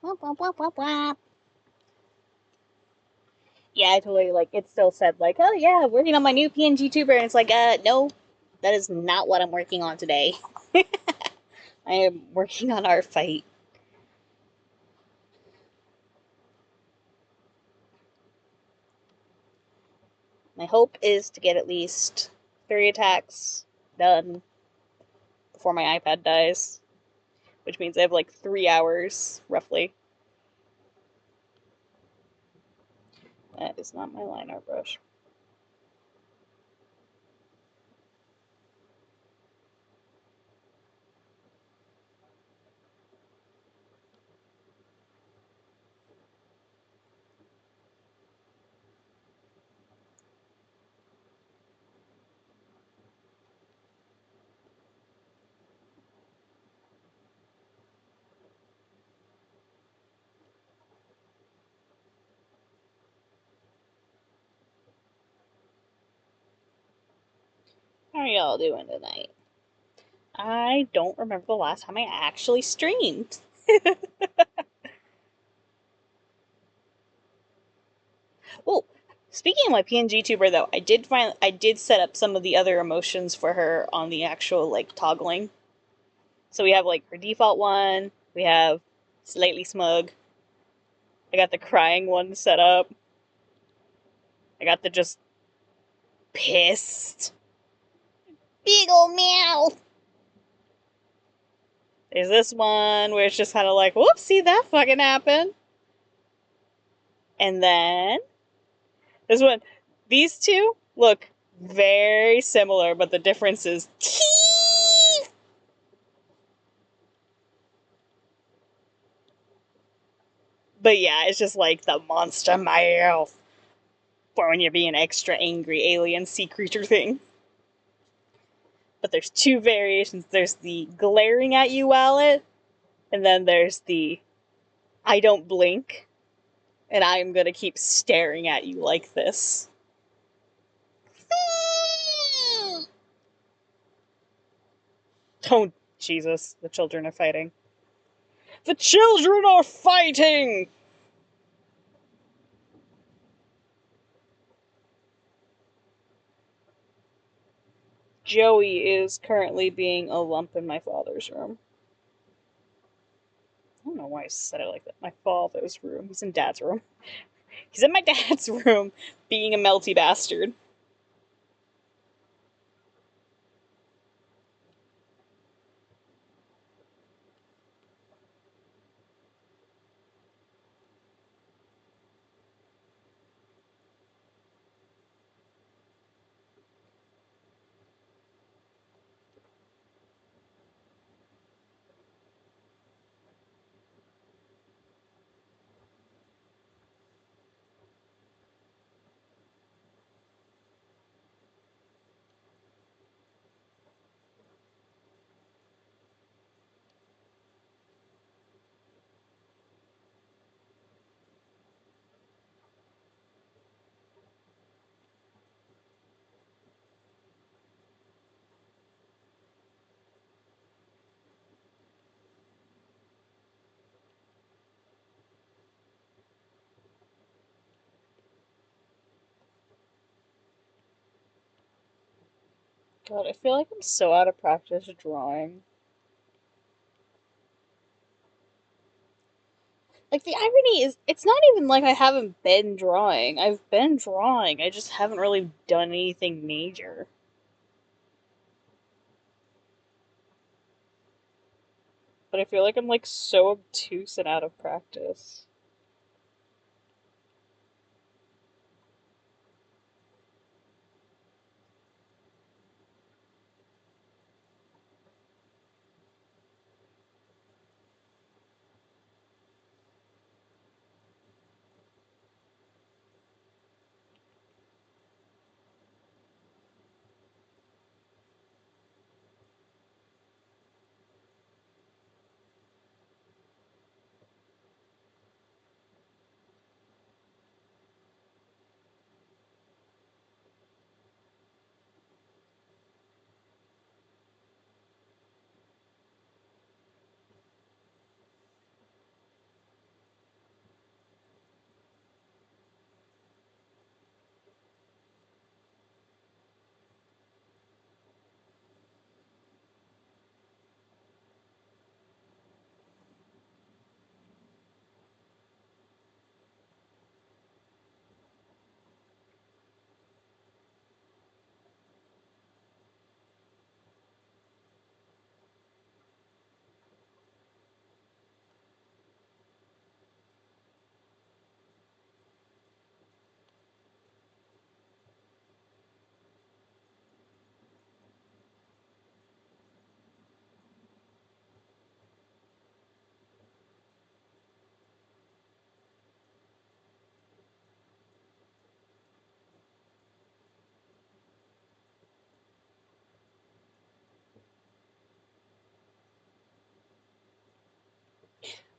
Womp, womp, womp, womp, womp. Yeah, I totally, like, it still said, like, oh yeah, working on my new PNG tuber, and it's like, no, that is not what I'm working on today. I am working on Artfight. My hope is to get at least 3 attacks done before my iPad dies, which means I have like 3 hours, roughly. That is not my line art brush. How are y'all doing tonight? I don't remember the last time I actually streamed. Oh, speaking of my PNG tuber though, I did set up some of the other emotions for her on the actual like toggling. So we have like her default one, we have slightly smug. I got the crying one set up. I got the just pissed. Big ol' meow. There's this one where it's just kind of like, whoopsie, that fucking happened. And then this one, these two look very similar, but the difference is teeth. But yeah, it's just like the monster mouth for when you're being extra angry alien sea creature thing. But there's 2 variations. There's the glaring at you wallet, and then there's the I don't blink, and I am gonna keep staring at you like this. Oh, Jesus, the children are fighting. The children are fighting! Joey is currently being a lump in my father's room. I don't know why I said it like that. My father's room. He's in Dad's room. He's in my dad's room being a melty bastard. God, I feel like I'm so out of practice drawing. Like, the irony is, it's not even like I haven't been drawing. I've been drawing. I just haven't really done anything major. But I feel like I'm, like, so obtuse and out of practice.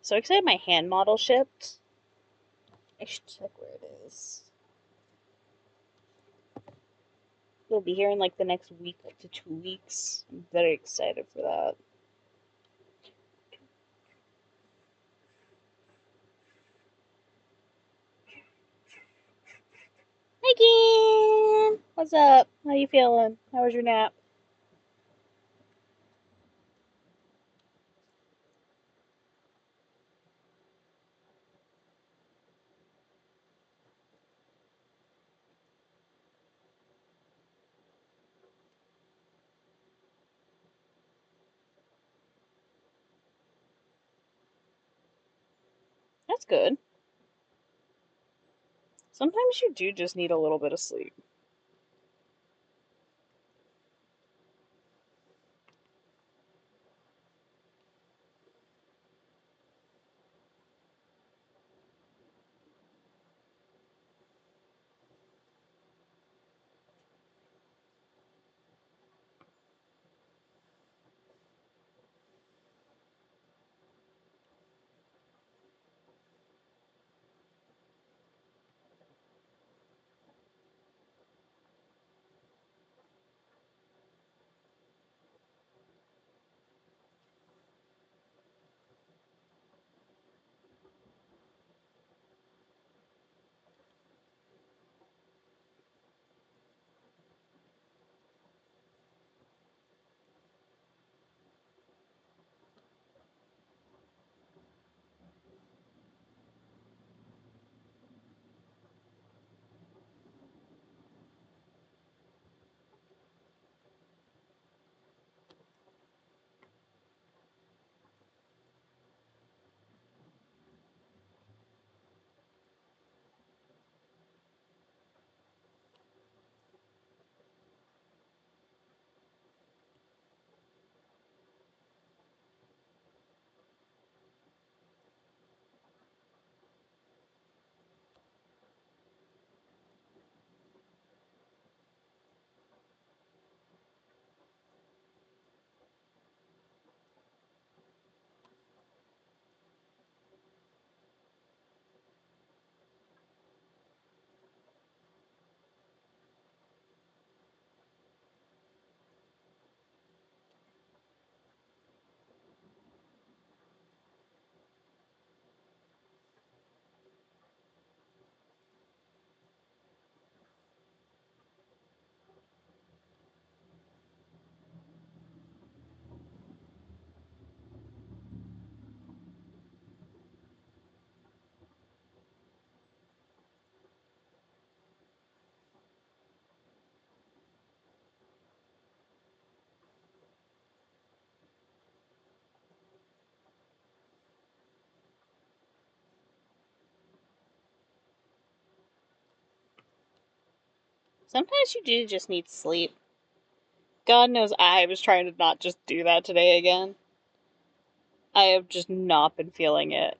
So excited my hand model shipped. I should check where it is. It'll be here in like the next week to 2 weeks. I'm very excited for that. Megan! What's up? How you feeling? How was your nap? That's good. Sometimes you do just need a little bit of sleep. Sometimes you do just need sleep. God knows I was trying to not just do that today again. I have just not been feeling it.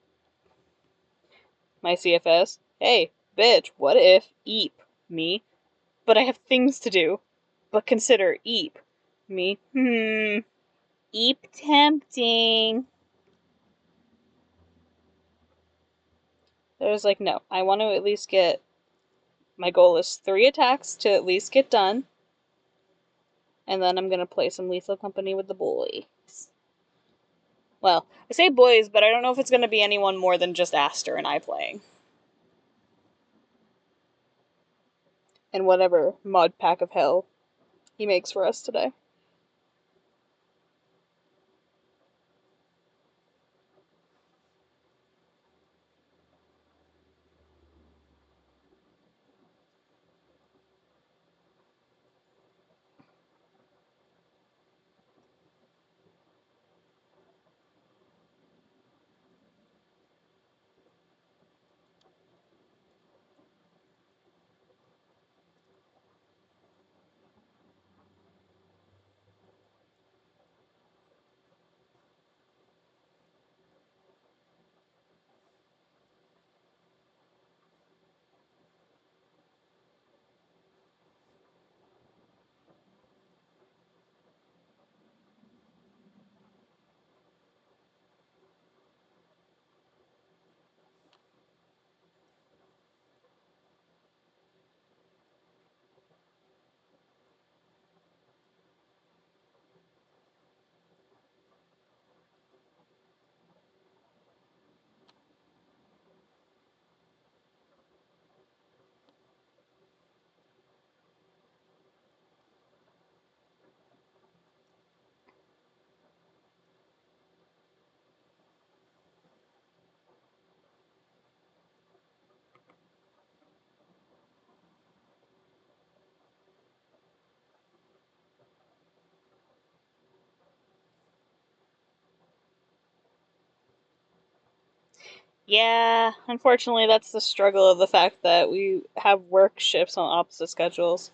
My CFS, hey, bitch, what if eep me? But I have things to do. But consider eep me. Eep tempting. I was like, no, I want to at least get. My goal is 3 attacks to at least get done. And then I'm gonna play some Lethal Company with the boys. Well, I say boys, but I don't know if it's gonna be anyone more than just Aster and I playing. And whatever mod pack of hell he makes for us today. Yeah, unfortunately, that's the struggle of the fact that we have work shifts on opposite schedules.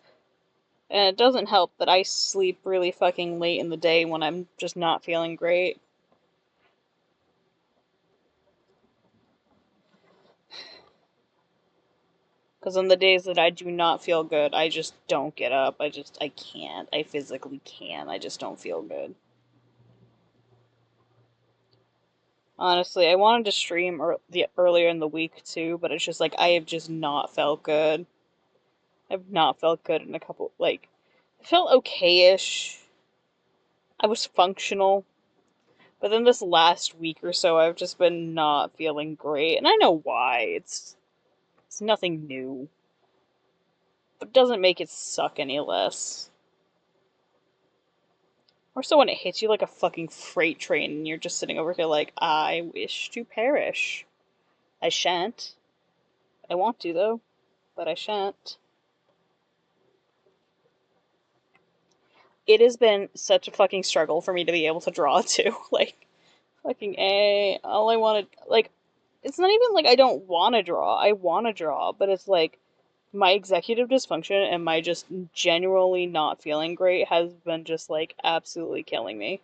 And it doesn't help that I sleep really fucking late in the day when I'm just not feeling great. Because on the days that I do not feel good, I just don't get up. I can't. I physically can't. I just don't feel good. Honestly, I wanted to stream earlier in the week too, but it's just like I have just not felt good. I've not felt good in a couple, like, I felt okay-ish. I was functional. But then this last week or so, I've just been not feeling great. And I know why. It's nothing new. But it doesn't make it suck any less. Or so when it hits you like a fucking freight train and you're just sitting over here like, I wish to perish. I shan't. I want to, though. But I shan't. It has been such a fucking struggle for me to be able to draw, too. Like, fucking A. All I wanted, like, it's not even like I don't want to draw. I want to draw, but it's like my executive dysfunction and my just genuinely not feeling great has been just like absolutely killing me.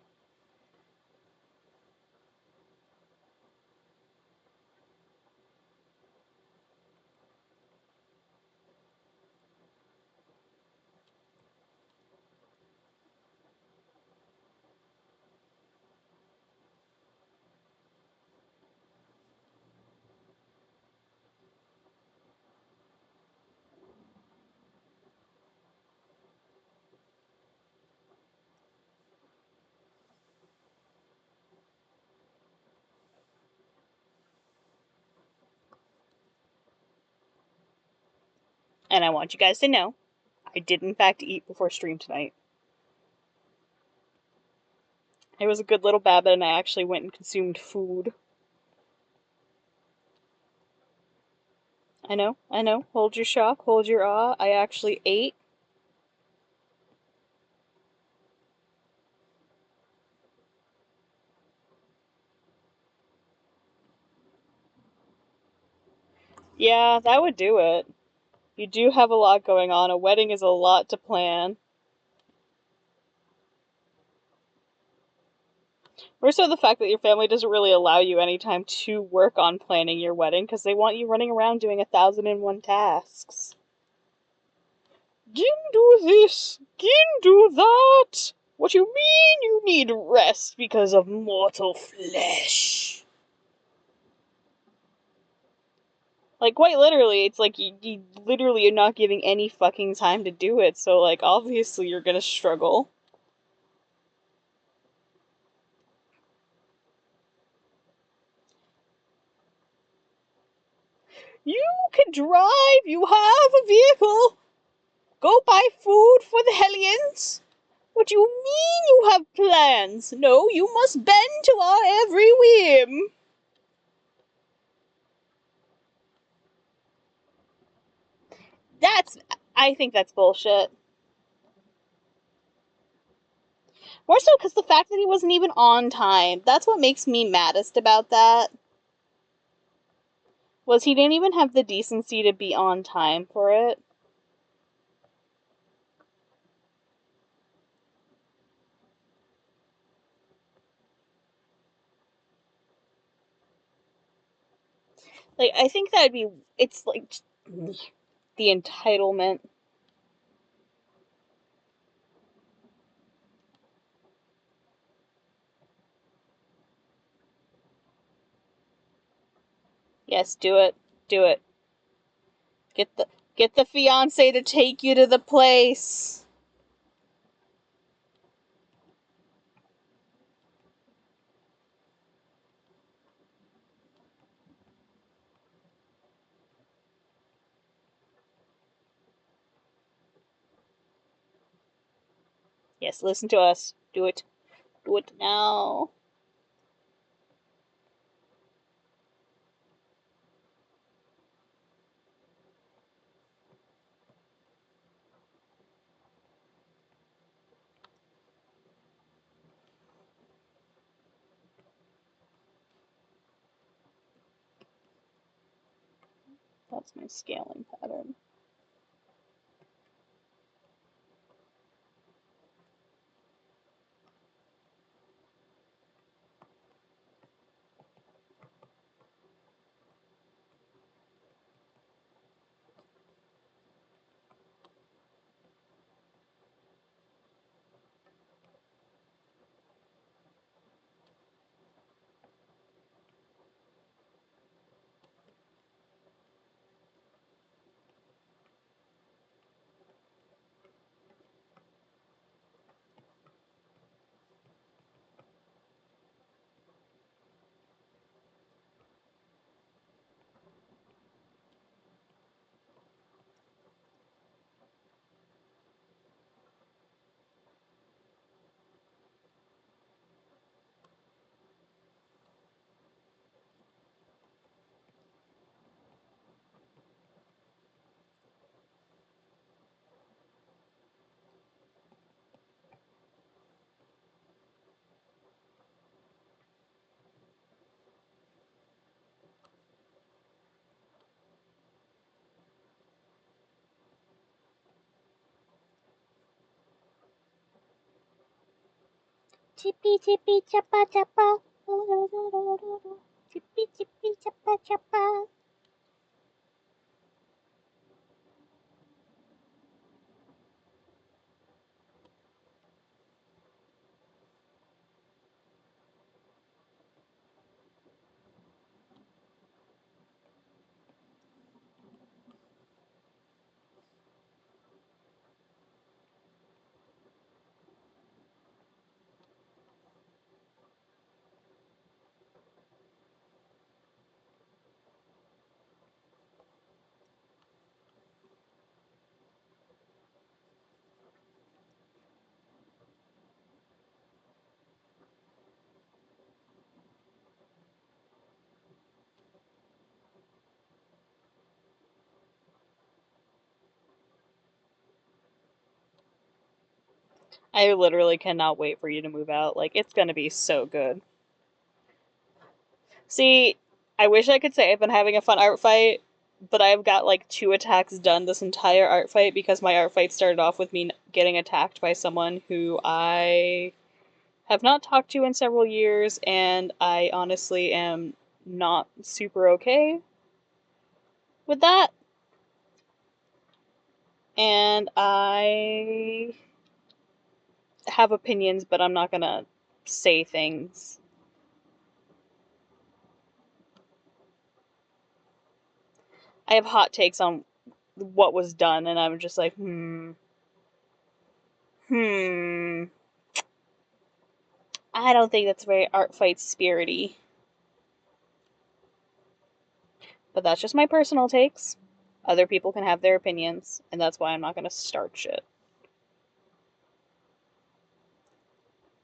And I want you guys to know, I did in fact eat before stream tonight. I was a good little babbit and I actually went and consumed food. I know, I know. Hold your shock, hold your awe. I actually ate. Yeah, that would do it. You do have a lot going on. A wedding is a lot to plan. More so the fact that your family doesn't really allow you any time to work on planning your wedding because they want you running around doing 1,001 tasks. Gin do this, Gin do that. What you mean you need rest because of mortal flesh? Like, quite literally, it's like you literally are not giving any fucking time to do it, so, like, obviously you're gonna struggle. You can drive, you have a vehicle. Go buy food for the hellions. What do you mean you have plans? No, you must bend to our every whim. That's, I think that's bullshit. More so because the fact that he wasn't even on time, that's what makes me maddest about that. Was he didn't even have the decency to be on time for it. Like, I think that'd be, it's like, the entitlement. Yes, do it. Do it. Get the, get the fiance to take you to the place. Yes, listen to us. Do it. Do it now. That's my scaling pattern. Chippy chippy chappa chappa. Chippy chippy chappa chappa. I literally cannot wait for you to move out. Like, it's gonna be so good. See, I wish I could say I've been having a fun art fight, but I've got like 2 attacks done this entire art fight because my art fight started off with me getting attacked by someone who I have not talked to in several years, and I honestly am not super okay with that. And I have opinions, but I'm not gonna say things. I have hot takes on what was done, and I'm just like, hmm. I don't think that's very art fight spirity. But that's just my personal takes. Other people can have their opinions, and that's why I'm not gonna start shit.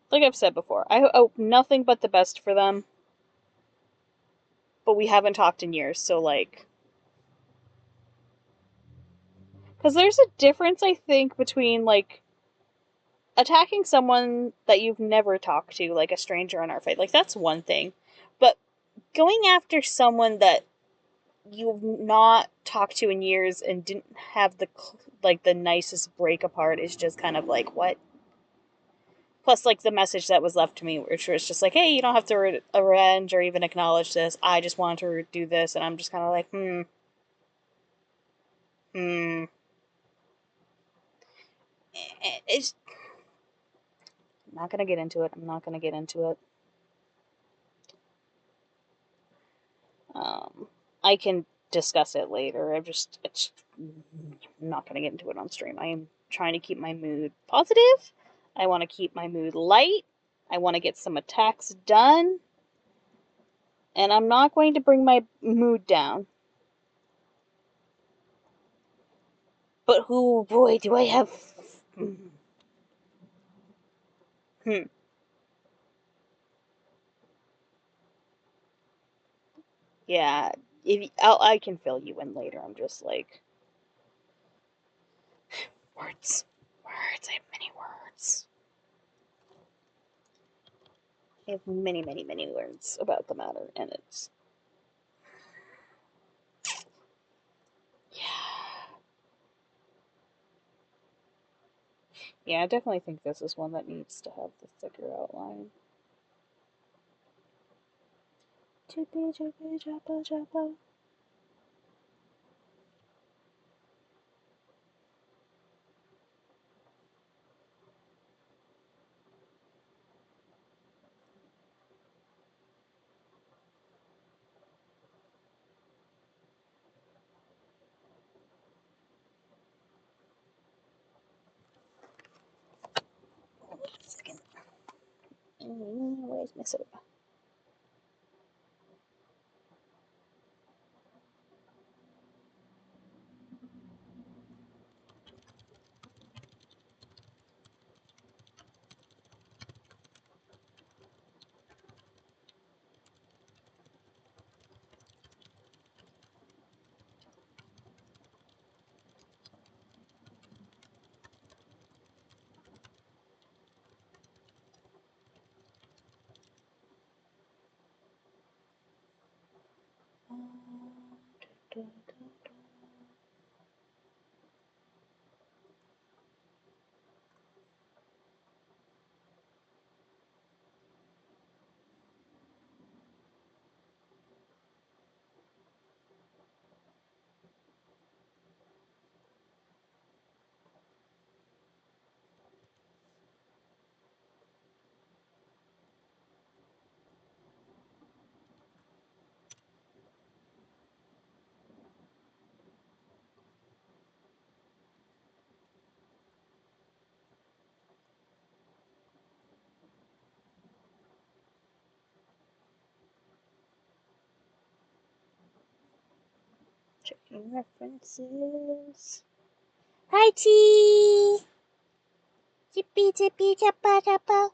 Like I've said before, I hope nothing but the best for them. But we haven't talked in years, so like. Because there's a difference, I think, between like attacking someone that you've never talked to, like a stranger on Artfight. Like, that's one thing. But going after someone that you've not talked to in years and didn't have the nicest break apart is just kind of like, what? Plus, like, the message that was left to me, which was just like, hey, you don't have to avenge or even acknowledge this. I just want to do this. And I'm just kind of like, It's. I'm not going to get into it. I'm not going to get into it. I can discuss it later. It's not going to get into it on stream. I am trying to keep my mood positive. I want to keep my mood light. I want to get some attacks done. And I'm not going to bring my mood down. But oh boy, do I have. Yeah, I can fill you in later. I'm just like. Words. Words. I have many words. I have many, many, many words about the matter, and it's. Yeah, I definitely think this is one that needs to have the thicker outline. Chippy, chippy, choppa, choppa. Second. Where's my soda? Checking references. Hi, T! Chippy, chippy, choppa, choppa.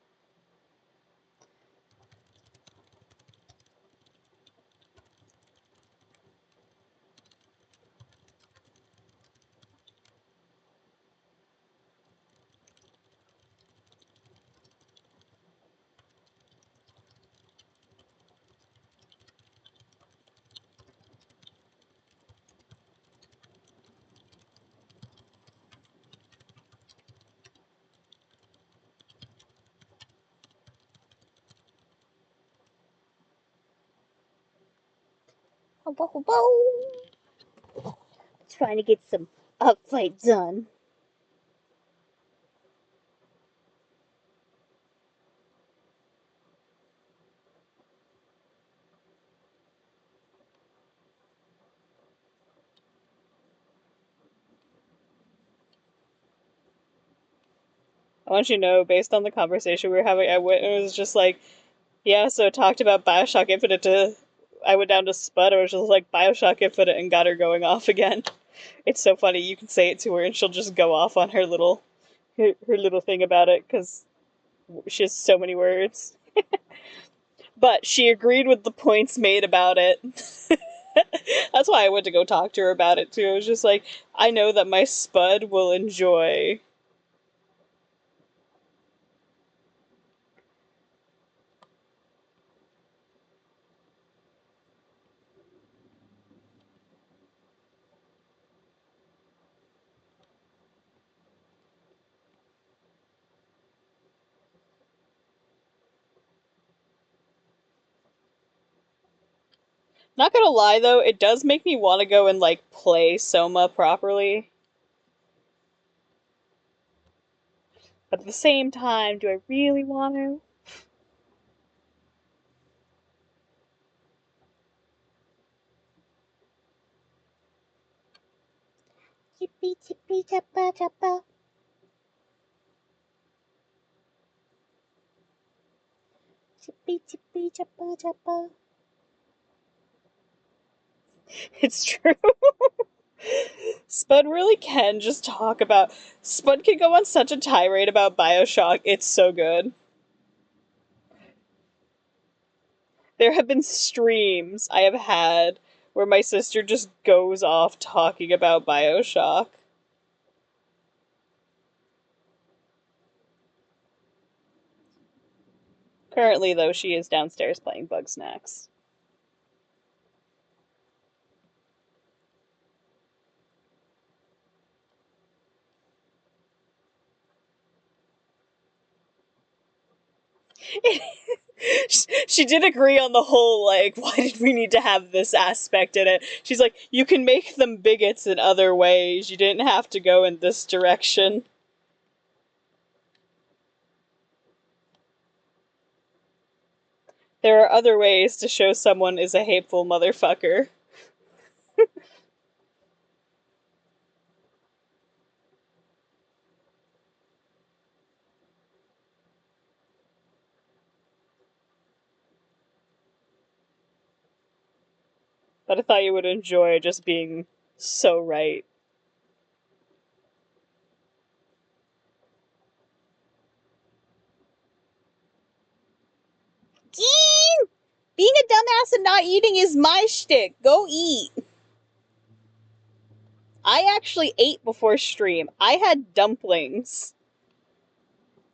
Hubba, hubba. Trying to get some Artfight done. I want you to know, based on the conversation we were having, I went and was just like, yeah, so talked about Bioshock Infinite to. I went down to Spud, I was just like, Bioshock Infinite, and got her going off again. It's so funny, you can say it to her and she'll just go off on her little thing about it, because she has so many words. But she agreed with the points made about it. That's why I went to go talk to her about it too. I was just like, I know that my Spud will enjoy. Not gonna lie though, it does make me want to go and like play Soma properly. But at the same time, do I really want to? Chippy chippy choppa choppa. Chippy chippy choppa choppa. It's true. Spud really can just talk about. Spud can go on such a tirade about Bioshock. It's so good. There have been streams I have had where my sister just goes off talking about Bioshock. Currently, though, she is downstairs playing Bugsnax. She did agree on the whole, like, why did we need to have this aspect in it? She's like, you can make them bigots in other ways. You didn't have to go in this direction. There are other ways to show someone is a hateful motherfucker. But I thought you would enjoy just being so right. Being a dumbass and not eating is my shtick. Go eat. I actually ate before stream. I had dumplings.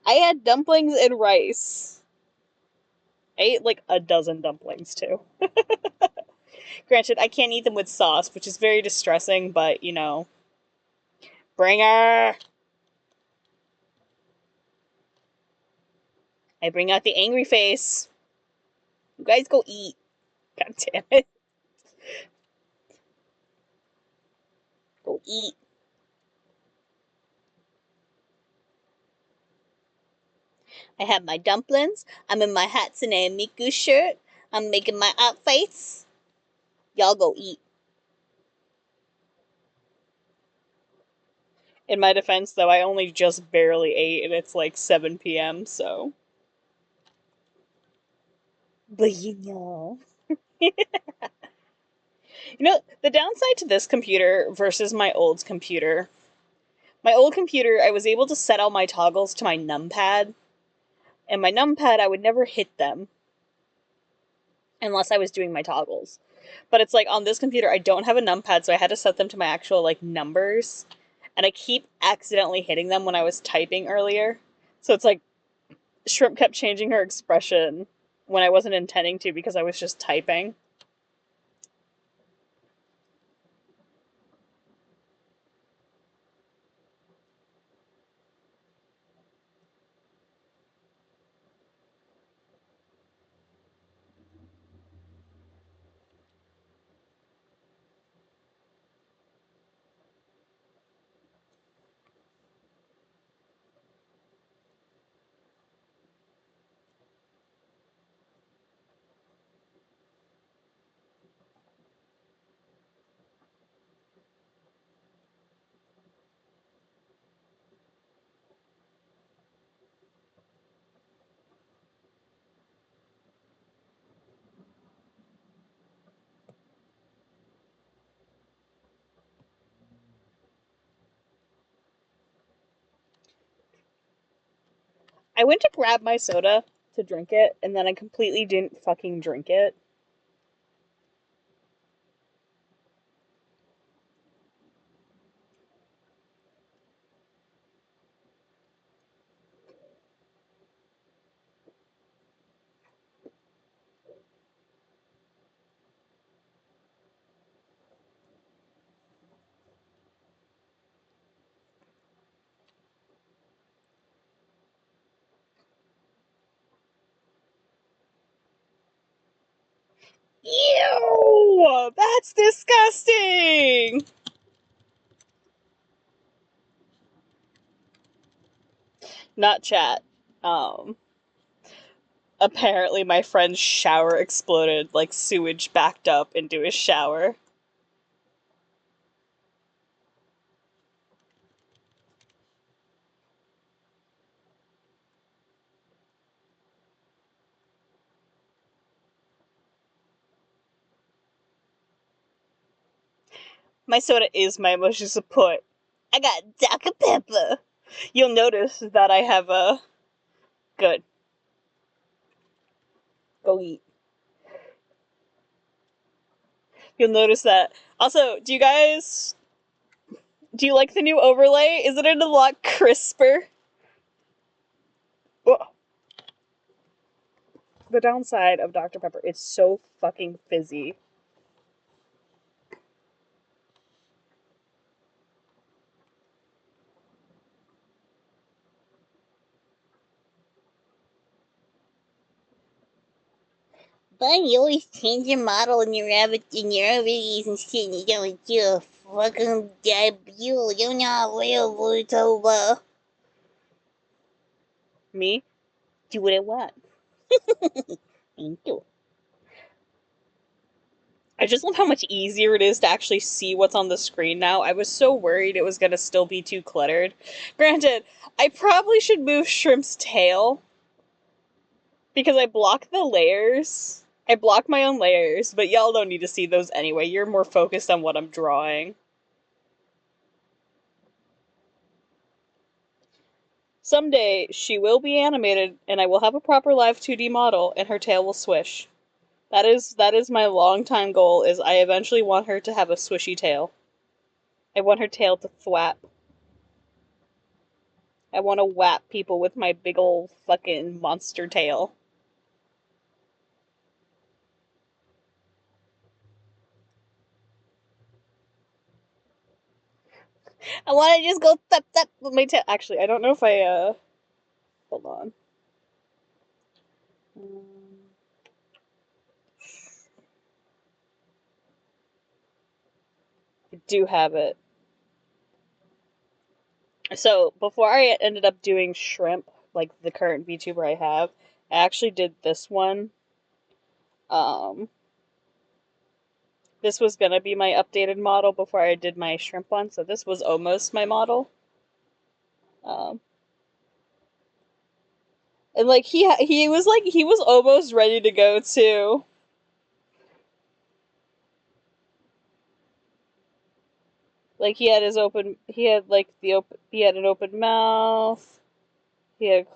I had dumplings and rice. I ate like a dozen dumplings too. Granted, I can't eat them with sauce, which is very distressing, but you know. Bring her! I bring out the angry face. You guys go eat. God damn it. Go eat. I have my dumplings. I'm in my Hatsune Miku shirt. I'm making my outfights. Y'all go eat. In my defense, though, I only just barely ate, and it's like 7 p.m., so. But you know. You know, the downside to this computer versus my old computer, I was able to set all my toggles to my numpad, and my numpad, I would never hit them unless I was doing my toggles. But it's like on this computer, I don't have a numpad, so I had to set them to my actual like numbers, and I keep accidentally hitting them when I was typing earlier. So it's like Shrimp kept changing her expression when I wasn't intending to because I was just typing. I went to grab my soda to drink it, and then I completely didn't fucking drink it. Ew! That's disgusting! Not chat. Um, Apparently my friend's shower exploded, like sewage backed up into his shower. My soda is my emotion support. I got Dr. Pepper. You'll notice that I have a. Good. Go eat. You'll notice that. Also, do you like the new overlay? Isn't it a lot crisper? Ugh. The downside of Dr. Pepper, it's so fucking fizzy. fun. You always change your model and your rabbit and your videos and shit, and you don't do a fucking debut. You're not real, voiceover. Me? Do what I want. Thank you. I just love how much easier it is to actually see what's on the screen now. I was so worried it was going to still be too cluttered. Granted, I probably should move Shrimp's tail because I block the layers. I block my own layers, but y'all don't need to see those anyway. You're more focused on what I'm drawing. Someday, she will be animated, and I will have a proper live 2D model, and her tail will swish. That is my long-time goal, is I eventually want her to have a swishy tail. I want her tail to thwap. I want to whap people with my big ol' fucking monster tail. I want to just go thap thap with my tail. Actually, I don't know if I, hold on. I do have it. So, before I ended up doing Shrimp, like the current VTuber I have, I actually did this one. This was gonna be my updated model before I did my Shrimp one, so this was almost my model. Um, and like he was almost ready to go too. Like he had an open mouth. He had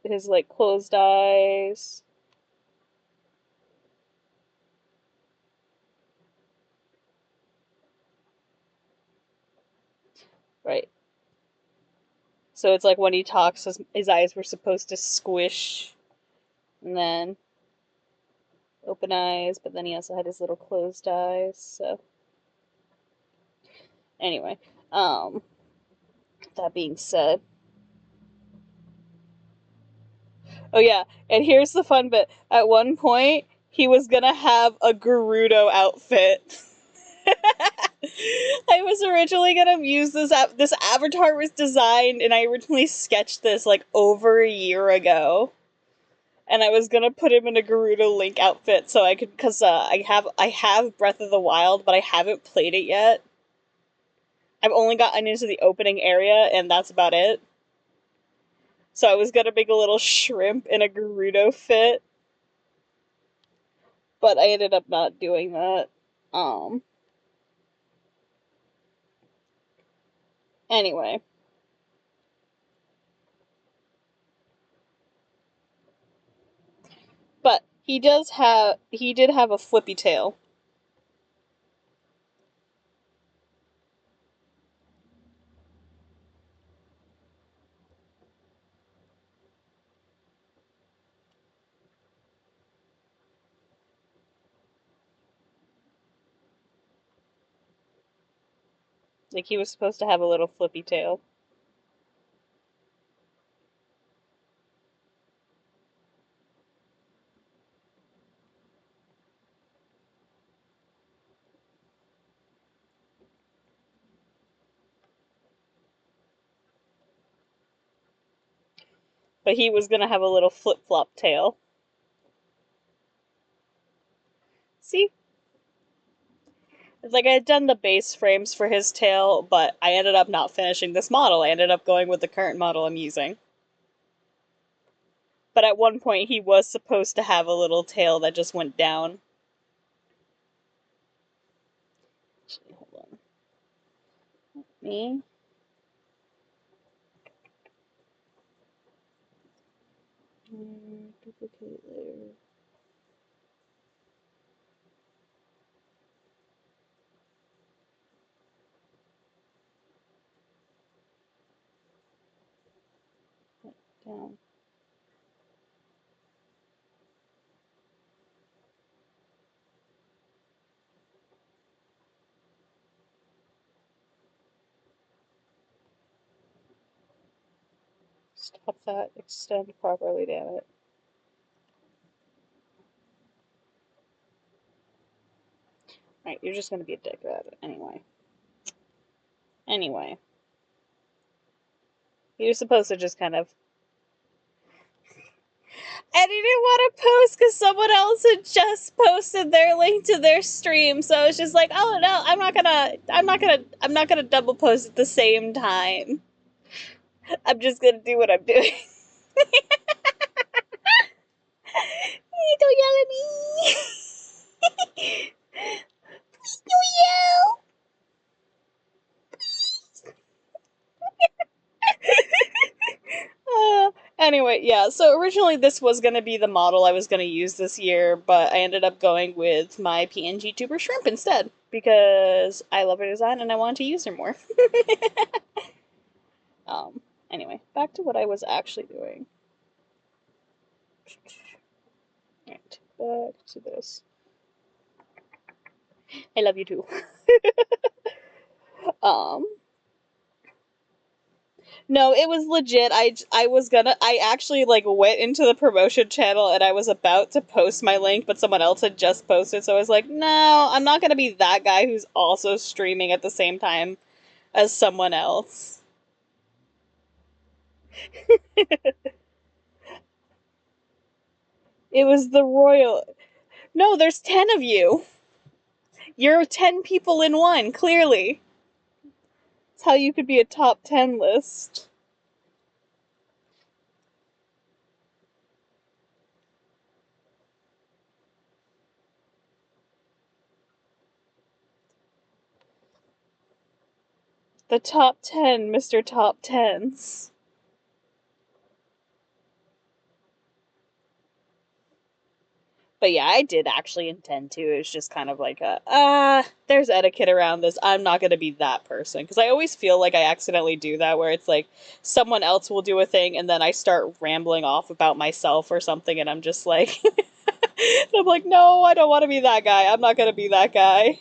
his like closed eyes. Right. So it's like when he talks, his eyes were supposed to squish, and then open eyes, but then he also had his little closed eyes. So anyway, that being said, oh yeah, and here's the fun bit. At one point, he was gonna have a Gerudo outfit. I was originally gonna use this avatar was designed, and I originally sketched this like over a year ago. And I was gonna put him in a Gerudo Link outfit so I could, cause I have Breath of the Wild, but I haven't played it yet. I've only gotten into the opening area, and that's about it. So I was gonna make a little shrimp in a Gerudo fit, but I ended up not doing that. Um. Anyway, but he did have a flippy tail. Like he was supposed to have a little flippy tail. But he was gonna have a little flip flop tail. See? It's like I had done the base frames for his tail, but I ended up not finishing this model. I ended up going with the current model I'm using. But at one point, he was supposed to have a little tail that just went down. Actually, hold on. Me? Duplicate layer. Down. Stop that. Extend properly, damn it. Alright, you're just gonna be a dick about it anyway. Anyway. You're supposed to just kind of. And he didn't want to post because someone else had just posted their link to their stream, so I was just like, oh no, I'm not gonna double post at the same time. I'm just gonna do what I'm doing. Don't yell at me. Please don't yell. Anyway, yeah, so originally this was going to be the model I was going to use this year, but I ended up going with my PNG tuber shrimp instead, because I love her design and I wanted to use her more. Anyway, back to what I was actually doing. Right, back to this. I love you too. No, it was legit. I actually like went into the promotion channel and I was about to post my link, but someone else had just posted, so I was like, no, I'm not gonna be that guy who's also streaming at the same time as someone else. It was the royal. No, there's 10 of you. You're 10 people in one, clearly. That's how you could be a top 10 list. The top 10, Mr. Top Tens. But yeah, I did actually intend to. It's just kind of like there's etiquette around this. I'm not going to be that person. Because I always feel like I accidentally do that, where it's like someone else will do a thing and then I start rambling off about myself or something, and I'm just like, I'm like, no, I don't want to be that guy. I'm not going to be that guy.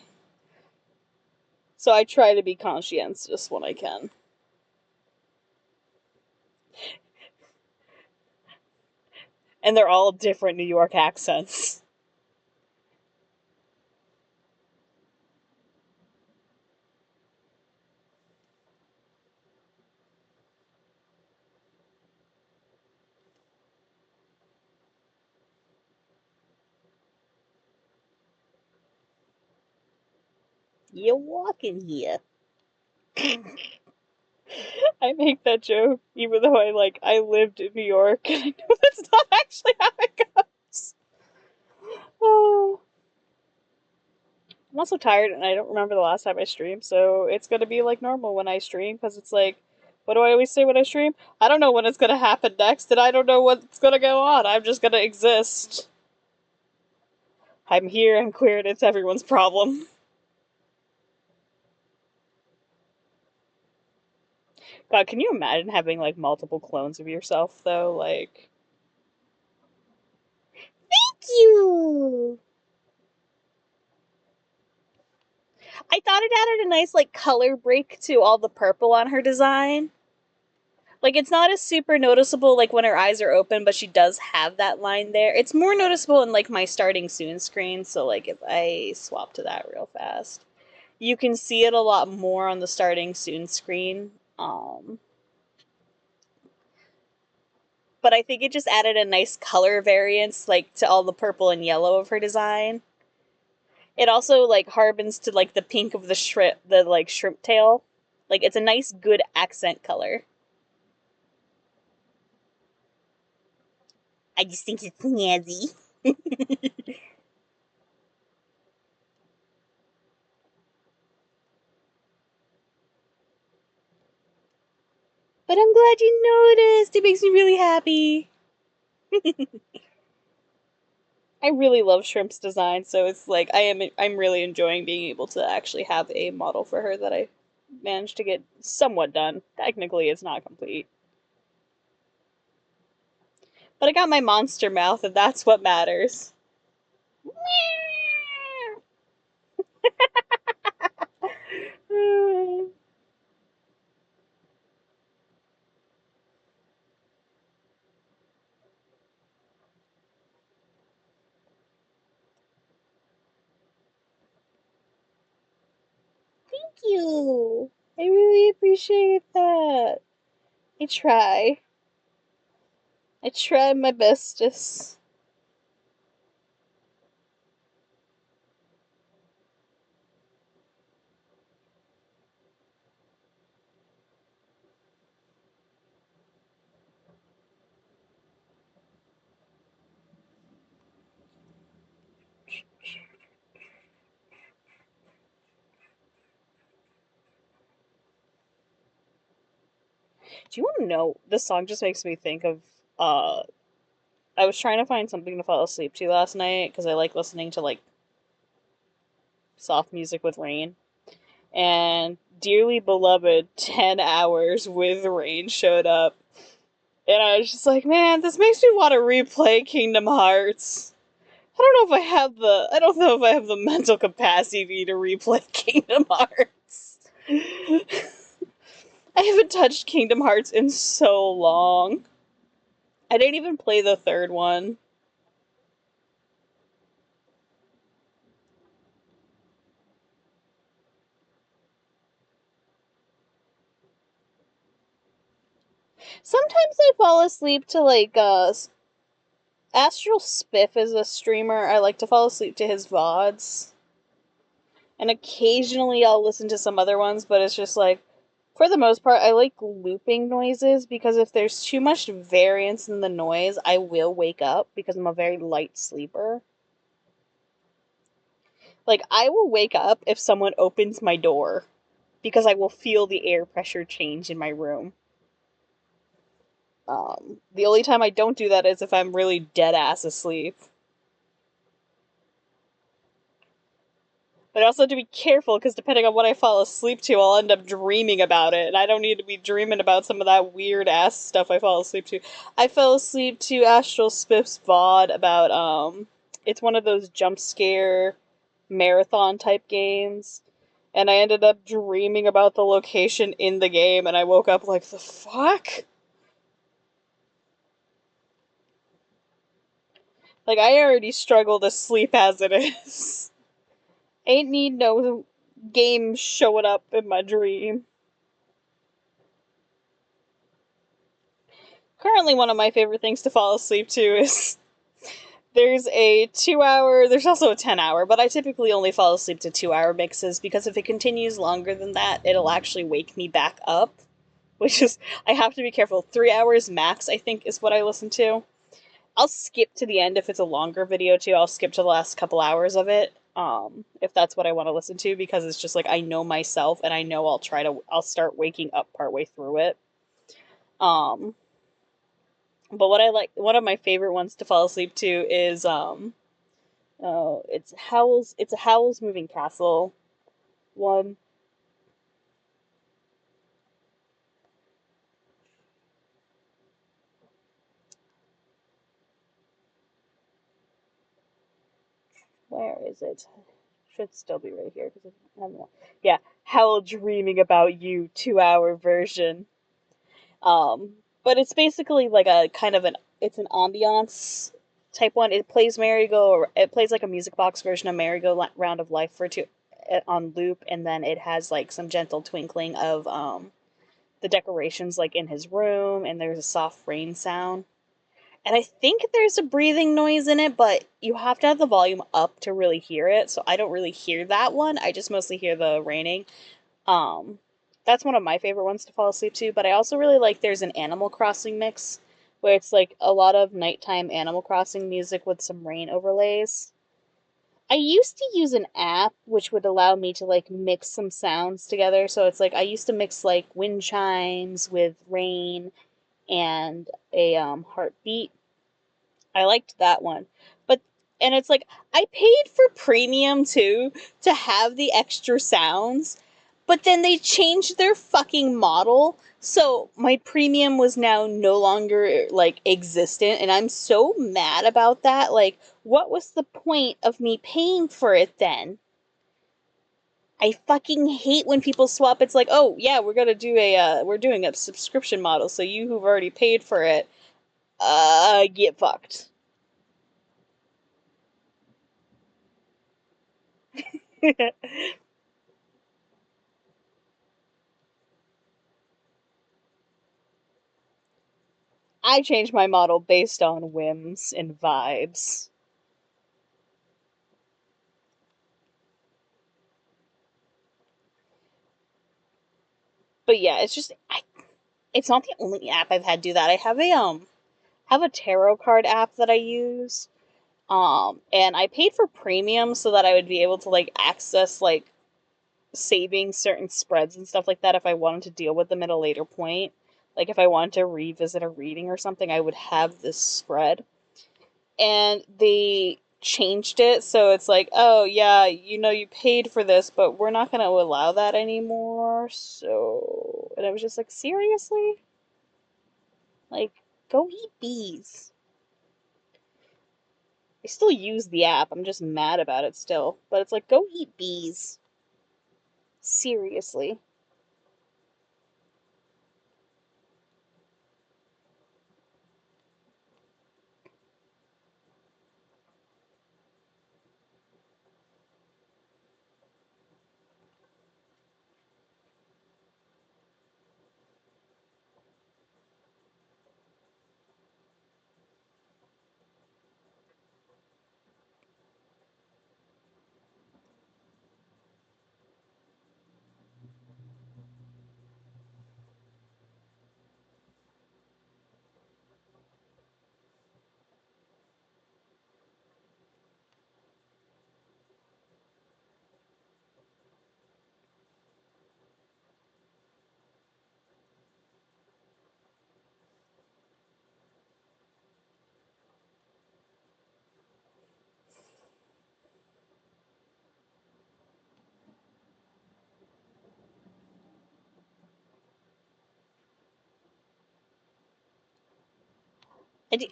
So I try to be conscientious when I can. And they're all different New York accents. You're walking here. I make that joke even though I lived in New York and I know that's not actually how it goes. Oh. I'm also tired and I don't remember the last time I streamed, so it's gonna be like normal when I stream, because it's like, what do I always say when I stream? I don't know when it's gonna happen next, and I don't know what's gonna go on. I'm just gonna exist. I'm here, I'm queer, and it's everyone's problem. God, can you imagine having like multiple clones of yourself though? Like, Thank you. I thought it added a nice like color break to all the purple on her design. Like, it's not as super noticeable like when her eyes are open, but she does have that line there. It's more noticeable in like my starting soon screen, so like if I swap to that real fast, you can see it a lot more on the starting soon screen. But I think it just added a nice color variance like to all the purple and yellow of her design. It also like harbins to like the pink of the shrimp tail. Like, it's a nice good accent color. I just think it's snazzy. But I'm glad you noticed. It makes me really happy. I really love Shrimp's design, so it's like I'm really enjoying being able to actually have a model for her that I managed to get somewhat done. Technically, it's not complete. But I got my monster mouth, and that's what matters. you. I really appreciate that. I try. I try my bestest. Do you want to know? This song just makes me think of. I was trying to find something to fall asleep to last night because I like listening to like soft music with rain. And dearly beloved 10 hours with rain showed up. And I was just like, man, this makes me want to replay Kingdom Hearts. I don't know if I have the mental capacity to replay Kingdom Hearts. I haven't touched Kingdom Hearts in so long. I didn't even play the third one. Sometimes I fall asleep to like Astral Spiff is a streamer. I like to fall asleep to his VODs. And occasionally I'll listen to some other ones, but it's just like for the most part I like looping noises because if there's too much variance in the noise, I will wake up because I'm a very light sleeper. Like I will wake up if someone opens my door because I will feel the air pressure change in my room. The only time I don't do that is if I'm really dead ass asleep. But I also have to be careful because depending on what I fall asleep to, I'll end up dreaming about it, and I don't need to be dreaming about some of that weird ass stuff I fall asleep to. I fell asleep to Astral Spiff's VOD about it's one of those jump scare marathon type games, and I ended up dreaming about the location in the game, and I woke up like, the fuck? Like, I already struggle to sleep as it is. Ain't need no game showing up in my dream. Currently, one of my favorite things to fall asleep to is there's a 2 hour, there's also a 10 hour, but I typically only fall asleep to 2 hour mixes because if it continues longer than that, it'll actually wake me back up. Which is, I have to be careful. 3 hours max, I think, is what I listen to. I'll skip to the end if it's a longer video too. I'll skip to the last couple hours of it, if that's what I want to listen to, because it's just like I know myself and I know I'll start waking up partway through it. Um, but what I like, one of my favorite ones to fall asleep to is oh, it's a Howl's Moving Castle one. Where is it? Should still be right here because I don't know. Yeah, Howl Dreaming About You 2 hour version. Um, but it's basically like a kind of it's an ambiance type one. It plays it plays like a music box version of Merry-Go Round of Life for two on loop, and then it has like some gentle twinkling of the decorations like in his room, and there's a soft rain sound. And I think there's a breathing noise in it, but you have to have the volume up to really hear it. So I don't really hear that one. I just mostly hear the raining. Um, that's one of my favorite ones to fall asleep to. But I also really like there's an Animal Crossing mix where it's like a lot of nighttime Animal Crossing music with some rain overlays. I used to use an app which would allow me to like mix some sounds together. So it's like I used to mix like wind chimes with rain and a heartbeat. I liked that one. But and it's like I paid for premium too to have the extra sounds, but then they changed their fucking model. So my premium was now no longer like existent and I'm so mad about that. Like what was the point of me paying for it then? I fucking hate when people swap. It's like, "Oh, yeah, we're doing a subscription model, so you who've already paid for it, get fucked." I change my model based on whims and vibes. But yeah, it's not the only app I've had do that. I have a tarot card app that I use. And I paid for premium so that I would be able to like access like saving certain spreads and stuff like that if I wanted to deal with them at a later point. Like if I wanted to revisit a reading or something, I would have this spread. And they changed it so it's like, oh yeah, you paid for this, but we're not going to allow that anymore. So, and I was just like, seriously? Like, go eat bees. I still use the app. I'm just mad about it still. But it's like, go eat bees. Seriously.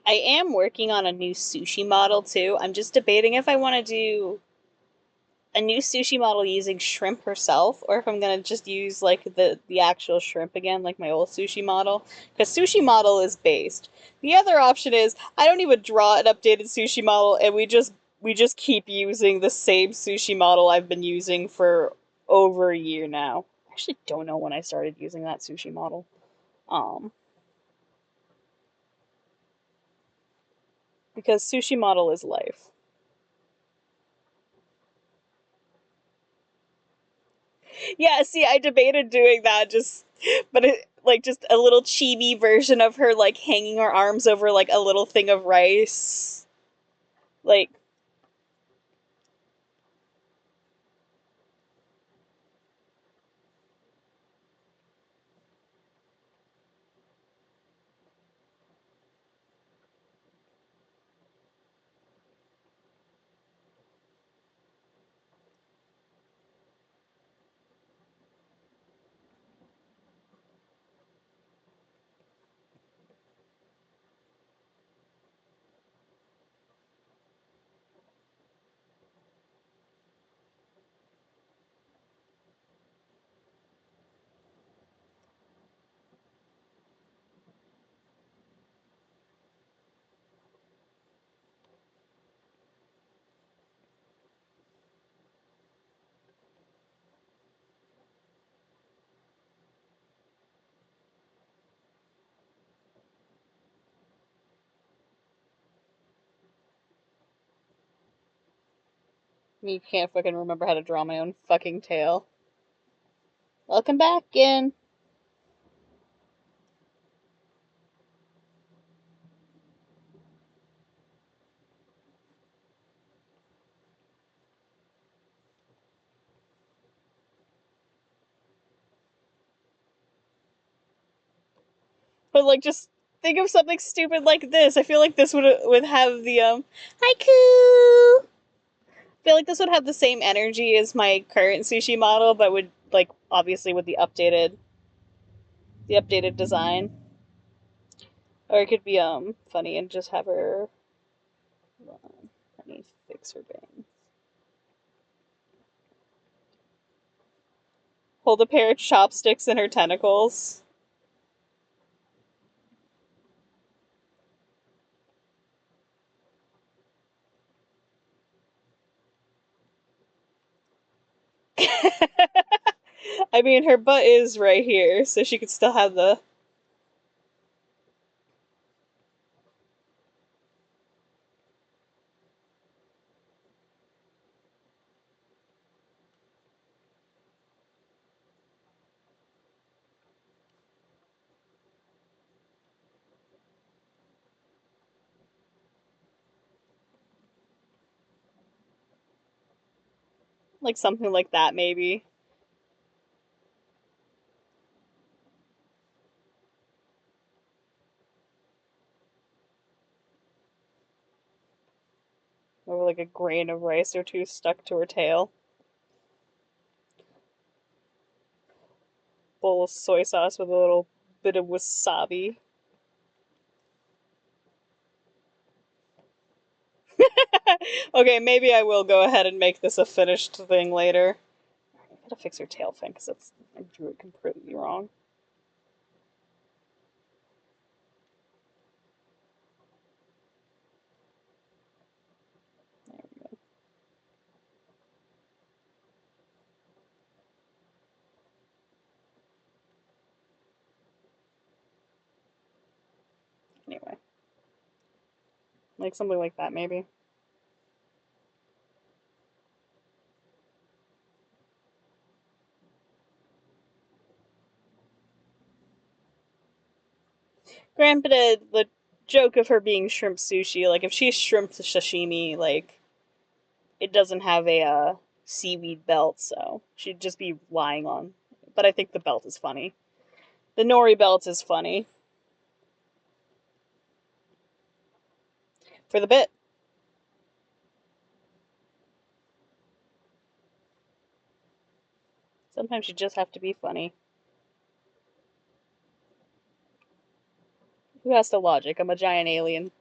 I am working on a new sushi model too. I'm just debating if I want to do a new sushi model using shrimp herself, or if I'm gonna just use like the actual shrimp again, like my old sushi model. Because sushi model is based. The other option is I don't even draw an updated sushi model, and we just keep using the same sushi model I've been using for over a year now. I actually don't know when I started using that sushi model. Um, because sushi model is life. Yeah, see, I debated doing that but it like just a little chibi version of her like hanging her arms over like a little thing of rice. Like me can't fucking remember how to draw my own fucking tail. Welcome back in. But like just think of something stupid like this. I feel like this would have the haiku. I feel like this would have the same energy as my current sushi model, but would like obviously with the updated design. Or it could be funny and just have her. Hold on, let me fix her bangs. Hold a pair of chopsticks in her tentacles. I mean, her butt is right here, so she could still have the. Like something like that, maybe. Or like a grain of rice or two stuck to her tail. Bowl of soy sauce with a little bit of wasabi. Okay, maybe I will go ahead and make this a finished thing later. I gotta fix her tail fin because I drew it completely wrong. There we go. Anyway, like something like that, maybe. Granted, the joke of her being shrimp sushi, like if she's shrimp sashimi, like it doesn't have a seaweed belt, so she'd just be lying on. But I think the belt is funny. The nori belt is funny for the bit. Sometimes you just have to be funny. Who has the logic? I'm a giant alien.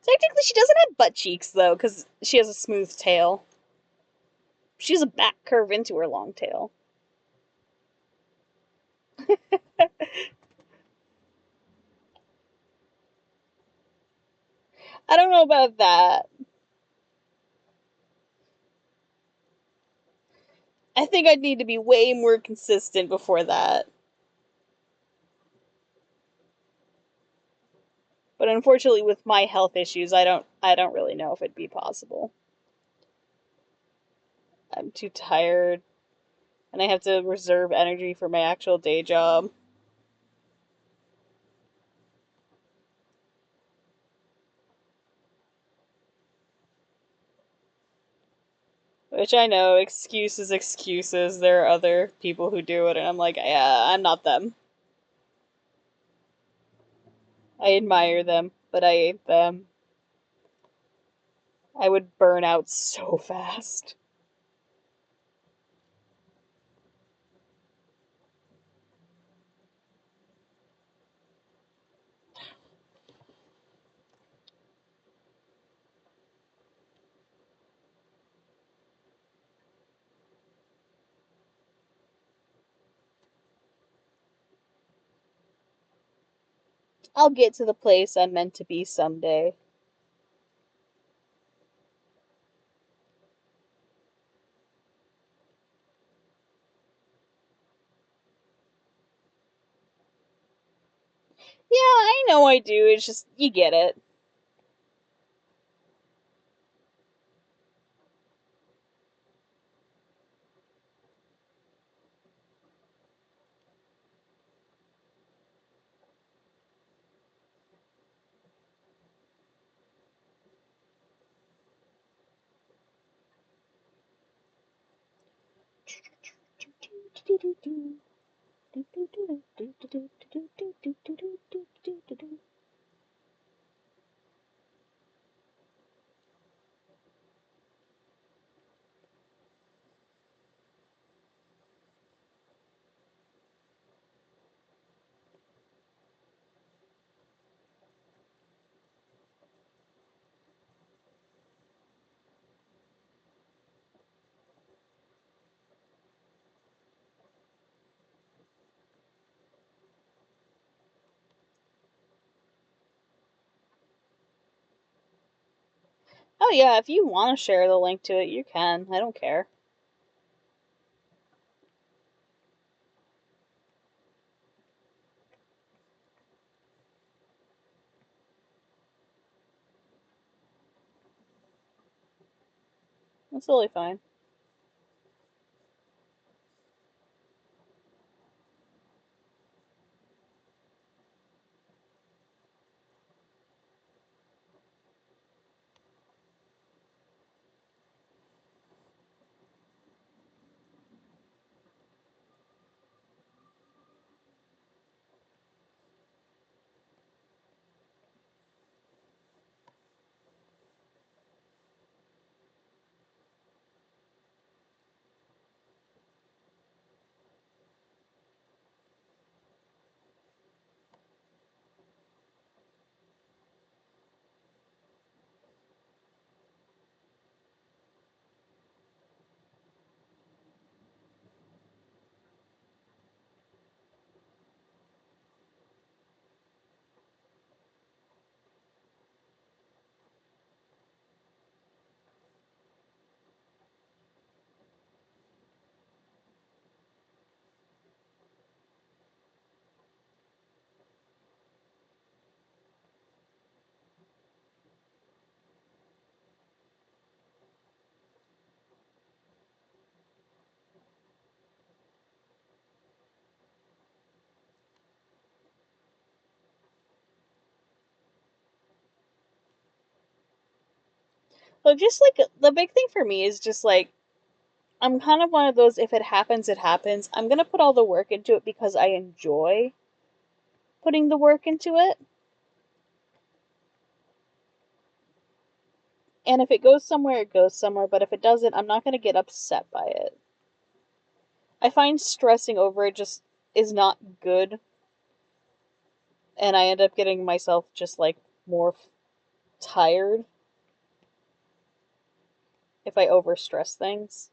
Technically, she doesn't have butt cheeks though, because she has a smooth tail. She has a back curve into her long tail. I don't know about that. I think I'd need to be way more consistent before that. But unfortunately, with my health issues, I don't really know if it'd be possible. I'm too tired, and I have to reserve energy for my actual day job. Which I know, excuses, excuses. There are other people who do it, and I'm like, yeah, I'm not them. I admire them, but I hate them. I would burn out so fast. I'll get to the place I'm meant to be someday. Yeah, I know I do. It's just, you get it. Oh yeah, if you want to share the link to it, you can. I don't care. That's totally fine. But just like the big thing for me is just like I'm kind of one of those, if it happens, it happens. I'm gonna put all the work into it because I enjoy putting the work into it. And if it goes somewhere, it goes somewhere. But if it doesn't, I'm not gonna get upset by it. I find stressing over it just is not good. And I end up getting myself just like more tired if I overstress things.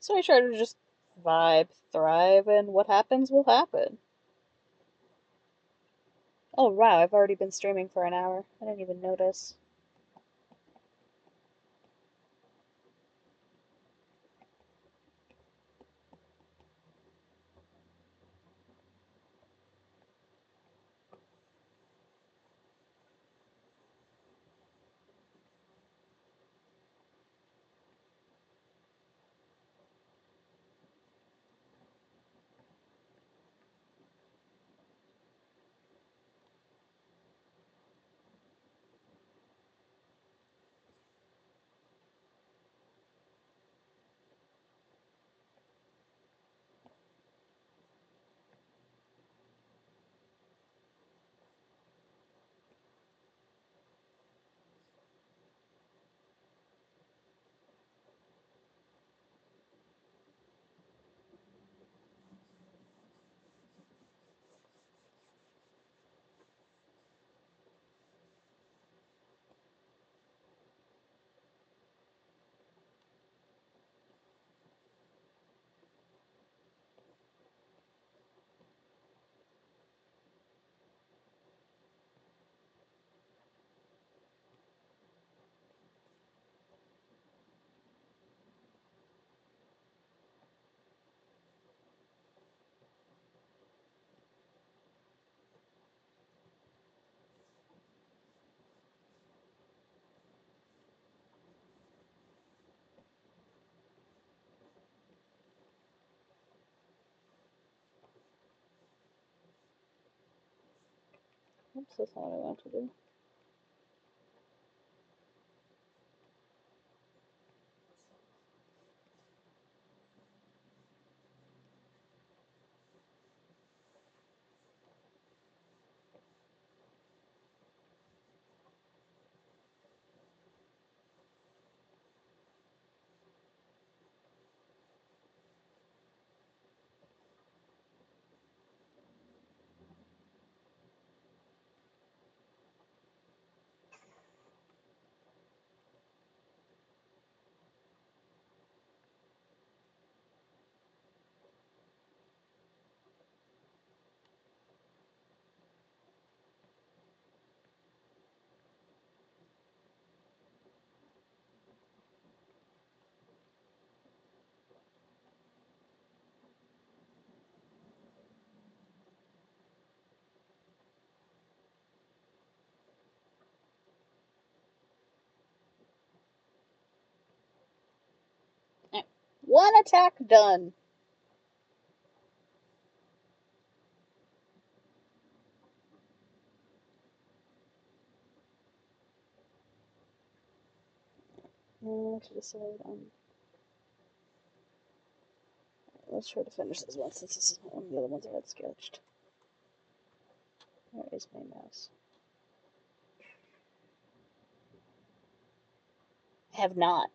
So I try to just vibe, thrive, and what happens will happen. Oh wow, I've already been streaming for an hour. I didn't even notice. Oops, that's not what I want to do. One attack done. To decide on. Let's try to finish this one since this is one of the other ones I had sketched. Where is my mouse? I have not.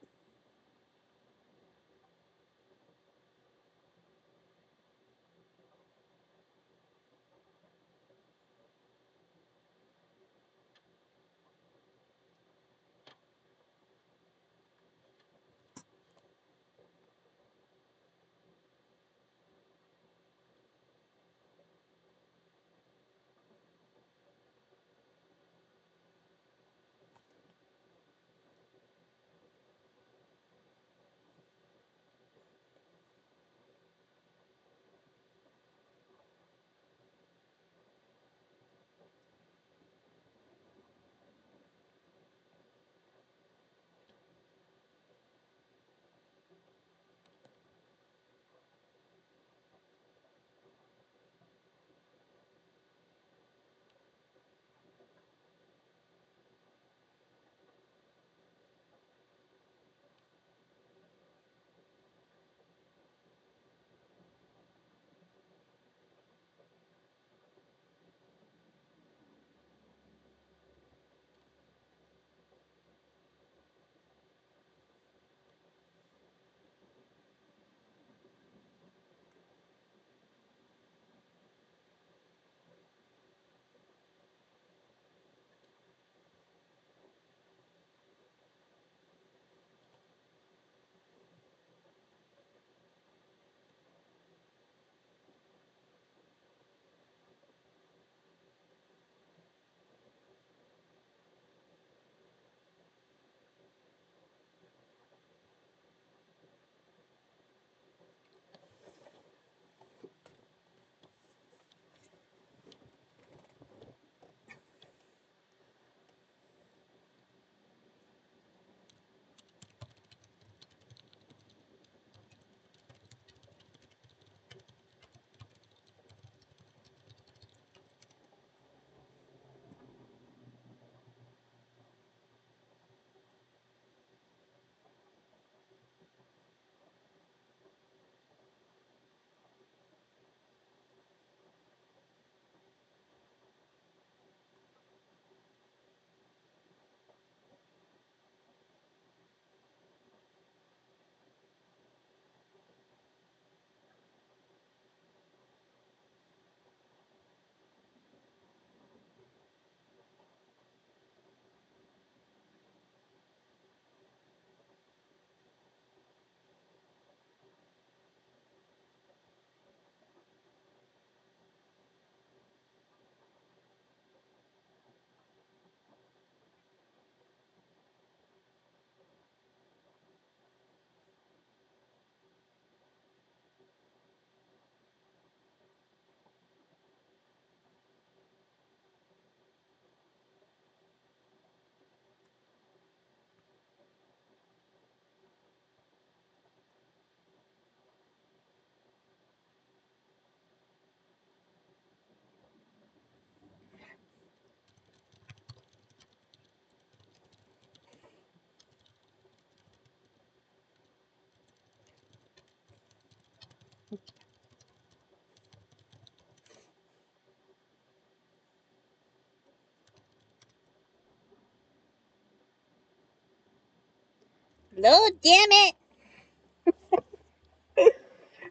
No, damn it!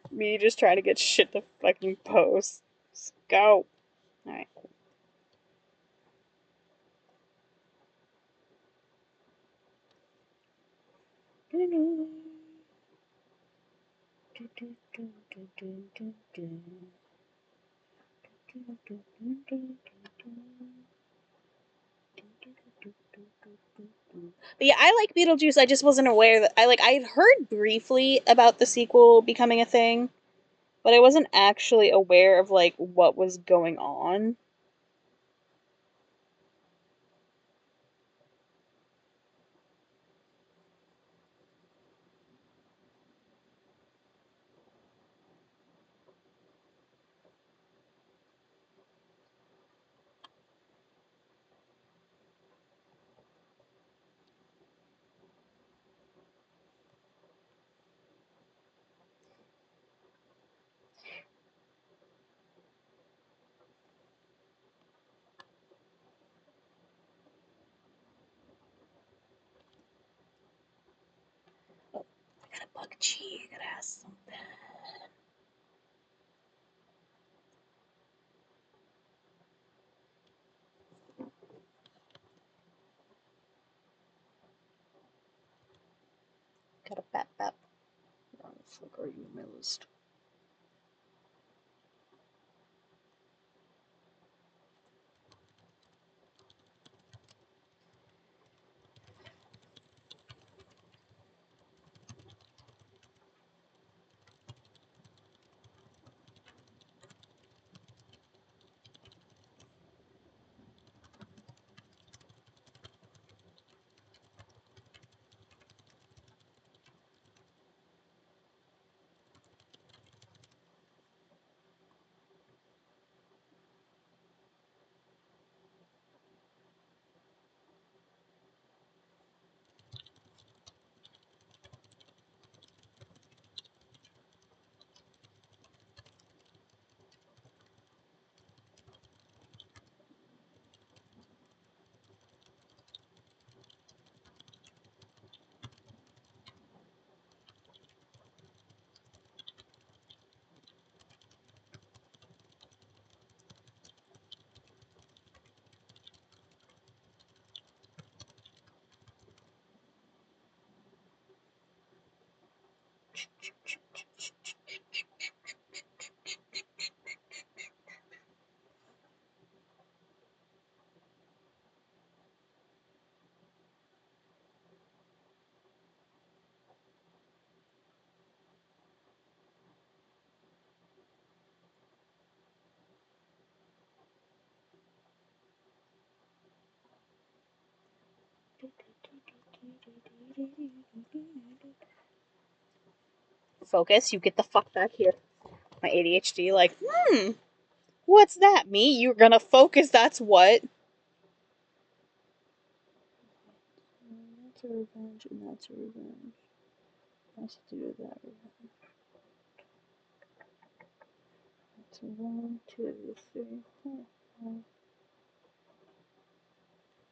Me just trying to get shit to fucking post. Let's go. Alright. But yeah, I like Beetlejuice. I just wasn't aware that I'd heard briefly about the sequel becoming a thing, but I wasn't actually aware of like what was going on. Oh, I got a bug cheek. I gotta ask something. Got a bap bap. Where the fuck are you in my list? Focus, you get the fuck back here. My ADHD, like, what's that? Me? You're gonna focus, that's what. That's a revenge, and that's a revenge. Has to do with that revenge. That's a 1, 2, 3, 4, 5.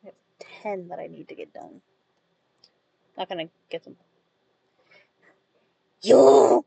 I have 10 that I need to get done. Not gonna get them. Yo!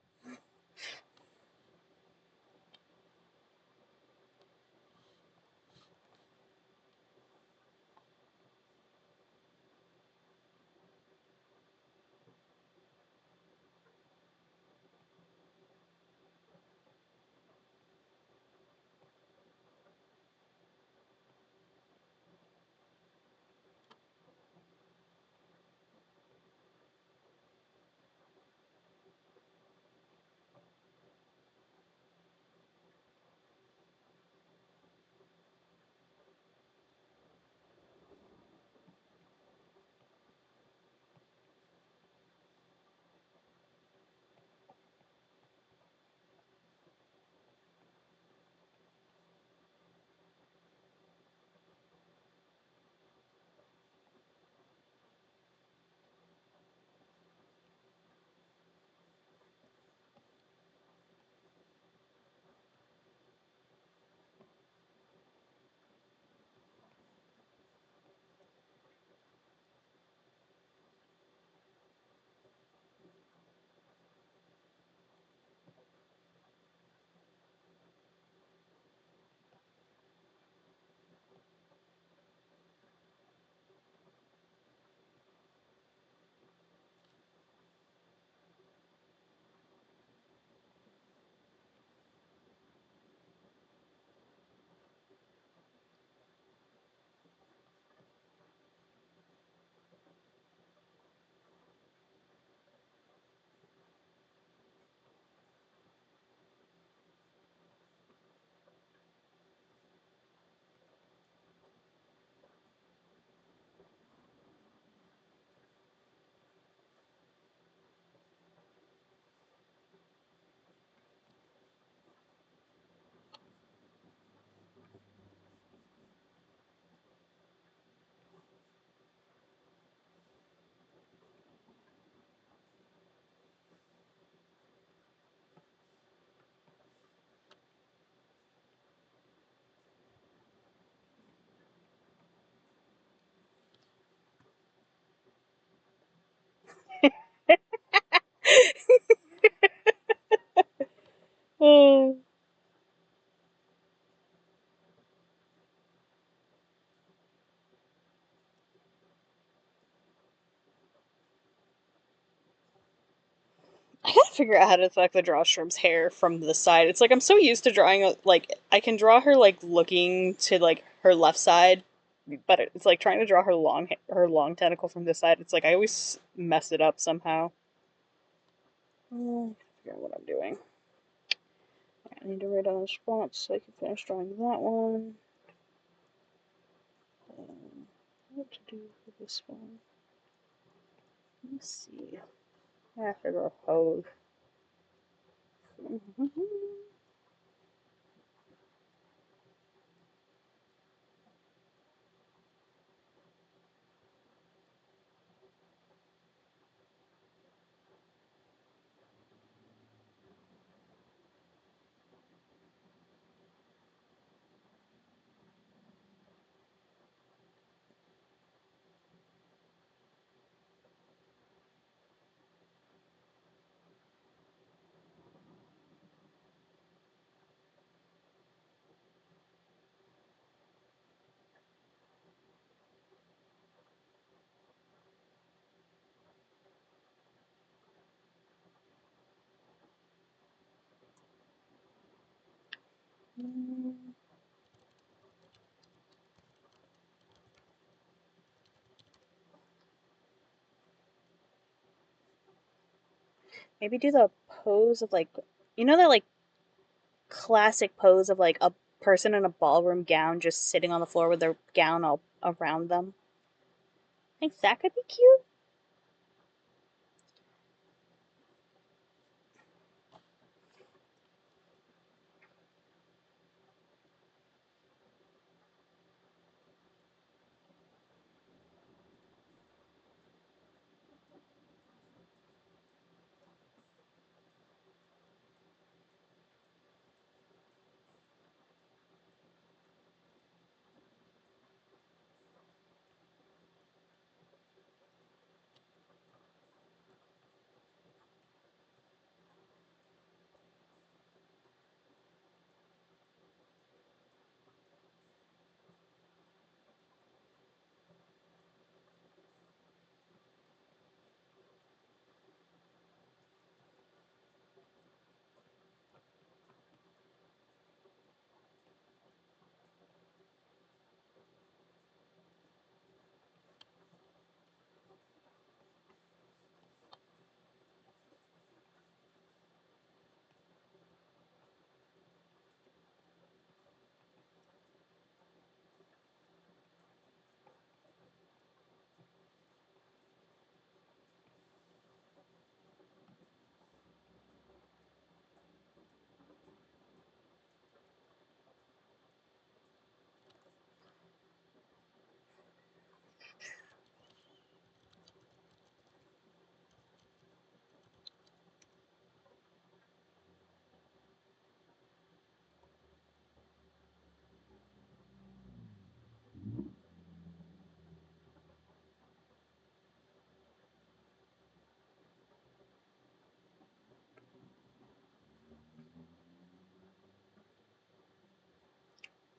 I gotta figure out how to fuck the drawstrom's hair from the side. It's like I'm so used to drawing like I can draw her like looking to like her left side, but it's like trying to draw her long tentacle from this side. It's like I always mess it up somehow. Figure out what I'm doing. I need to write down the spots so I can finish drawing that one. What to do for this one? Let's see. I have to figure out pose. Maybe do the pose of like, you know, that like classic pose of like a person in a ballroom gown just sitting on the floor with their gown all around them. I think that could be cute.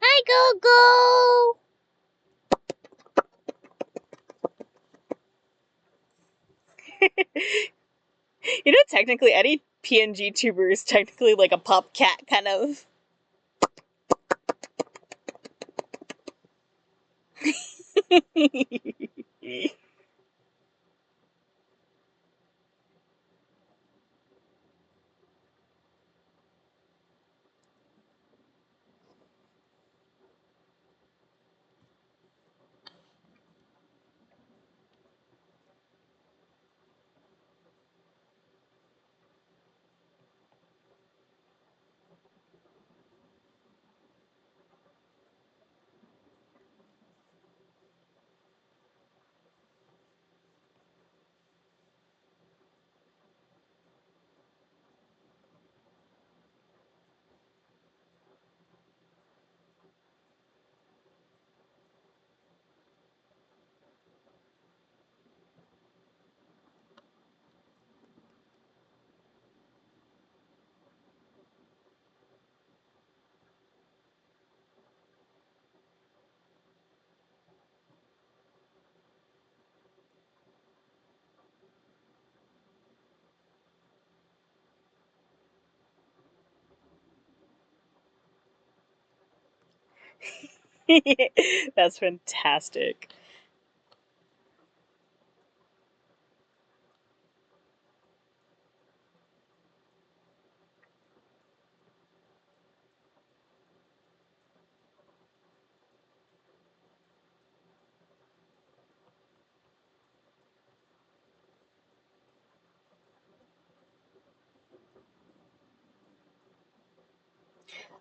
Hi, Gogo! You know, technically, any PNG tuber is technically like a pop cat kind of. That's fantastic.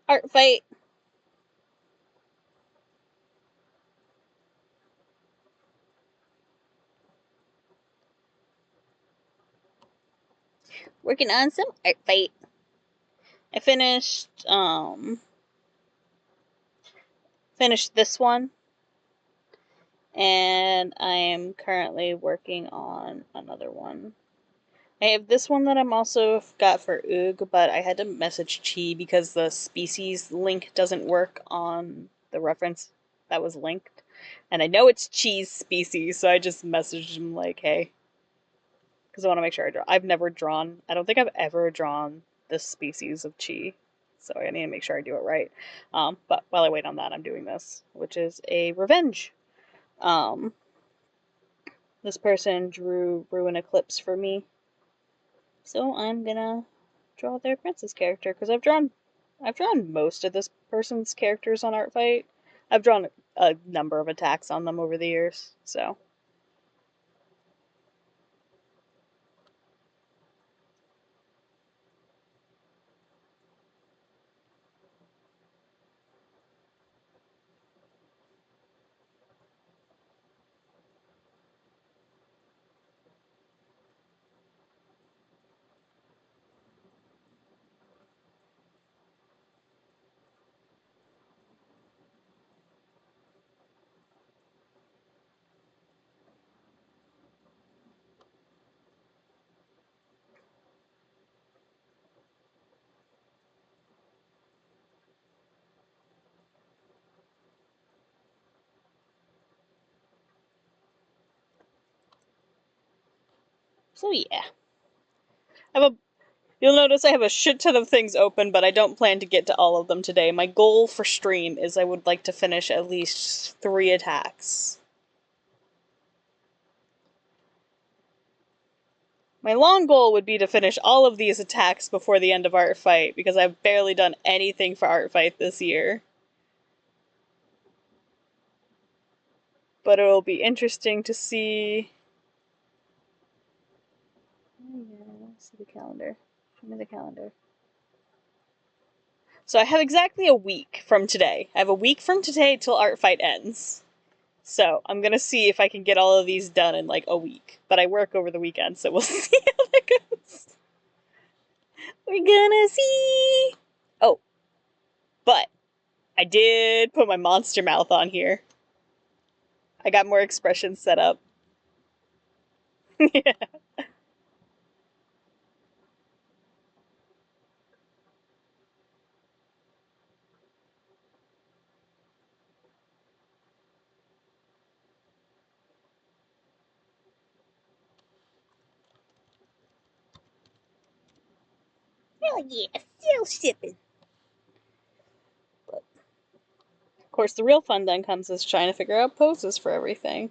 Artfight. Working on some art fight. I finished this one, and I am currently working on another one. I have this one that I'm also got for Oog, but I had to message Chi because the species link doesn't work on the reference that was linked. And I know it's Chi's species, so I just messaged him like, hey, because I want to make sure I draw. I've never drawn, I don't think I've ever drawn this species of Chi, so I need to make sure I do it right. But while I wait on that, I'm doing this, which is a revenge. Um, this person drew Ruin Eclipse for me, so I'm gonna draw their princess character because I've drawn most of this person's characters on Artfight. I've drawn a number of attacks on them over the years, so yeah. I have a You'll notice I have a shit ton of things open, but I don't plan to get to all of them today. My goal for stream is I would like to finish at least 3 attacks. My long goal would be to finish all of these attacks before the end of Artfight, because I've barely done anything for Artfight this year. But it'll be interesting to see. Oh, yeah, see the calendar. Show me the calendar. So I have exactly a week from today. I have a week from today till Artfight ends. So I'm gonna see if I can get all of these done in like a week. But I work over the weekend, so we'll see how that goes. We're gonna see. Oh, but I did put my monster mouth on here. I got more expressions set up. Yeah. Hell yeah, still sipping. But of course, the real fun then comes is trying to figure out poses for everything.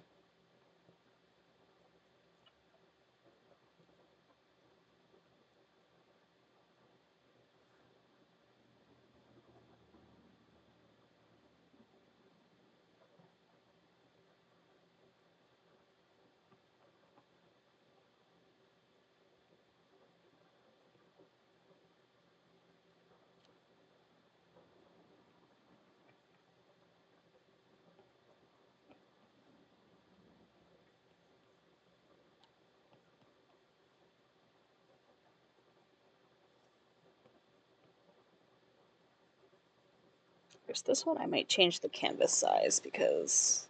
There's this one. I might change the canvas size because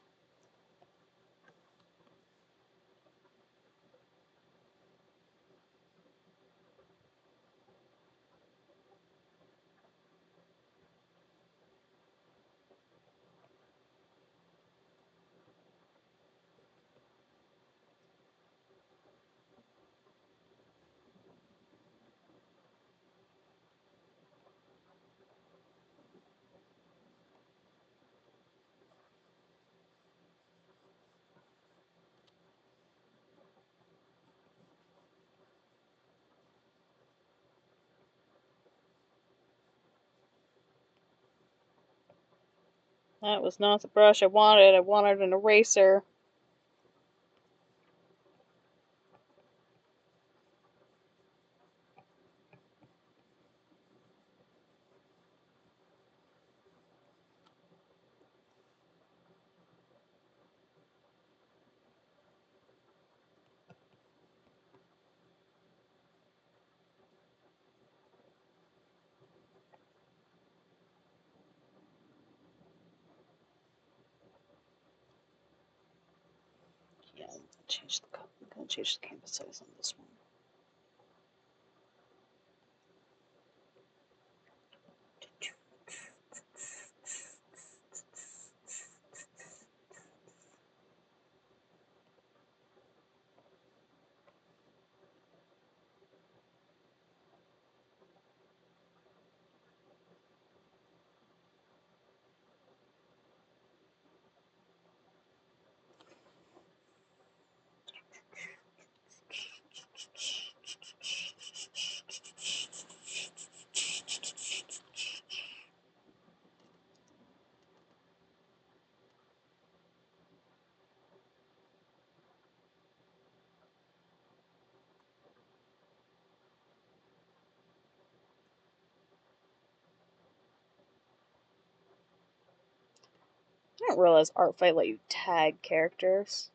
That was not the brush I wanted. I wanted an eraser. Yeah, I'm gonna change the canvas size on this one. I didn't realize Artfight let you tag characters.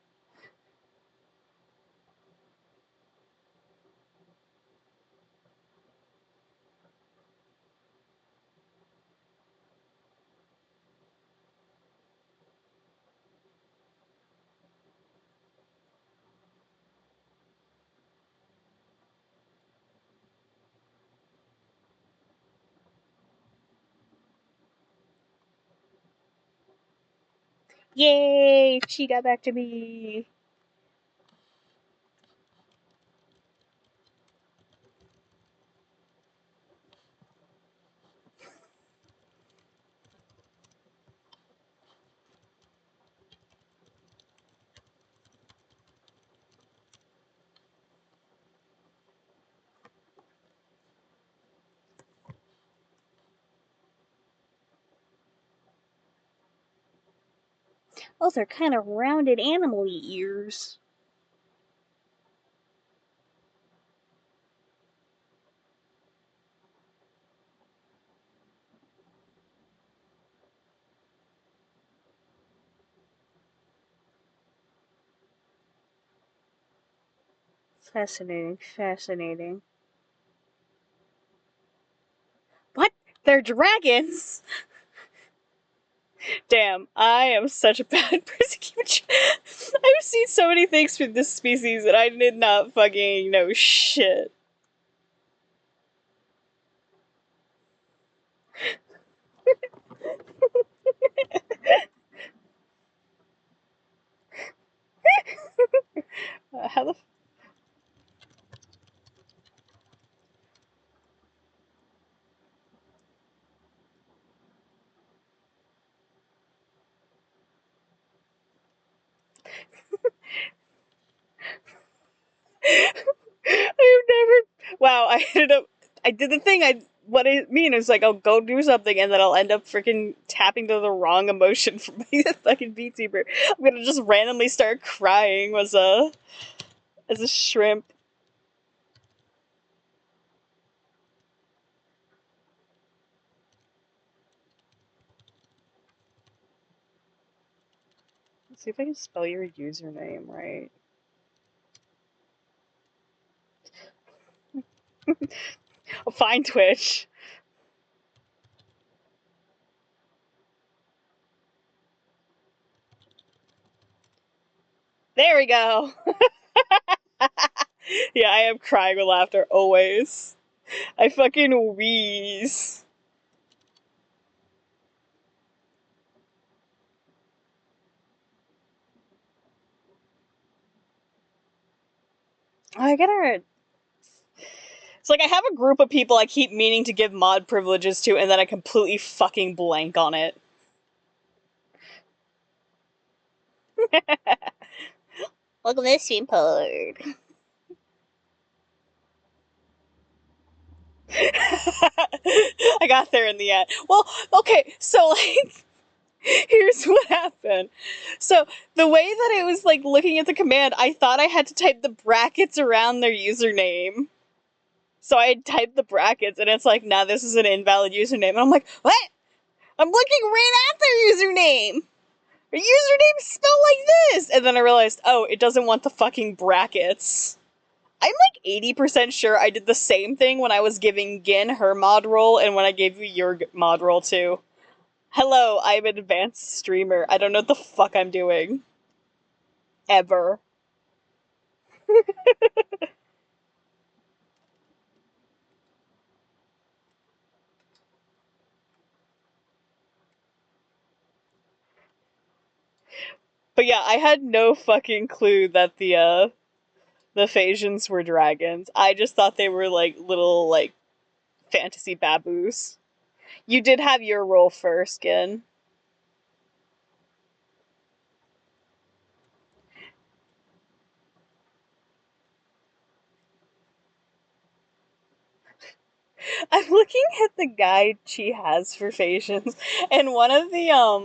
Yay! She got back to me. Oh, they're kind of rounded animal ears. Fascinating, fascinating. What? They're dragons? Damn, I am such a bad person. I've seen so many things from this species and I did not fucking know shit. How the I've never. Wow, I ended up. I did the thing. What I mean is like I'll go do something and then I'll end up freaking tapping to the wrong emotion for my fucking VTuber. I'm gonna just randomly start crying as a shrimp. Let's see if I can spell your username right. Oh, fine, Twitch. There we go. Yeah, I am crying with laughter always. I fucking wheeze. I gotta. It's like I have a group of people I keep meaning to give mod privileges to, and then I completely fucking blank on it. Welcome to the stream pod. I got there in the end. Well, okay, so like Here's what happened. So, the way that it was like looking at the command, I thought I had to type the brackets around their username. So I had typed the brackets, and it's like, nah, this is an invalid username. And I'm like, what? I'm looking right at their username! Their username's spelled like this! And then I realized, oh, it doesn't want the fucking brackets. I'm like 80% sure I did the same thing when I was giving Gin her mod role and when I gave you your mod role too. Hello, I'm an advanced streamer. I don't know what the fuck I'm doing. Ever. But yeah, I had no fucking clue that the Phasians were dragons. I just thought they were like little like fantasy baboos. You did have your role first, Gin. I'm looking at the guide she has for Phasians, and one of the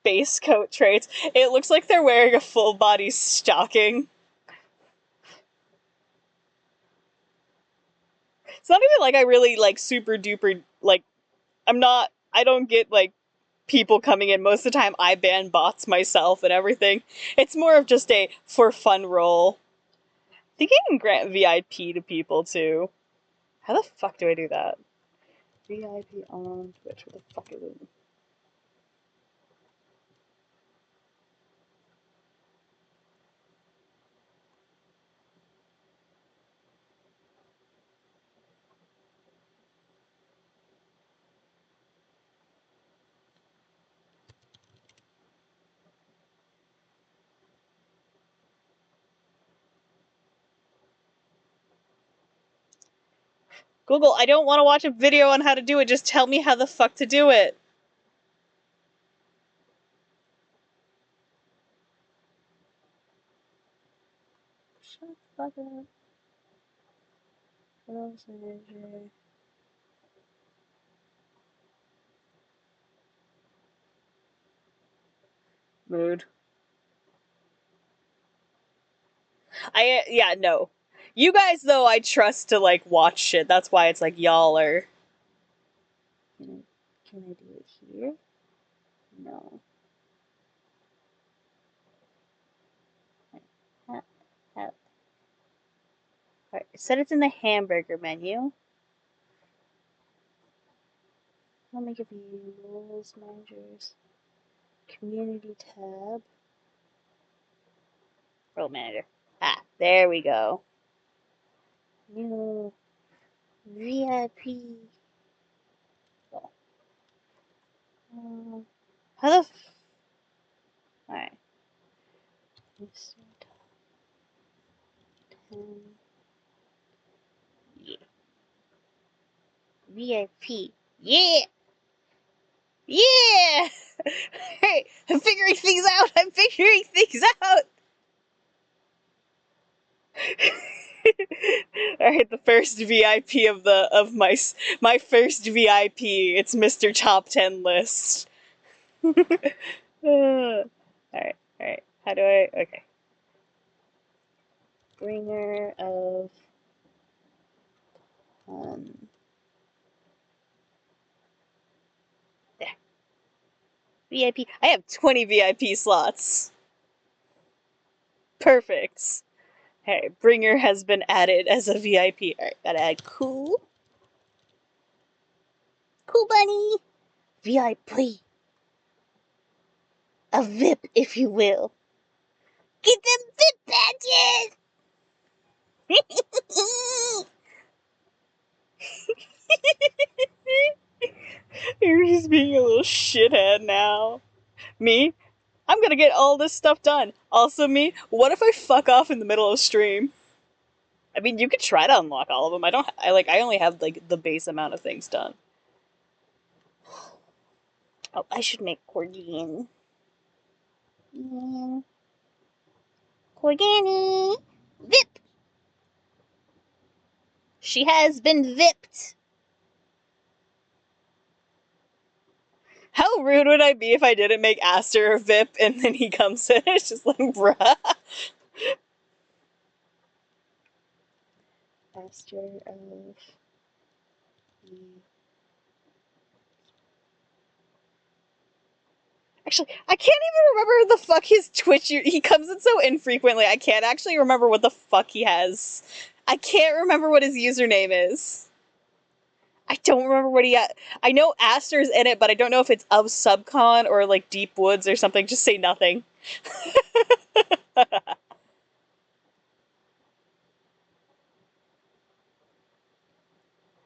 base coat traits, it looks like they're wearing a full body stocking. It's not even like I really like super duper like I don't get like people coming in. Most of the time I ban bots myself and everything. It's more of just a for fun role. I think I can grant VIP to people too. How the fuck do I do that? VIP on Twitch, what the fuck is it? Google, I don't want to watch a video on how to do it, just tell me how the fuck to do it. Shut the fuck up. What else is there? Mood. Yeah, no. You guys, though, I trust to, like, watch shit. That's why it's like, y'all are. Can I do it here? No. Alright, it said it's in the hamburger menu. Let me give you roles, managers, community tab, role manager. Ah, there we go. New VIP. Oh. How the? Alright. Yeah. VIP. Yeah. Yeah. Hey, I'm figuring things out. I'm figuring things out. All right, the first VIP of my first VIP. It's Mr. Top 10 list. All right. How do I? Okay. Bringer of yeah. VIP. I have 20 VIP slots. Perfect. Hey, Bringer has been added as a VIP. All right, gotta add cool. Cool bunny. VIP. A VIP, if you will. Get them VIP badges! You're just being a little shithead now. Me? I'm gonna get all this stuff done. Also, me, what if I fuck off in the middle of stream? I mean, you could try to unlock all of them. I only have, like, the base amount of things done. Oh, I should make Corgine. Corgini! VIP! She has been vipped! How rude would I be if I didn't make Aster a VIP and then he comes in? It's just like, bruh. Aster of the... Actually, I can't even remember the fuck his Twitch... He comes in so infrequently, I can't actually remember what the fuck he has. I can't remember what his username is. I don't remember what he... I know Aster's in it, but I don't know if it's of Subcon or, like, Deep Woods or something. Just say nothing.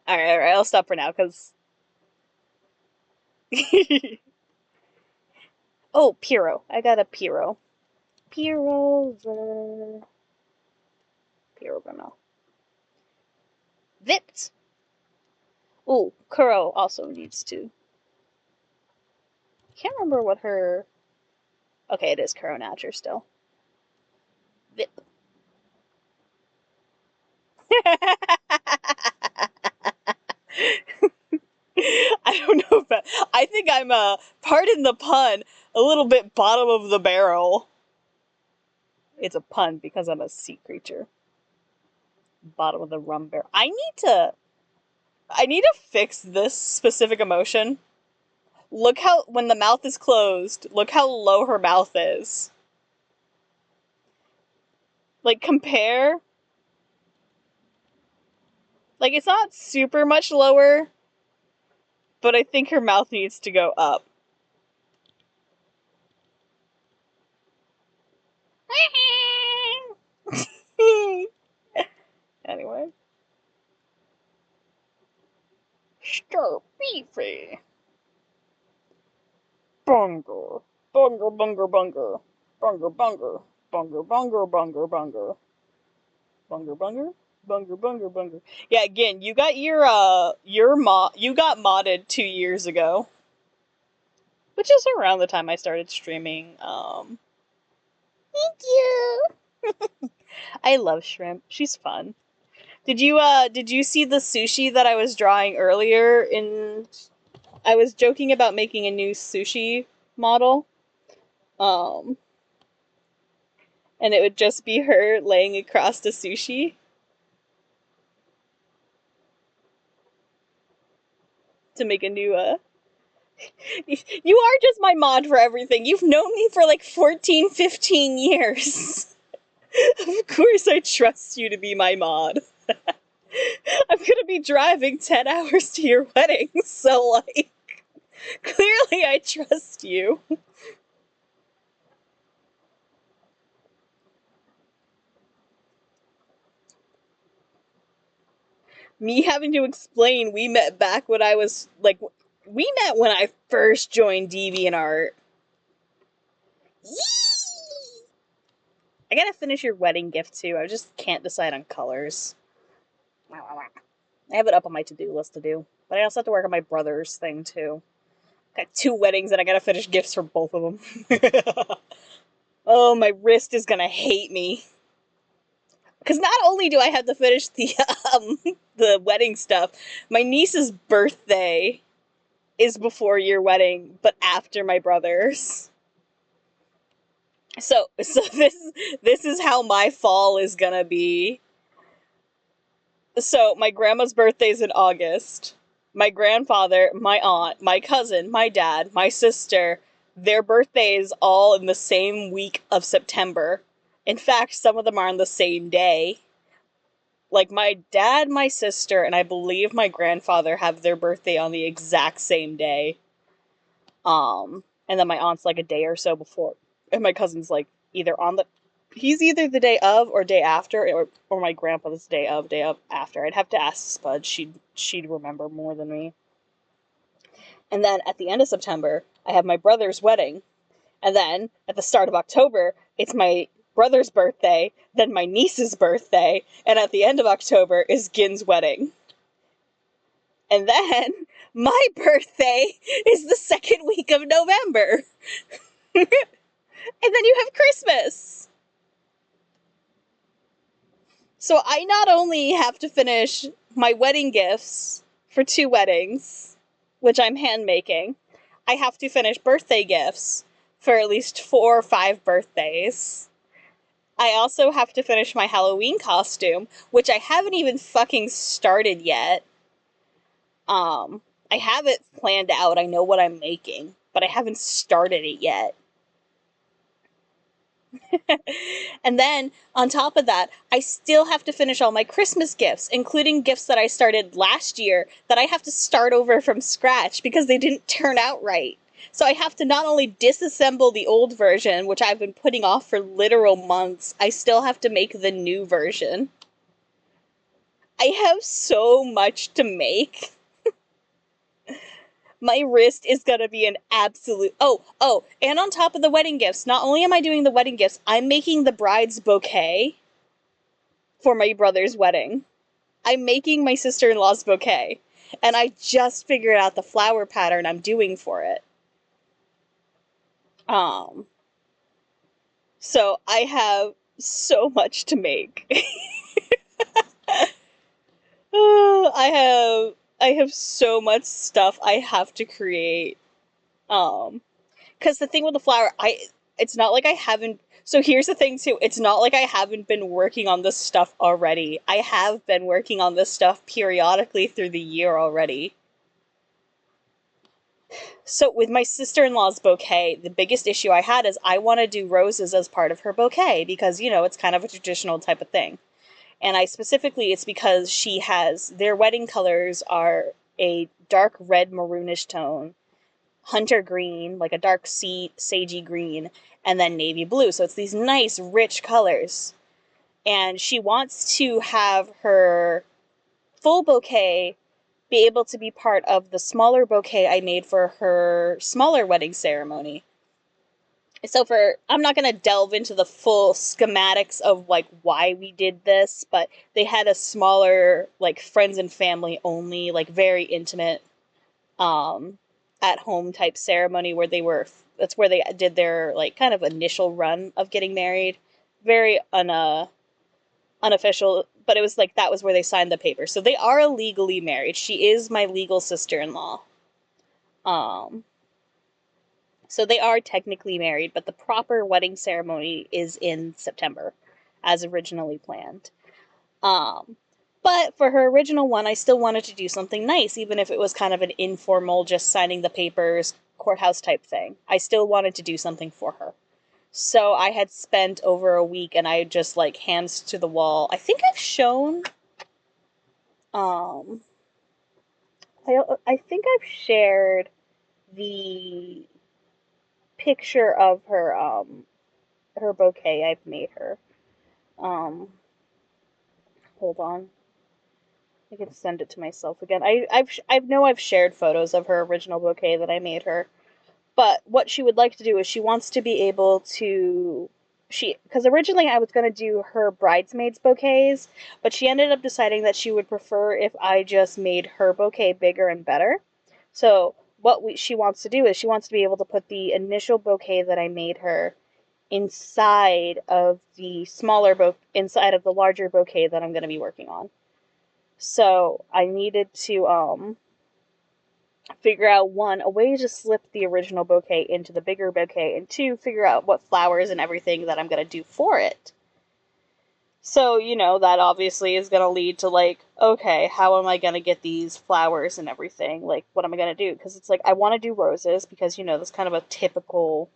Alright, I'll stop for now, because... Oh, Pyro. I got a Pyro. Pyro Bruno. Vipped! Ooh, Kuro also needs to. Can't remember what her... Okay, it is Kuro Natcher still. Vip. I don't know if that... I think I'm, pardon the pun, a little bit bottom of the barrel. It's a pun because I'm a sea creature. Bottom of the rum barrel. I need to fix this specific emotion. Look how, when the mouth is closed, look how low her mouth is. Like, compare. Like, it's not super much lower, but I think her mouth needs to go up. Anyway. Stir beefy. Bunger. Bunger, bunger, bunger. Bunger, bunger. Bunger, bunger, bunger, bunger. Bunger, bunger. Bunger, bunger, bunger. Yeah, again, you got you got modded 2 years ago. Which is around the time I started streaming. Thank you. I love shrimp. She's fun. Did you see the sushi that I was drawing earlier I was joking about making a new sushi model. And it would just be her laying across the sushi. To make a new, You are just my mod for everything. You've known me for like 14, 15 years. Of course I trust you to be my mod. I'm gonna be driving 10 hours to your wedding, so like, clearly I trust you. Me having to explain we met back when I was, like, we met when I first joined DeviantArt. Yee! I gotta finish your wedding gift too, I just can't decide on colors. I have it up on my to-do list to do, but I also have to work on my brother's thing too. Got 2 weddings and I gotta finish gifts for both of them. Oh, my wrist is gonna hate me. Because not only do I have to finish the wedding stuff, my niece's birthday is before your wedding, but after my brother's. So this is how my fall is gonna be. So my grandma's birthday is in August. My grandfather, my aunt, my cousin, my dad, my sister, their birthdays all in the same week of September. In fact, some of them are on the same day. Like, my dad, my sister, and I believe my grandfather have their birthday on the exact same day. And then my aunt's like a day or so before. And my cousin's like he's either the day of or day after, or my grandpa's day of after. I'd have to ask Spud. She'd remember more than me. And then at the end of September, I have my brother's wedding. And then at the start of October, it's my brother's birthday, then my niece's birthday, and at the end of October is Gin's wedding. And then my birthday is the second week of November. And then you have Christmas. So I not only have to finish my wedding gifts for 2 weddings, which I'm hand making, I have to finish birthday gifts for at least 4 or 5 birthdays. I also have to finish my Halloween costume, which I haven't even fucking started yet. I have it planned out. I know what I'm making, but I haven't started it yet. And then, on top of that, I still have to finish all my Christmas gifts, including gifts that I started last year that I have to start over from scratch because they didn't turn out right. So I have to not only disassemble the old version, which I've been putting off for literal months, I still have to make the new version. I have so much to make. My wrist is gonna be an absolute. And on top of the wedding gifts, not only am I doing the wedding gifts, I'm making the bride's bouquet for my brother's wedding. I'm making my sister-in-law's bouquet, and I just figured out the flower pattern I'm doing for it. Um, so I have so much to make. I have so much stuff I have to create. Because the thing with the flower, it's not like I haven't. So here's the thing too. It's not like I haven't been working on this stuff already. I have been working on this stuff periodically through the year already. So with my sister-in-law's bouquet, the biggest issue I had is I want to do roses as part of her bouquet because, it's kind of a traditional type of thing. And it's because their wedding colors are a dark red maroonish tone, hunter green, like a dark sagey green, and then navy blue. So it's these nice, rich colors. And she wants to have her full bouquet be able to be part of the smaller bouquet I made for her smaller wedding ceremony. So I'm not going to delve into the full schematics of like why we did this, but they had a smaller, like friends and family only, like very intimate, at home type ceremony that's where they did their like kind of initial run of getting married. Very unofficial, but it was like that was where they signed the paper. So they are legally married. She is my legal sister-in-law. Um, so they are technically married, but the proper wedding ceremony is in September, as originally planned. Um, but for her original one, I still wanted to do something nice, even if it was kind of an informal, just signing the papers, courthouse type thing. I still wanted to do something for her. So I had spent over a week and I just like hands to the wall. I think I've shown um I think I've shared the picture of her bouquet I've made her. Um Hold on. I can send it to myself again. I know I've shared photos of her original bouquet that I made her. But what she would like to do is she wants to be able to because originally I was going to do her bridesmaids bouquets, but she ended up deciding that she would prefer if I just made her bouquet bigger and better. So she wants to do is she wants to be able to put the initial bouquet that I made her inside of inside of the larger bouquet that I'm going to be working on. So I needed to figure out one, a way to slip the original bouquet into the bigger bouquet, and two, figure out what flowers and everything that I'm going to do for it. So, that obviously is going to lead to like, okay, how am I going to get these flowers and everything? Like, what am I going to do? Because it's like, I want to do roses because, that's kind of a typical.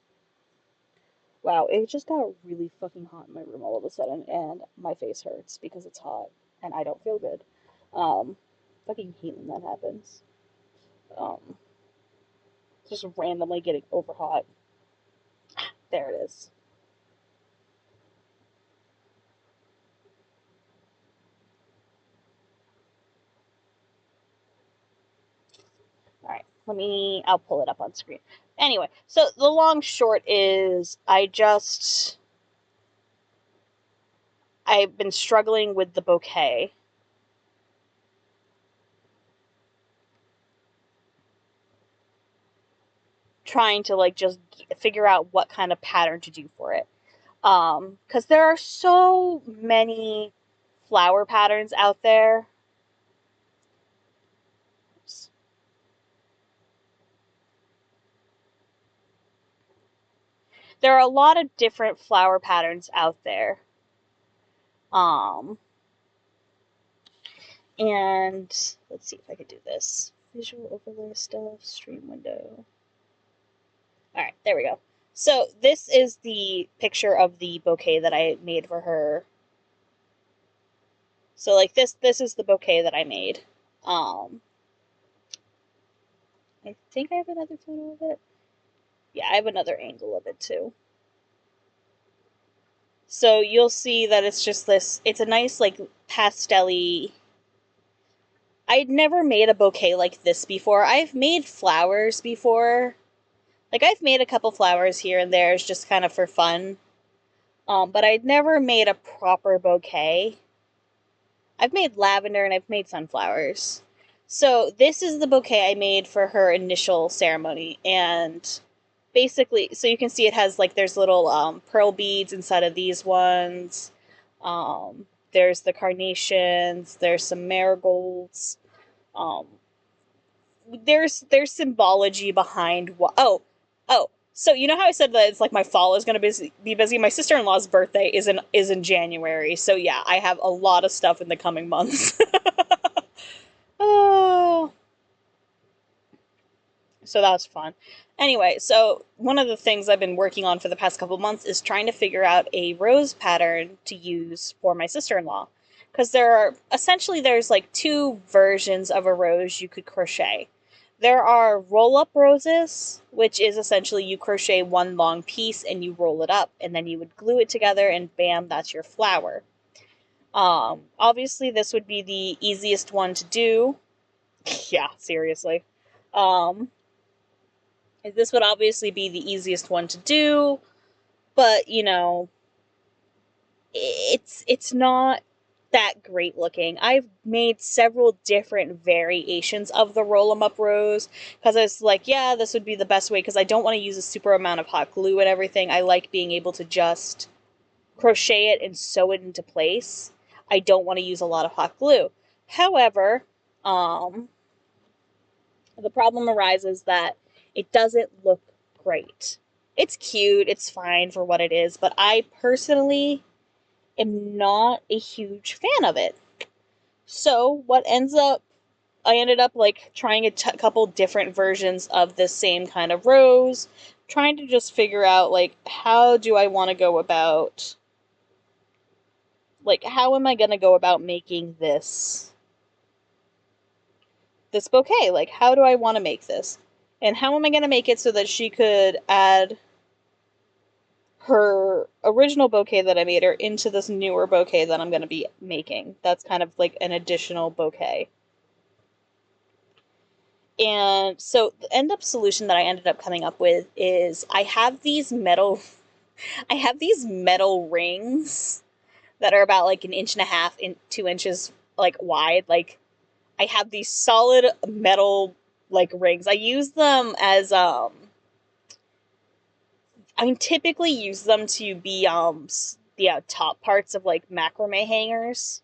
Wow, it just got really fucking hot in my room all of a sudden, and my face hurts because it's hot, and I don't feel good. Fucking hate when that happens. Um, just randomly getting over hot. There it is. Alright, I'll pull it up on screen. Anyway, so the long short is I've been struggling with the bouquet. Trying to like just figure out what kind of pattern to do for it. Because there are so many flower patterns out there. Oops. there are a lot of different flower patterns out there. And let's see if I could do this. Visual overlay stuff, stream window. All right, there we go. So this is the picture of the bouquet that I made for her. So like this is the bouquet that I made. I think I have another photo of it. Yeah, I have another angle of it too. So you'll see that it's just this, it's a nice like pastel-y. I'd never made a bouquet like this before. I've made flowers before. Like I've made a couple flowers here and there just kind of for fun. But I'd never made a proper bouquet. I've made lavender and I've made sunflowers. So this is the bouquet I made for her initial ceremony, and basically, so you can see it has like there's little pearl beads inside of these ones. There's the carnations. There's some marigolds. Um, there's symbology behind what. Oh. So you know how I said that it's like my fall is going to be busy. My sister-in-law's birthday is in January, so yeah, I have a lot of stuff in the coming months. Oh, so that was fun. Anyway, so one of the things I've been working on for the past couple months is trying to figure out a rose pattern to use for my sister-in-law. Because there's like two versions of a rose you could crochet. There are roll-up roses, which is essentially you crochet one long piece and you roll it up, and then you would glue it together and bam, that's your flower. Obviously this would be the easiest one to do. Yeah, seriously. Um, this would obviously be the easiest one to do, but you know, it's not that great looking. I've made several different variations of the roll 'em up rose because I was like, yeah, this would be the best way because I don't want to use a super amount of hot glue and everything. I like being able to just crochet it and sew it into place. I don't want to use a lot of hot glue. However, the problem arises that it doesn't look great. It's cute, it's fine for what it is, but I personally am not a huge fan of it. So I ended up like trying a couple different versions of the same kind of rose, trying to just figure out like how do I want to go about, like how am I going to go about making this bouquet? Like how do I want to make this? And how am I going to make it so that she could add her original bouquet that I made her into this newer bouquet that I'm going to be making. That's kind of like an additional bouquet. And so the end up solution that I ended up coming up with is I have these metal rings that are about like an inch and a half in 2 inches like wide. Like I have these solid metal like rings. I use them as typically use them to be the top parts of like macrame hangers,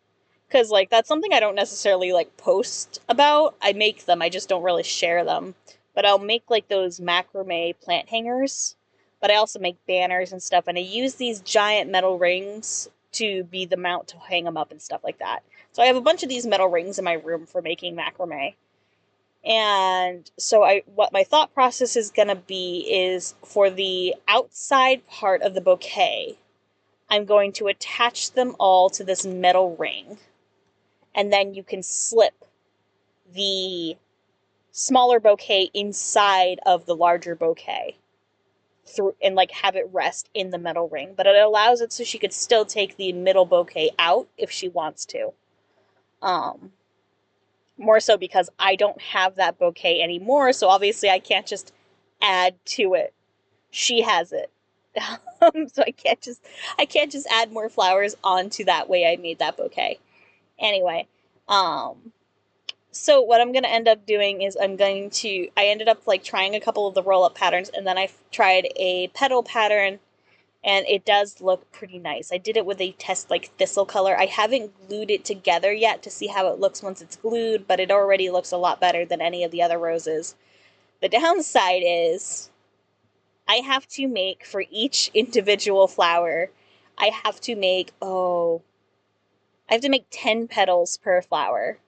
because like that's something I don't necessarily like post about. I make them, I just don't really share them. But I'll make like those macrame plant hangers. But I also make banners and stuff, and I use these giant metal rings to be the mount to hang them up and stuff like that. So I have a bunch of these metal rings in my room for making macrame. And so what my thought process is going to be is for the outside part of the bouquet, I'm going to attach them all to this metal ring. And then you can slip the smaller bouquet inside of the larger bouquet through and like have it rest in the metal ring. But it allows it so she could still take the middle bouquet out if she wants to. More so because I don't have that bouquet anymore, so obviously I can't just add to it. She has it. So I can't just add more flowers onto that way I made that bouquet. Anyway, so what I'm going to end up doing is I ended up like trying a couple of the roll-up patterns, and then I tried a petal pattern, and it does look pretty nice. I did it with a test like thistle color. I haven't glued it together yet to see how it looks once it's glued, but it already looks a lot better than any of the other roses. The downside is I I have to make, for each individual flower, I have to make, I have to make 10 petals per flower.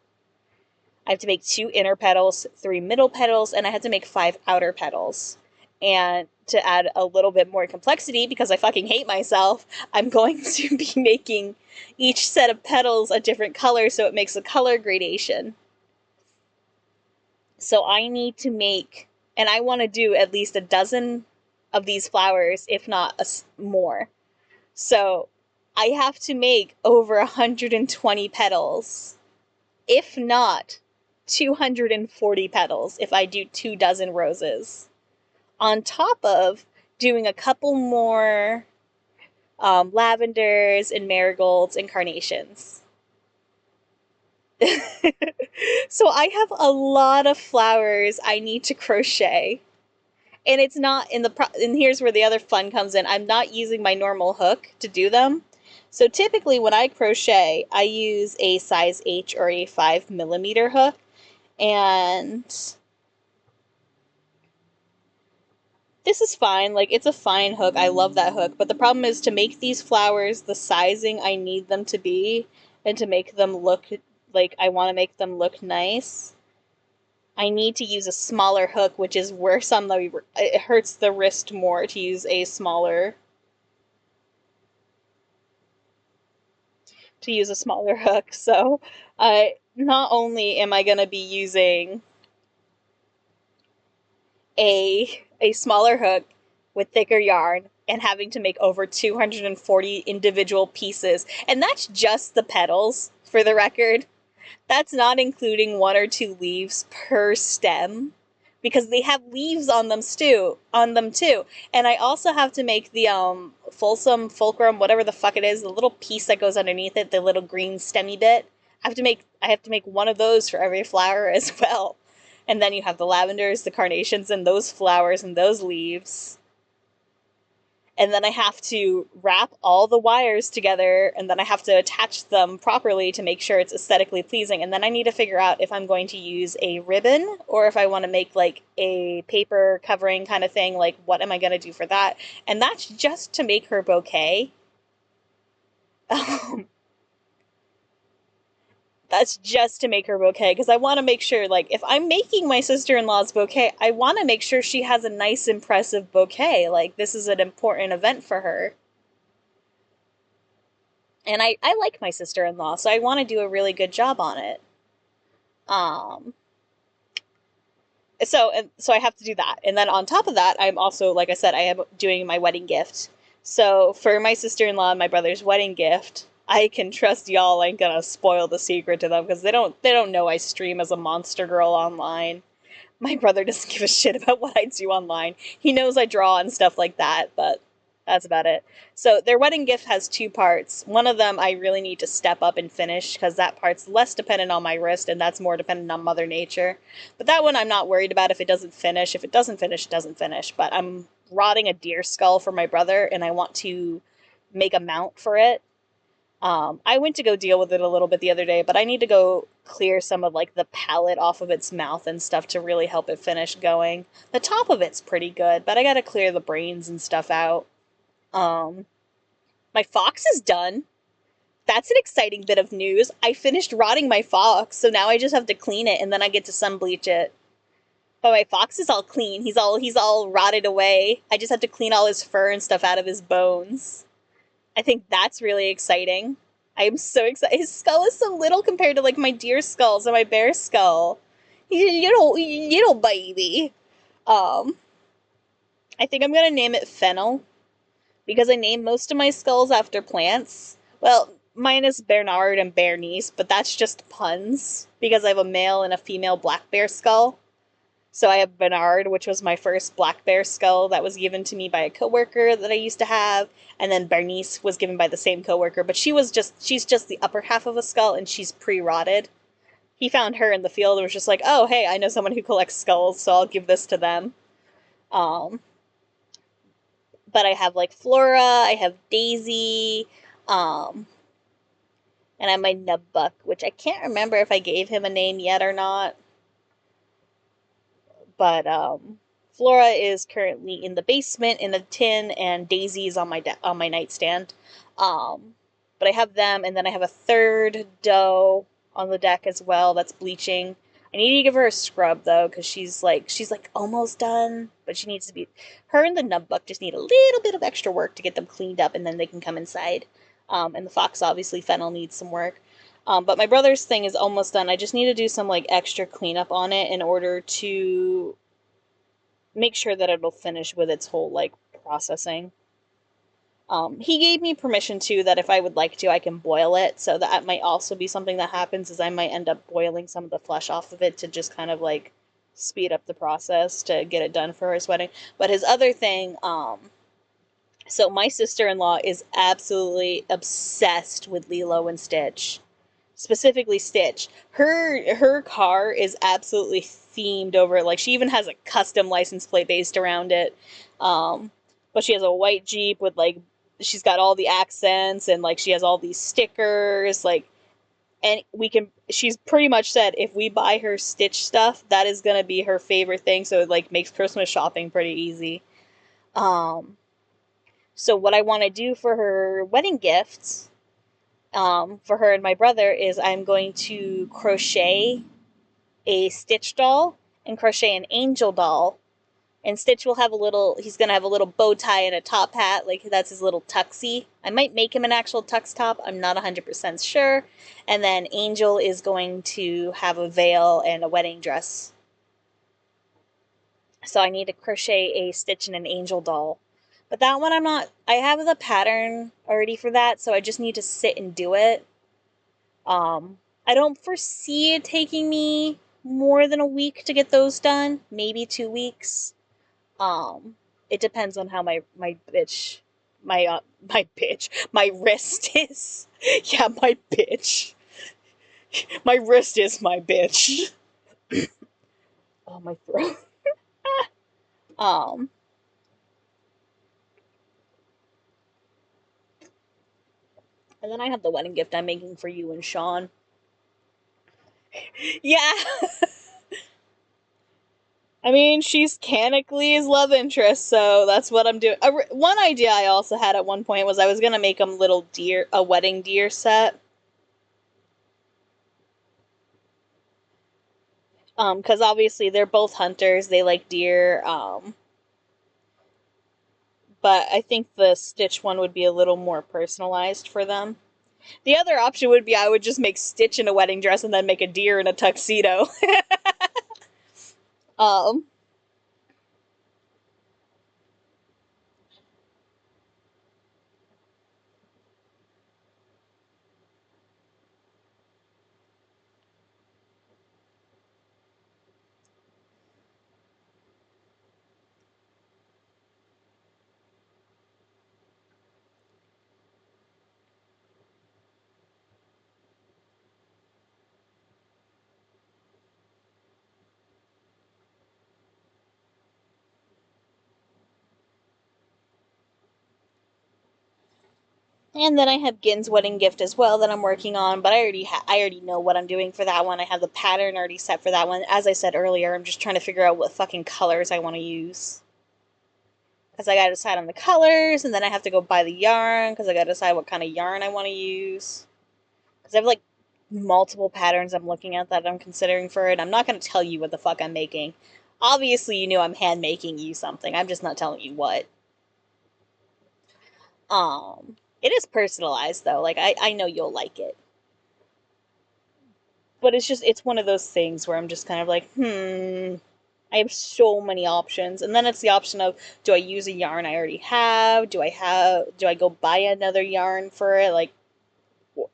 I have to make 2 inner petals, 3 middle petals, and I have to make 5 outer petals. And to add a little bit more complexity, because I fucking hate myself, I'm going to be making each set of petals a different color so it makes a color gradation. So I need to make, and I want to do at least a dozen of these flowers, if not more. So I have to make over 120 petals, if not 240 petals, if I do 2 dozen roses. On top of doing a couple more lavenders and marigolds and carnations. So I have a lot of flowers I need to crochet. And it's not and here's where the other fun comes in. I'm not using my normal hook to do them. So typically when I crochet, I use a size H or a 5mm hook. And this is fine. Like, it's a fine hook. I love that hook. But the problem is, to make these flowers the sizing I need them to be, and to make them look like I want to make them look nice, I need to use a smaller hook, which is worse on the, it hurts the wrist more to use a smaller hook. So not only am I going to be using a smaller hook with thicker yarn and having to make over 240 individual pieces, and that's just the petals, for the record. That's not including 1 or 2 leaves per stem, because they have leaves on them too. And I also have to make the fulcrum, whatever the fuck it is, the little piece that goes underneath it, the little green stemmy bit. I have to make 1 of those for every flower as well. And then you have the lavenders, the carnations, and those flowers and those leaves. And then I have to wrap all the wires together, and then I have to attach them properly to make sure it's aesthetically pleasing. And then I need to figure out if I'm going to use a ribbon or if I want to make like a paper covering kind of thing. Like, what am I going to do for that? And that's just to make her bouquet. That's just to make her bouquet, because I want to make sure, like, if I'm making my sister-in-law's bouquet, I want to make sure she has a nice, impressive bouquet. Like, this is an important event for her. And I like my sister-in-law, so I want to do a really good job on it. So I have to do that. And then on top of that, I'm also, like I said, I am doing my wedding gift. So for my sister-in-law and my brother's wedding gift, I can trust y'all ain't gonna spoil the secret to them, because they don't know I stream as a monster girl online. My brother doesn't give a shit about what I do online. He knows I draw and stuff like that, but that's about it. So their wedding gift has 2 parts. One of them I really need to step up and finish, because that part's less dependent on my wrist, and that's more dependent on Mother Nature. But that one I'm not worried about if it doesn't finish. If it doesn't finish, it doesn't finish. But I'm rotting a deer skull for my brother, and I want to make a mount for it. I went to go deal with it a little bit the other day, but I need to go clear some of like the palate off of its mouth and stuff to really help it finish going. The top of it's pretty good, but I gotta clear the brains and stuff out. My fox is done. That's an exciting bit of news. I finished rotting my fox, so now I just have to clean it and then I get to sun bleach it. But my fox is all clean. He's all rotted away. I just have to clean all his fur and stuff out of his bones. I think that's really exciting. I am so excited. His skull is so little compared to like my deer skulls and my bear skull. He's a little baby. I think I'm gonna name it Fennel, because I name most of my skulls after plants. Well, mine is Bernard and Bernice, but that's just puns, because I have a male and a female black bear skull. So I have Bernard, which was my first black bear skull that was given to me by a coworker that I used to have, and then Bernice was given by the same coworker, but she's just the upper half of a skull, and she's pre-rotted. He found her in the field and was just like, oh, hey, I know someone who collects skulls, so I'll give this to them. But I have like Flora, I have Daisy, and I have my Nubbuck, which I can't remember if I gave him a name yet or not. But Flora is currently in the basement in a tin, and Daisy is on my nightstand. But I have them, and then I have a third doe on the deck as well that's bleaching. I need to give her a scrub though, because she's like almost done, but she needs to be. Her and the nubbuck just need a little bit of extra work to get them cleaned up, and then they can come inside. And the fox, obviously, Fennel needs some work. But my brother's thing is almost done. I just need to do some like extra cleanup on it in order to make sure that it'll finish with its whole like processing. He gave me permission too that if I would like to, I can boil it. So that might also be something that happens is I might end up boiling some of the flesh off of it to just kind of like speed up the process to get it done for his wedding. But his other thing, so my sister-in-law is absolutely obsessed with Lilo and Stitch, specifically Stitch. Her car is absolutely themed over it. Like she even has a custom license plate based around it. But she has a white Jeep with like she's got all the accents and like she has all these stickers like and she's pretty much said if we buy her Stitch stuff, that is going to be her favorite thing, so it like makes Christmas shopping pretty easy. So what I want to do for her wedding gifts for her and my brother is I'm going to crochet a Stitch doll and crochet an Angel doll. And Stitch will have he's going to have a little bow tie and a top hat, like that's his little tuxie. I might make him an actual tux top, I'm not 100% sure. And then Angel is going to have a veil and a wedding dress. So I need to crochet a Stitch and an Angel doll. But that one I have the pattern already for that, so I just need to sit and do it. I don't foresee it taking me more than a week to get those done, maybe 2 weeks. It depends on how my bitch, my wrist is. Yeah, my bitch. My wrist is my bitch. Oh, my throat. um, and then I have the wedding gift I'm making for you and Sean. Yeah. I mean, she's canonically his love interest, so that's what I'm doing. One idea I also had at one point was I was gonna make him a wedding deer set. Because obviously they're both hunters, they like deer. But I think the Stitch one would be a little more personalized for them. The other option would be I would just make Stitch in a wedding dress and then make a deer in a tuxedo. um, and then I have Gin's wedding gift as well that I'm working on, but I already know what I'm doing for that one. I have the pattern already set for that one. As I said earlier, I'm just trying to figure out what fucking colors I want to use. Because I gotta decide on the colors, and then I have to go buy the yarn, because I gotta decide what kind of yarn I want to use. Because I have, like, multiple patterns I'm looking at that I'm considering for it. I'm not gonna tell you what the fuck I'm making. Obviously, you know I'm hand making you something. I'm just not telling you what. It is personalized, though. Like, I know you'll like it. But it's one of those things where I'm just kind of like, I have so many options. And then it's the option of, do I use a yarn I already have? Do I go buy another yarn for it? Like,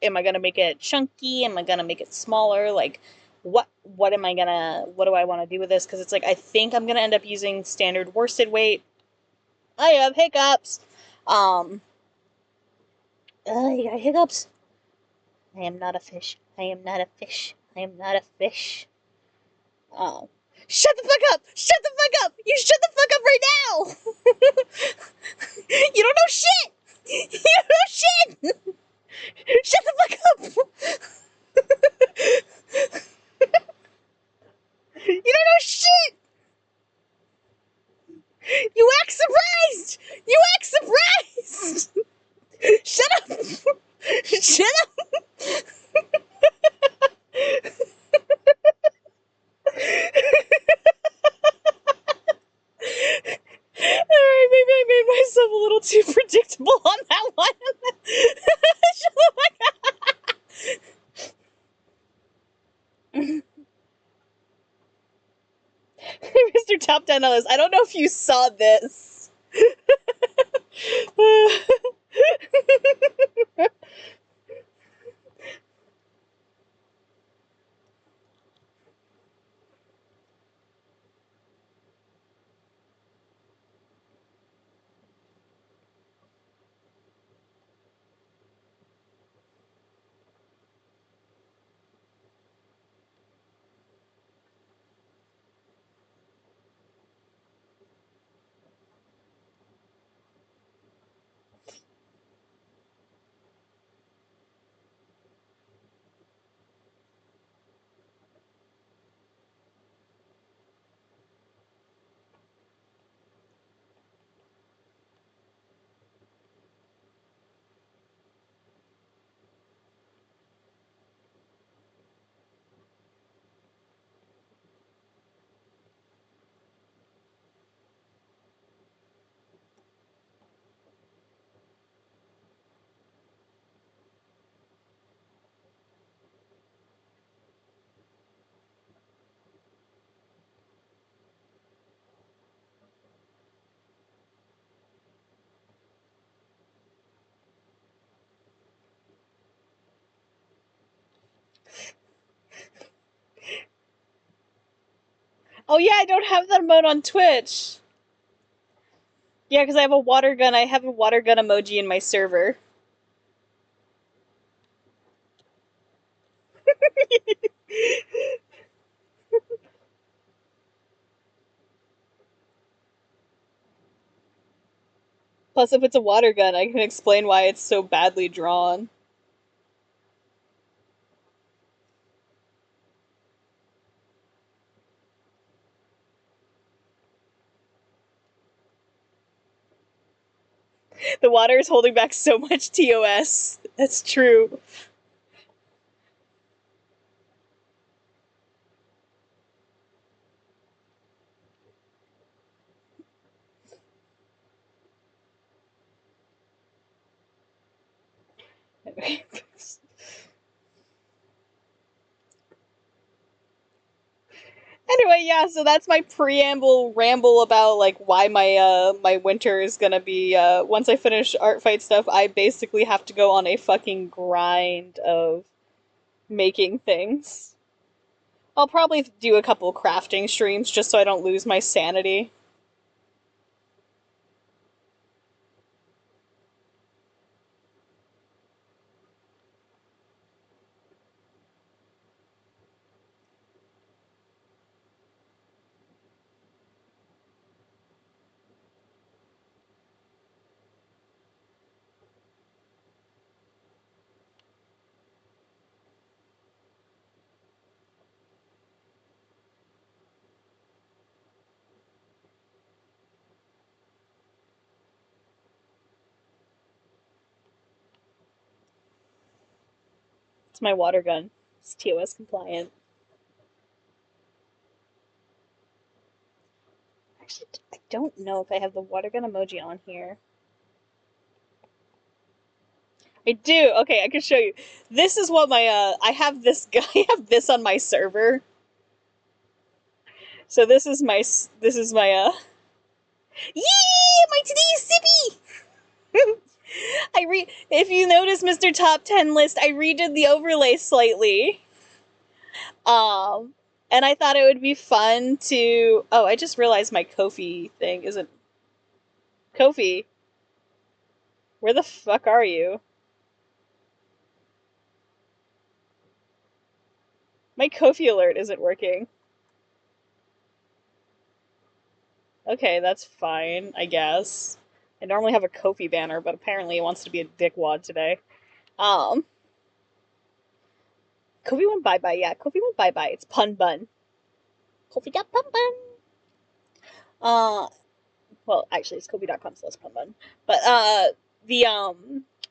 am I going to make it chunky? Am I going to make it smaller? Like, what do I want to do with this? Because it's like, I think I'm going to end up using standard worsted weight. I have hiccups. You got hiccups? I am not a fish. I am not a fish. I am not a fish. Oh. Shut the fuck up! Shut the fuck up! You shut the fuck up right now! You don't know shit! You don't know shit! Shut the fuck up! You don't know shit! little too predictable on that one. Mr. Top 10 on this. I don't know if you saw this. Oh yeah, I don't have that emote on Twitch. Yeah, because I have a water gun. I have a water gun emoji in my server. Plus, if it's a water gun, I can explain why it's so badly drawn. The water is holding back so much TOS. That's true. Anyway, yeah, so that's my preamble ramble about like why my winter is gonna be once I finish Artfight stuff, I basically have to go on a fucking grind of making things. I'll probably do a couple crafting streams just so I don't lose my sanity. It's my water gun. It's TOS compliant. Actually, I don't know if I have the water gun emoji on here. I do. Okay, I can show you. This is what my I have this guy. I have this on my server. So this is my. Yee! My today's sippy. If you notice, Mr. Top 10 list, I redid the overlay slightly. And I thought it would be fun to. Oh, I just realized my Ko-fi thing isn't. Ko-fi, where the fuck are you? My Ko-fi alert isn't working. Okay, that's fine, I guess. I normally have a Ko-fi banner, but apparently it wants to be a dickwad today. Um, Kofi went bye bye. Yeah, Kofi went bye bye. It's pun bun. Kofi got pun bun. Uh, well, actually, it's Kofi.com/pun bun. But the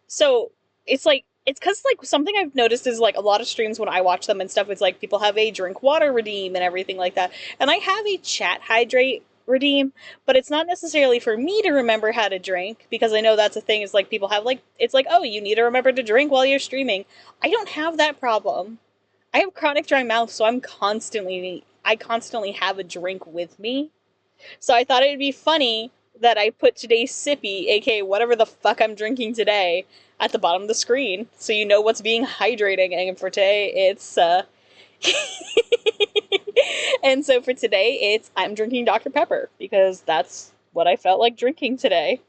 so it's like it's because like something I've noticed is like a lot of streams when I watch them and stuff. It's like people have a drink water redeem and everything like that, and I have a chat hydrate redeem, but it's not necessarily for me to remember how to drink, because I know that's a thing, is like people have like, it's like, oh, you need to remember to drink while you're streaming. I don't have that problem. I have chronic dry mouth, so I constantly have a drink with me. So I thought it would be funny that I put today's sippy, aka whatever the fuck I'm drinking today, at the bottom of the screen, so you know what's being hydrating. And for today, it's and so for today, it's I'm drinking Dr. Pepper because that's what I felt like drinking today.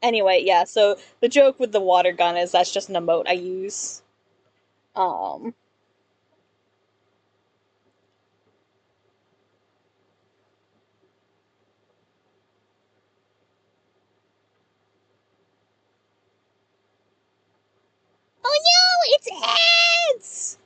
Anyway, yeah. So the joke with the water gun is that's just an emote I use. Um, Oh no, it's ants!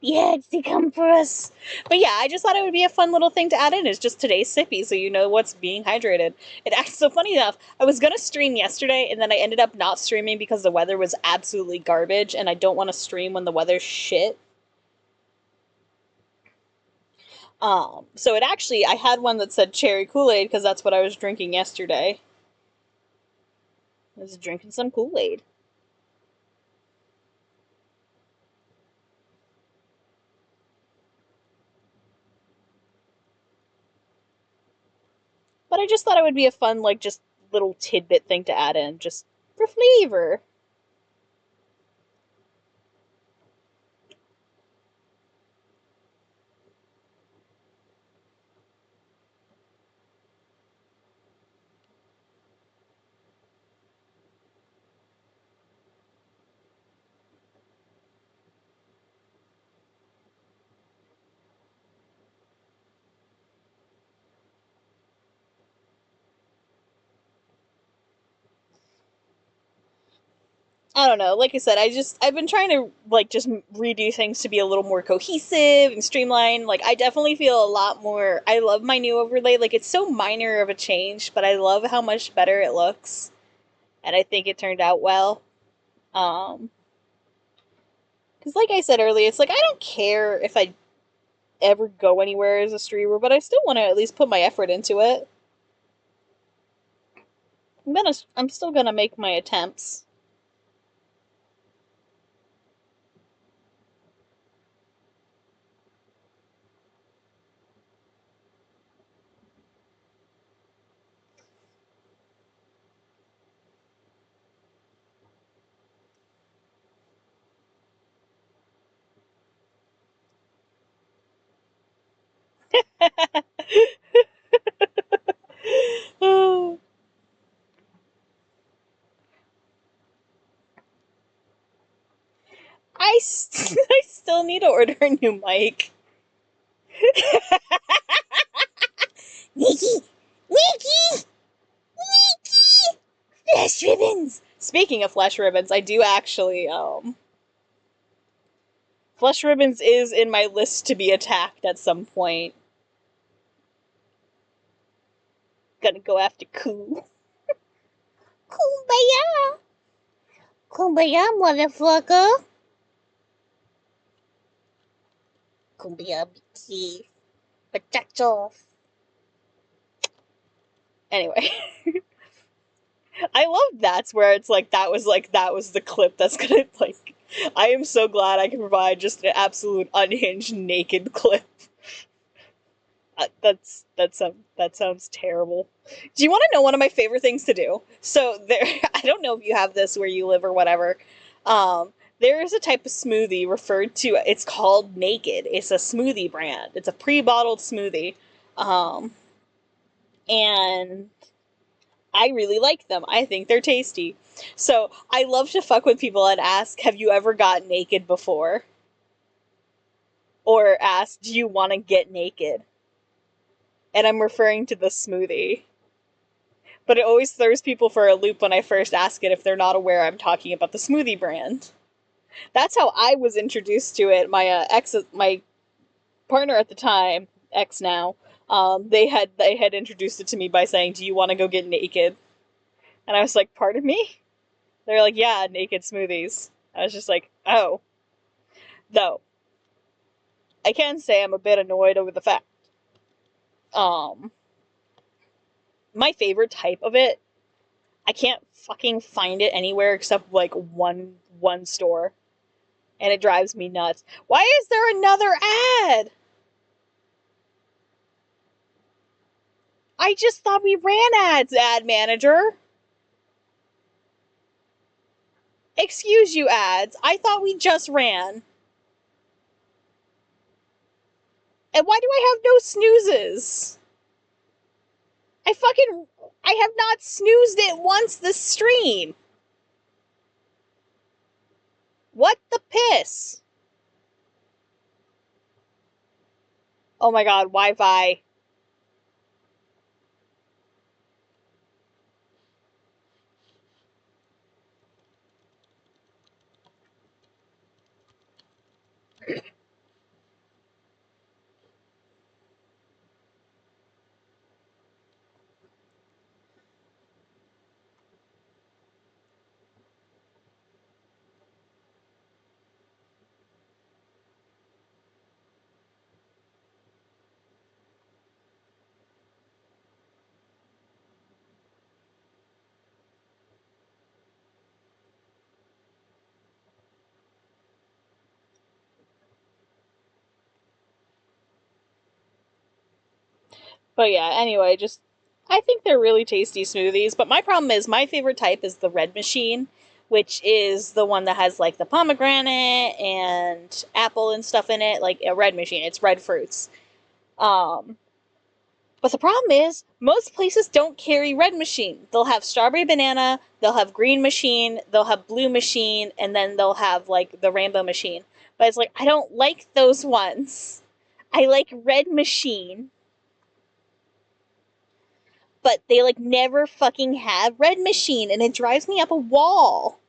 Yeah, it's to come for us. but yeah, I just thought it would be a fun little thing to add in. Is just today's sippy, so you know what's being hydrated. It acts so funny enough. I was gonna stream yesterday, and then I ended up not streaming because the weather was absolutely garbage, and I don't want to stream when the weather's shit. So it actually, I had one that said cherry Kool-Aid because that's what I was drinking yesterday. I was drinking some Kool-Aid. But I just thought it would be a fun, like, just little tidbit thing to add in, just for flavor. I don't know. Like I said, I've been trying to like just redo things to be a little more cohesive and streamlined. Like I definitely feel a lot more. I love my new overlay. Like it's so minor of a change, but I love how much better it looks, and I think it turned out well. Um, because like I said earlier, it's like I don't care if I ever go anywhere as a streamer, but I still want to at least put my effort into it. I'm still gonna make my attempts. I still need to order a new mic. Nikki! Nikki! Nikki! Flash ribbons! Speaking of flesh ribbons, I do actually flesh ribbons is in my list to be attacked at some point. Gonna go after Koo. Kumbaya! Kumbaya, motherfucker! Kumbaya, bitchy. Potato. Anyway, I love that's where it's like that was the clip that's gonna like. I am so glad I can provide just an absolute unhinged naked clip. That sounds terrible. Do you want to know one of my favorite things to do? So there, I don't know if you have this where you live or whatever. There is a type of smoothie referred to. It's called Naked. It's a smoothie brand. It's a pre-bottled smoothie, and I really like them. I think they're tasty. So I love to fuck with people and ask, have you ever got naked before? Or ask, do you want to get naked? And I'm referring to the smoothie. But it always throws people for a loop when I first ask it if they're not aware I'm talking about the smoothie brand. That's how I was introduced to it. My partner at the time, ex now, they had introduced it to me by saying, "Do you want to go get naked?" And I was like, "Pardon me?" They're like, "Yeah, naked smoothies." I was just like, "Oh." Though I can say I'm a bit annoyed over the fact. Um, my favorite type of it, I can't fucking find it anywhere except like one store, and it drives me nuts. Why is there another ad? I just thought we ran ads, ad manager. Excuse you, ads. I thought we just ran. And why do I have no snoozes? I have not snoozed it once this stream. What the piss? Oh my god, Wi-Fi. But yeah, anyway, just I think they're really tasty smoothies, but my problem is my favorite type is the red machine, which is the one that has like the pomegranate and apple and stuff in it, like a red machine. It's red fruits. Um but the problem is most places don't carry red machine. They'll have strawberry banana, they'll have green machine, they'll have blue machine, and then they'll have like the rainbow machine. But it's like I don't like those ones. I like red machine, but they like never fucking have red machine, and it drives me up a wall.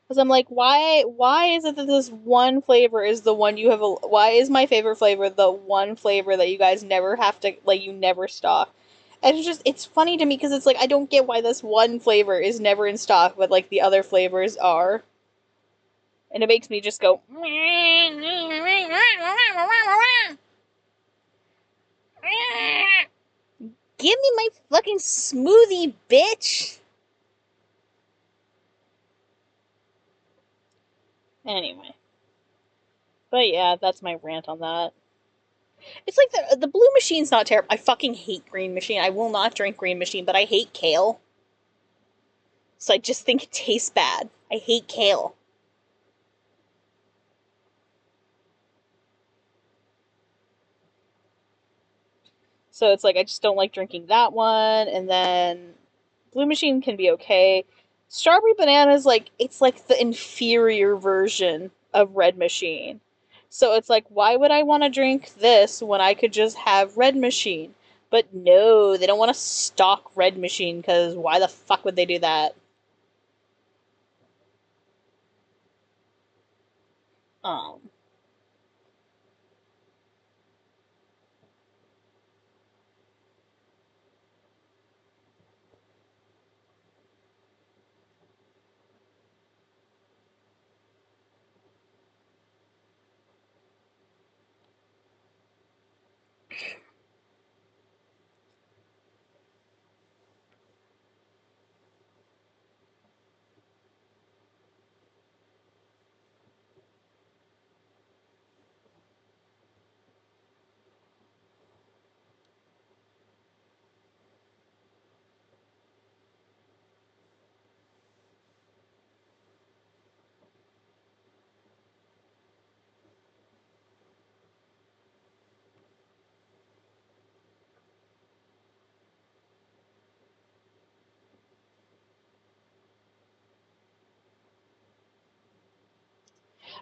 Because I'm like, why is it that this one flavor is the one you have why is my favorite flavor the one flavor that you guys never have to, like, you never stock? And it's funny to me because it's like I don't get why this one flavor is never in stock, but like the other flavors are. And it makes me just go give me my fucking smoothie, bitch. Anyway. But yeah, that's my rant on that. It's like the blue machine's not terrible. I fucking hate green machine. I will not drink green machine, but I hate kale. So I just think it tastes bad. I hate kale. So it's like I just don't like drinking that one. And then blue machine can be okay. Strawberry banana is like it's like the inferior version of red machine. So it's like, why would I want to drink this when I could just have red machine? But no, they don't want to stock red machine because why the fuck would they do that? Um,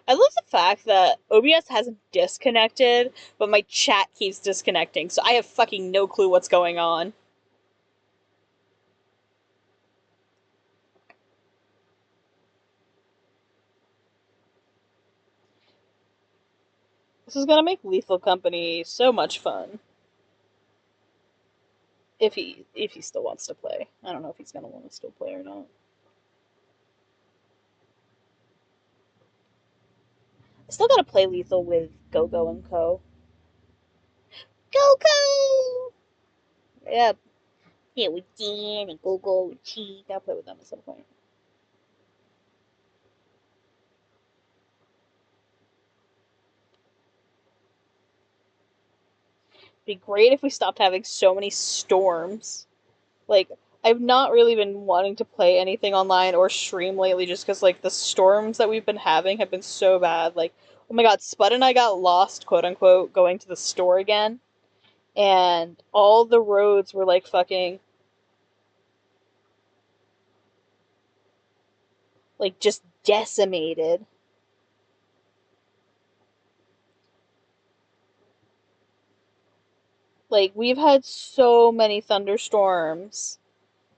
I love the fact that OBS hasn't disconnected, but my chat keeps disconnecting, so I have fucking no clue what's going on. This is gonna make Lethal Company so much fun. If he still wants to play. I don't know if he's gonna want to still play or not. I still gotta play Lethal with Go-Go and Co. Go! Yeah, Yeah, with Dan and Go with Chi. gotta play with them at some point. It'd be great if we stopped having so many storms. Like, I've not really been wanting to play anything online or stream lately just because, like, the storms that we've been having have been so bad. Like, oh my god, Spud and I got lost, quote unquote, going to the store again. And all the roads were, like, fucking, like, just decimated. Like, we've had so many thunderstorms.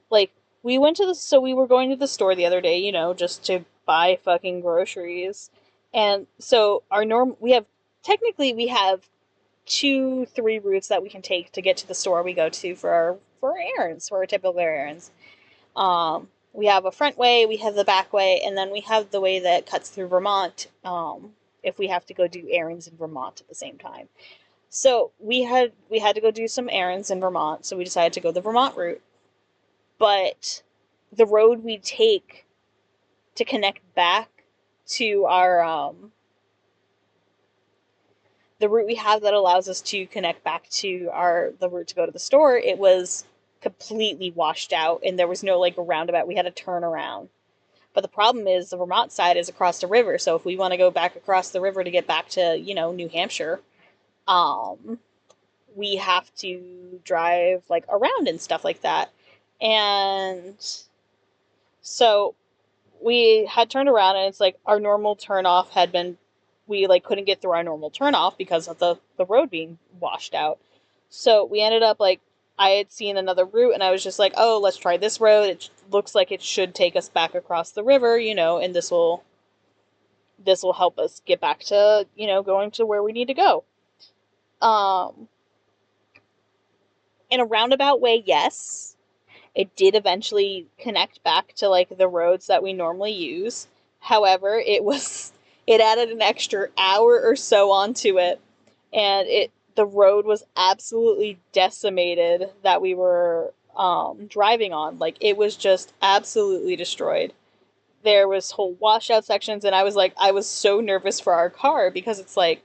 Like, we were going to the store the other day, just to buy fucking groceries. And so technically we have 2, 3 routes that we can take to get to the store we go to for our errands, for our typical errands. We have a front way, we have the back way, and then we have the way that cuts through Vermont, if we have to go do errands in Vermont at the same time. So we had to go do some errands in Vermont, so we decided to go the Vermont route. But the road we take to connect back to our the route we have that allows us to connect back to the route to go to the store, it was completely washed out and there was no like roundabout. We had to turn around. But the problem is the Vermont side is across the river, so if we want to go back across the river to get back to, New Hampshire, um we have to drive like around and stuff like that. And so we had turned around and it's like our normal turn off had been we like couldn't get through our normal turn off because of the road being washed out. So we ended up like I had seen another route and I was just like, "Oh, let's try this road. It looks like it should take us back across the river, and this will help us get back to, going to where we need to go." Um in a roundabout way, yes. It did eventually connect back to like the roads that we normally use. However, it added an extra hour or so onto it, and the road was absolutely decimated that we were driving on. Like it was just absolutely destroyed. There was whole washout sections, and I was so nervous for our car because it's like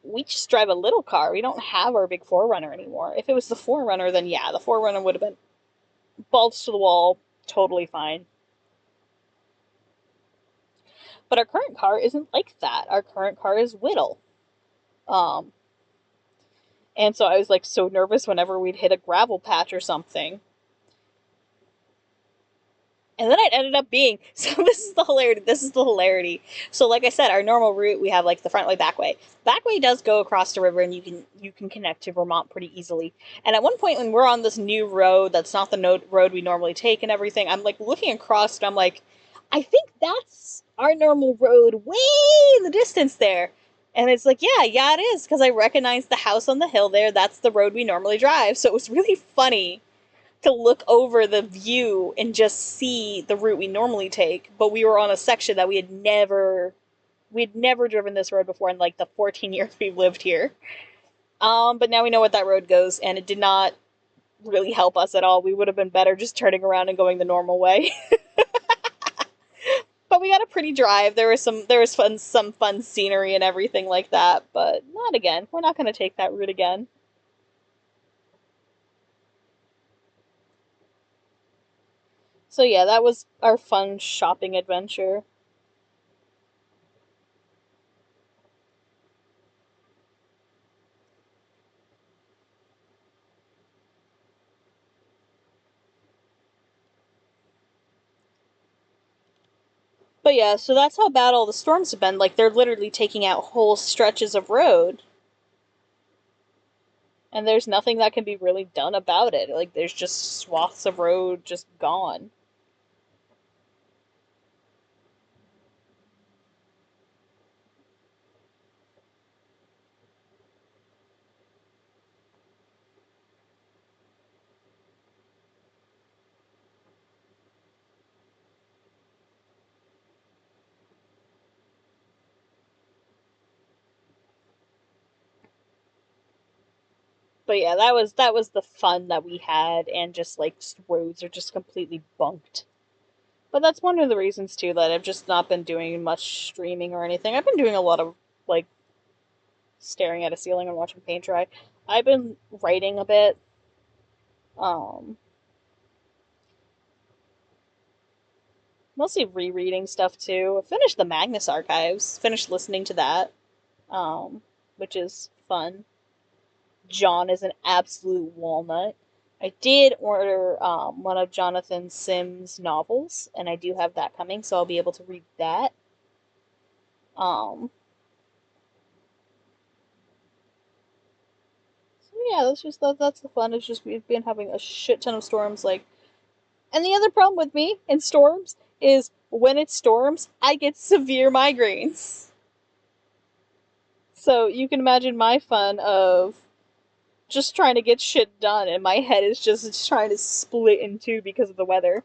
we just drive a little car. We don't have our big 4Runner anymore. If it was the 4Runner, then yeah, the 4Runner would have been balls to the wall, totally fine. But our current car isn't like that. Our current car is Whittle. Um, and so I was like so nervous whenever we'd hit a gravel patch or something. And then it ended up being so this is the hilarity. This is the hilarity. So like I said, our normal route we have like the front way, back way. Back way does go across the river and you can connect to Vermont pretty easily. And at one point when we're on this new road that's not the road we normally take and everything, I'm like looking across and I'm like, I think that's our normal road way in the distance there. And it's like, yeah, it is, because I recognize the house on the hill there. That's the road we normally drive. So it was really funny to look over the view and just see the route we normally take, but we were on a section that we'd never driven this road before in like the 14 years we've lived here. But now we know what that road goes, and it did not really help us at all. We would have been better just turning around and going the normal way. But we got a pretty drive. There was some fun scenery and everything like that, but not again. We're not going to take that route again. So yeah, that was our fun shopping adventure. But yeah, so that's how bad all the storms have been. Like, they're literally taking out whole stretches of road. And there's nothing that can be really done about it. Like, there's just swaths of road just gone. But yeah, that was the fun that we had, and just like roads are just completely bunked. But that's one of the reasons too that I've just not been doing much streaming or anything. I've been doing a lot of like staring at a ceiling and watching paint dry. I've been writing a bit. Um, Mostly rereading stuff too. I finished the Magnus Archives. Finished listening to that, which is fun. John is an absolute walnut. I did order one of Jonathan Sims' novels, and I do have that coming, so I'll be able to read that. Um, so yeah, that's the fun. It's just we've been having a shit ton of storms, like, and the other problem with me in storms is when it storms, I get severe migraines. So you can imagine my fun of just trying to get shit done, and my head is just trying to split in two because of the weather.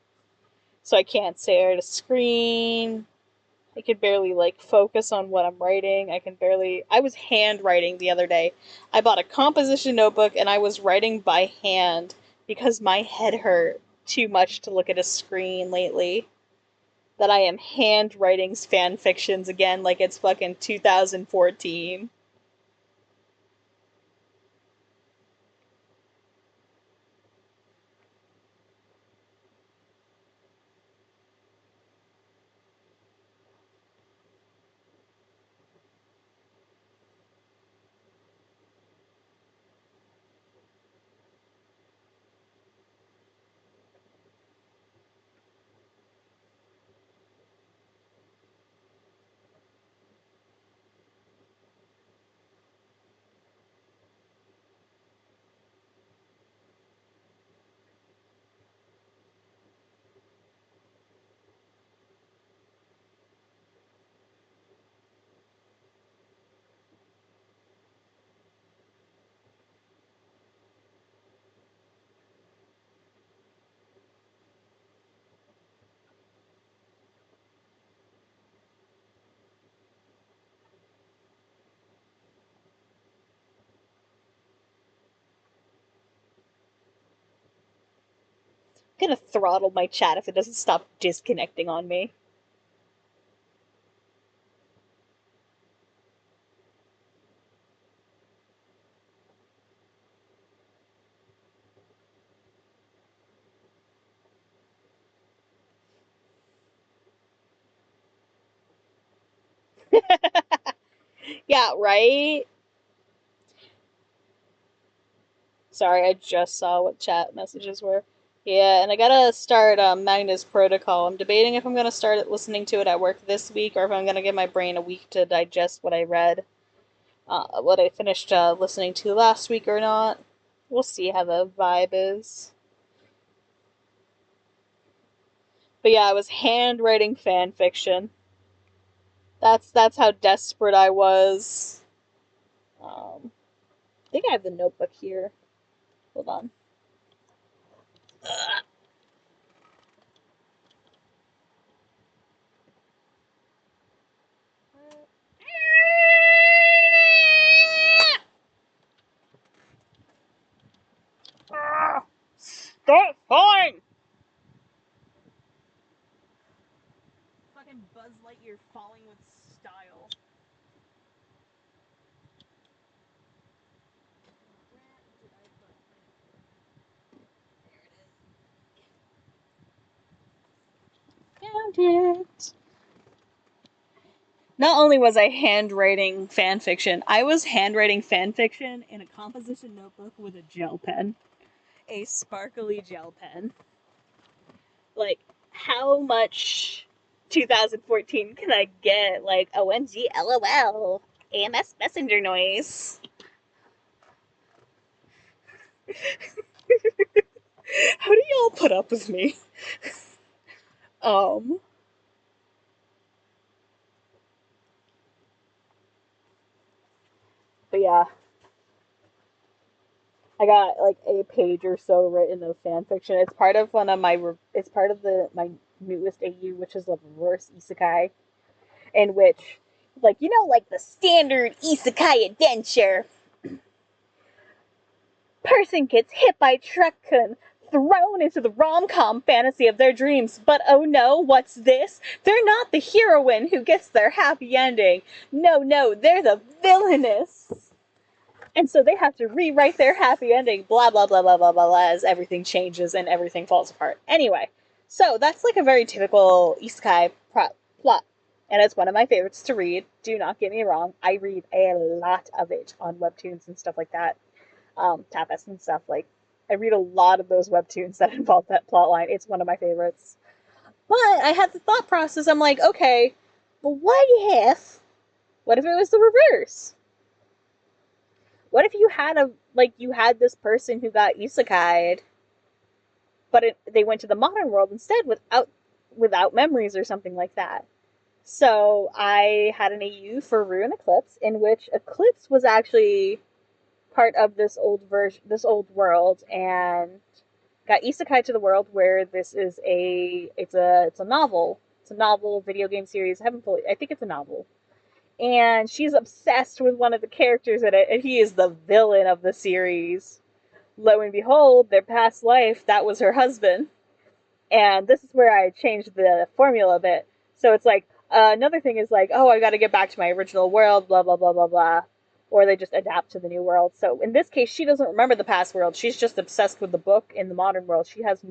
So I can't stare at a screen. I can barely like focus on what I'm writing. I was handwriting the other day. I bought a composition notebook and I was writing by hand because my head hurt too much to look at a screen lately. That I am handwriting fan fictions again like it's fucking 2014. I'm gonna throttle my chat if it doesn't stop disconnecting on me. Yeah, right? Sorry, I just saw what chat messages were. Yeah, and I gotta start Magnus Protocol. I'm debating if I'm gonna start listening to it at work this week or if I'm gonna give my brain a week to digest what I read, what I finished listening to last week or not. We'll see how the vibe is. But yeah, I was handwriting fan fiction. That's how desperate I was. I think I have the notebook here. Hold on. Stop falling! Fucking Buzz Lightyear falling with style. Found it. Not only was I handwriting fan fiction, I was handwriting fan fiction in a composition notebook with a gel pen. A sparkly gel pen. Like, how much 2014. Can I get like OMG LOL AMS messenger noise? How do y'all put up with me? Um, but yeah, I got like a page or so written of fan fiction. It's part of one of my. It's part of the my newest AU, which is a reverse isekai, in which, like like the standard isekai adventure. Person gets hit by a truck and thrown into the rom-com fantasy of their dreams. But oh no, what's this? They're not the heroine who gets their happy ending. No, they're the villainess. And so they have to rewrite their happy ending, blah, blah, blah, blah, blah, blah, blah, as everything changes and everything falls apart. Anyway, so that's like a very typical isekai plot. And it's one of my favorites to read. Do not get me wrong. I read a lot of it on webtoons and stuff like that. Tapas and stuff. Like, I read a lot of those webtoons that involve that plot line. It's one of my favorites. But I had the thought process. I'm like, okay, but what if it was the reverse? What if you had you had this person who got isekai'd, but they went to the modern world instead without memories or something like that? So I had an AU for Ruin Eclipse, in which Eclipse was actually part of this old world, and got isekai to the world where this is it's a novel. It's a novel video game series. I think it's a novel. And she's obsessed with one of the characters in it, and he is the villain of the series. Lo and behold, their past life, that was her husband. And this is where I changed the formula a bit. So it's like, another thing is like, oh, I gotta get back to my original world, blah, blah, blah, blah, blah. Or they just adapt to the new world. So in this case, she doesn't remember the past world. She's just obsessed with the book in the modern world. She has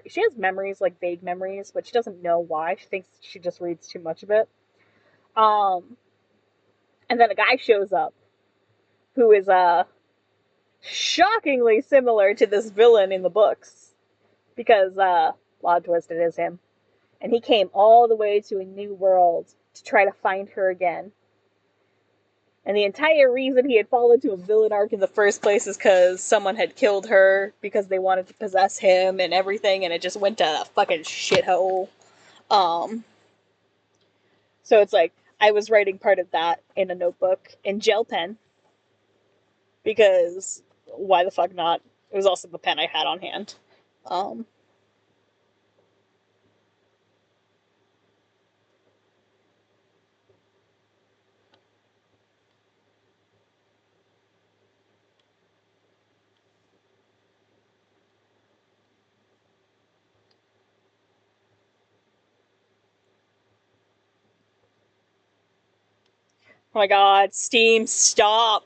she has memories, like vague memories, but she doesn't know why. She thinks she just reads too much of it. And then a guy shows up who is shockingly similar to this villain in the books, because plot twist, it is him. And he came all the way to a new world to try to find her again. And the entire reason he had fallen to a villain arc in the first place is because someone had killed her because they wanted to possess him and everything, and it just went to a fucking shithole. So it's like, I was writing part of that in a notebook in gel pen, because why the fuck not? It was also the pen I had on hand. Um, oh my god, Steam, stop!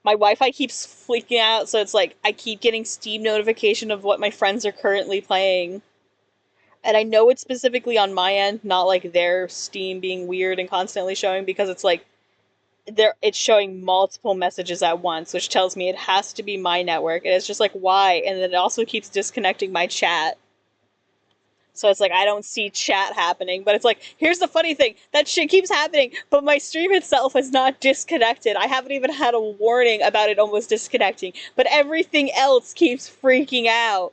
My Wi-Fi keeps freaking out, so it's like I keep getting Steam notification of what my friends are currently playing. And I know it's specifically on my end, not like their Steam being weird and constantly showing, because it's like it's showing multiple messages at once, which tells me it has to be my network. And it's just like, why? And then it also keeps disconnecting my chat. So it's like, I don't see chat happening. But it's like, here's the funny thing. That shit keeps happening, but my stream itself is not disconnected. I haven't even had a warning about it almost disconnecting. But everything else keeps freaking out.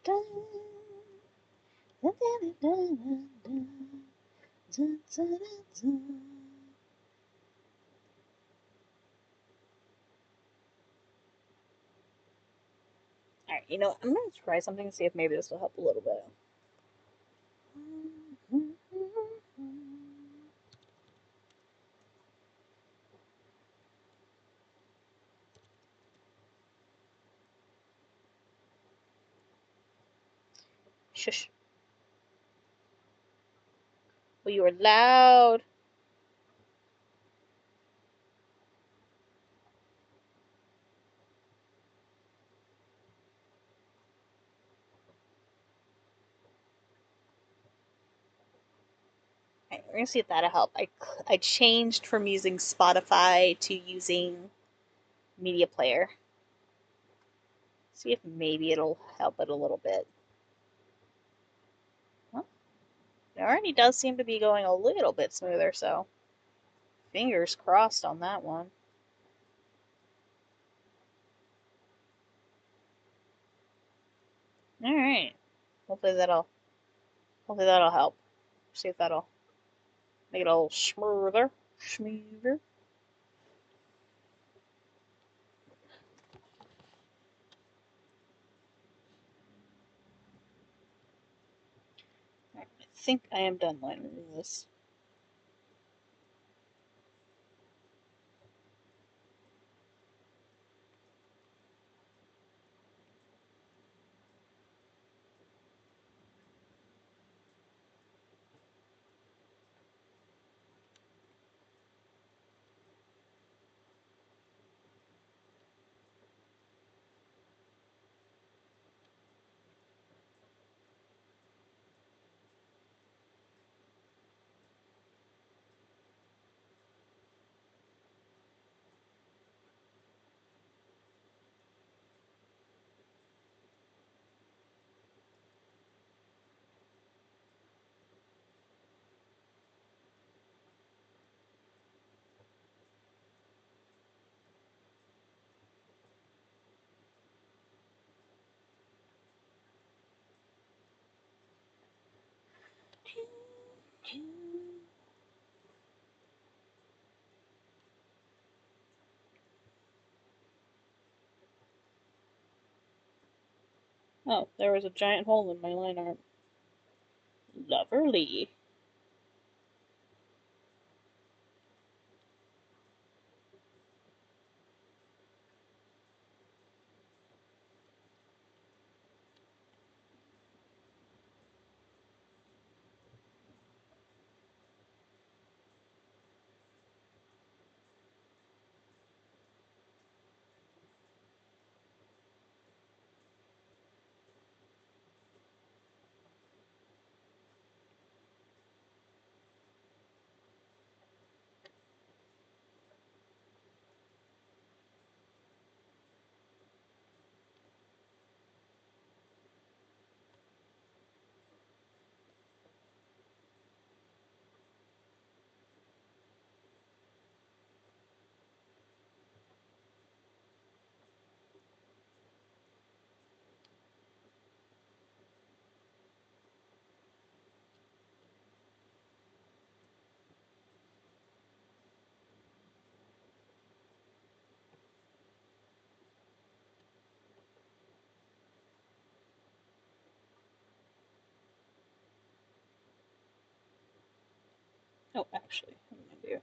Alright, you know, I'm gonna try something and see if maybe this will help a little bit. Shush. Well, you were loud. Alright, we're gonna see if that'll help. I changed from using Spotify to using Media Player. See if maybe it'll help it a little bit. Well, it already does seem to be going a little bit smoother, so fingers crossed on that one. Alright. Hopefully that'll help. See if that'll make it a little smoother. Smoother. Alright, I think I am done learning this. Oh, there was a giant hole in my line art. Lovely. Oh, actually, I'm gonna do.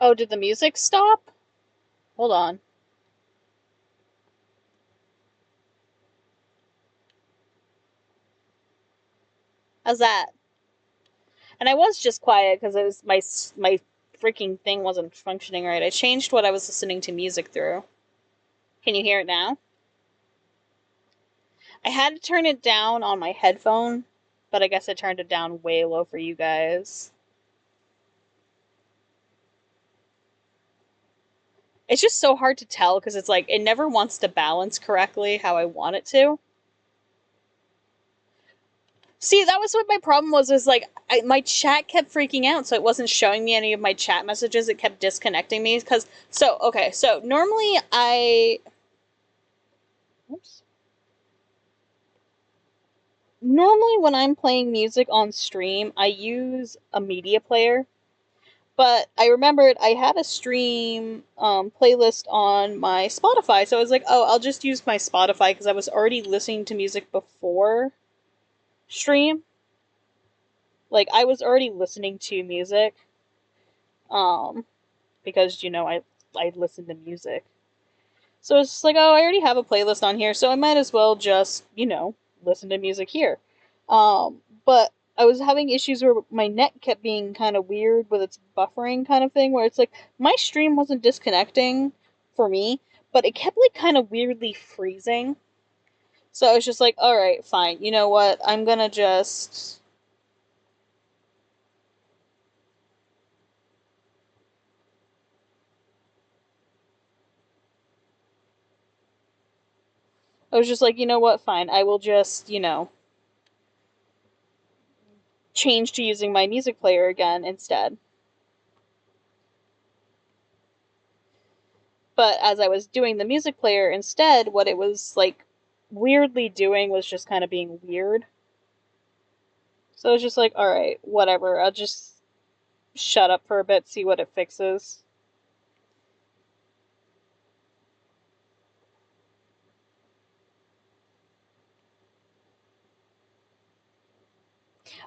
Oh, did the music stop? Hold on. How's that? And I was just quiet because it was my freaking thing wasn't functioning right. I changed what I was listening to music through. Can you hear it now? I had to turn it down on my headphone, but I guess I turned it down way low for you guys. It's just so hard to tell because it's like it never wants to balance correctly how I want it to. See, that was what my problem was. Is like my chat kept freaking out, so it wasn't showing me any of my chat messages. It kept disconnecting me because okay. So normally oops. Normally when I'm playing music on stream, I use a media player. But I remembered I had a stream playlist on my Spotify, so I was like, oh, I'll just use my Spotify because I was already listening to music before stream. Like I was already listening to music, um, because I listen to music. So it's just like, oh, I already have a playlist on here, so I might as well just listen to music here. But I was having issues where my net kept being kind of weird with its buffering kind of thing, where it's like my stream wasn't disconnecting for me, but it kept like kind of weirdly freezing. So I was just like, all right, fine. You know what? I'm gonna just. I was just like, you know what? Fine. I will just, change to using my music player again instead. But as I was doing the music player instead, what it was like weirdly doing was just kind of being weird. So I was just like, alright, whatever. I'll just shut up for a bit, see what it fixes.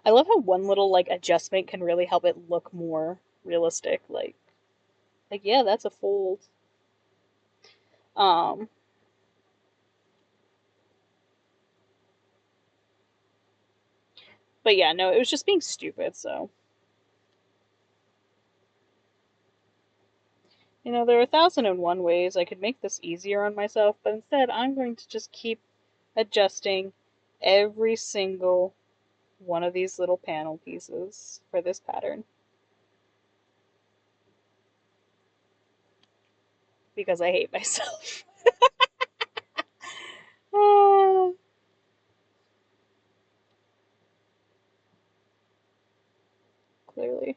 I love how one little like adjustment can really help it look more realistic. Like yeah, that's a fold. Um but yeah, no, it was just being stupid, so there are 1,001 ways I could make this easier on myself, but instead I'm going to just keep adjusting every single one of these little panel pieces for this pattern because I hate myself. Clearly.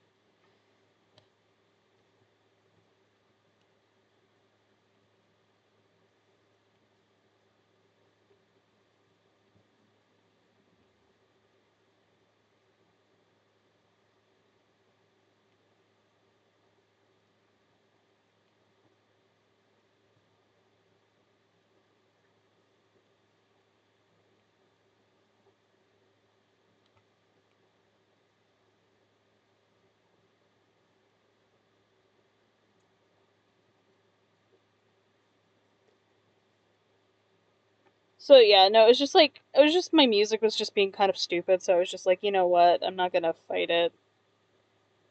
So yeah, no, it was just my music was just being kind of stupid, so I was just like, you know what, I'm not gonna fight it.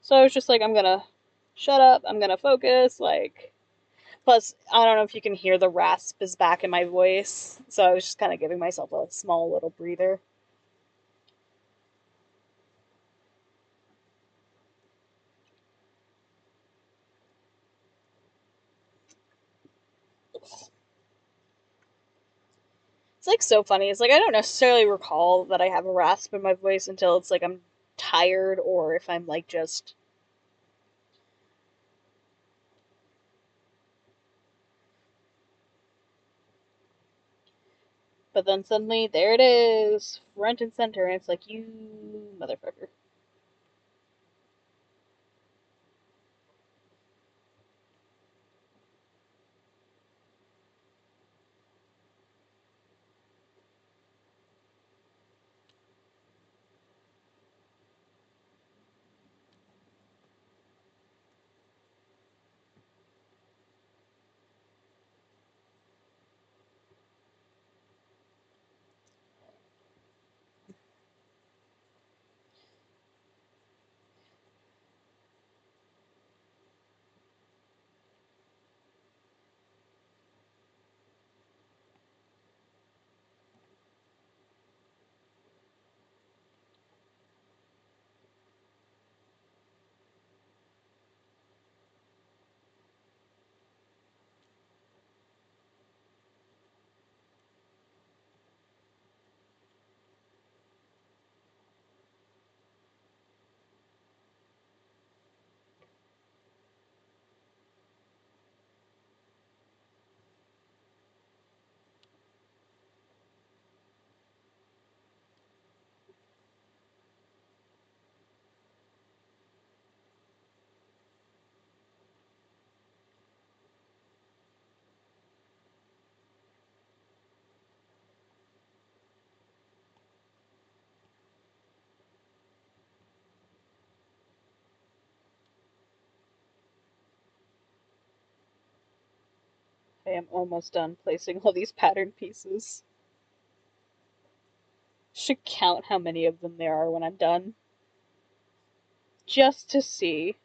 So I was just like, I'm gonna shut up, I'm gonna focus, like plus I don't know if you can hear the rasp is back in my voice, so I was just kinda giving myself a small little breather. It's like so funny. It's like I don't necessarily recall that I have a rasp in my voice until it's like I'm tired or if I'm like just but then suddenly there it is, front and center, and it's like you motherfucker. I am almost done placing all these pattern pieces. Should count how many of them there are when I'm done. Just to see.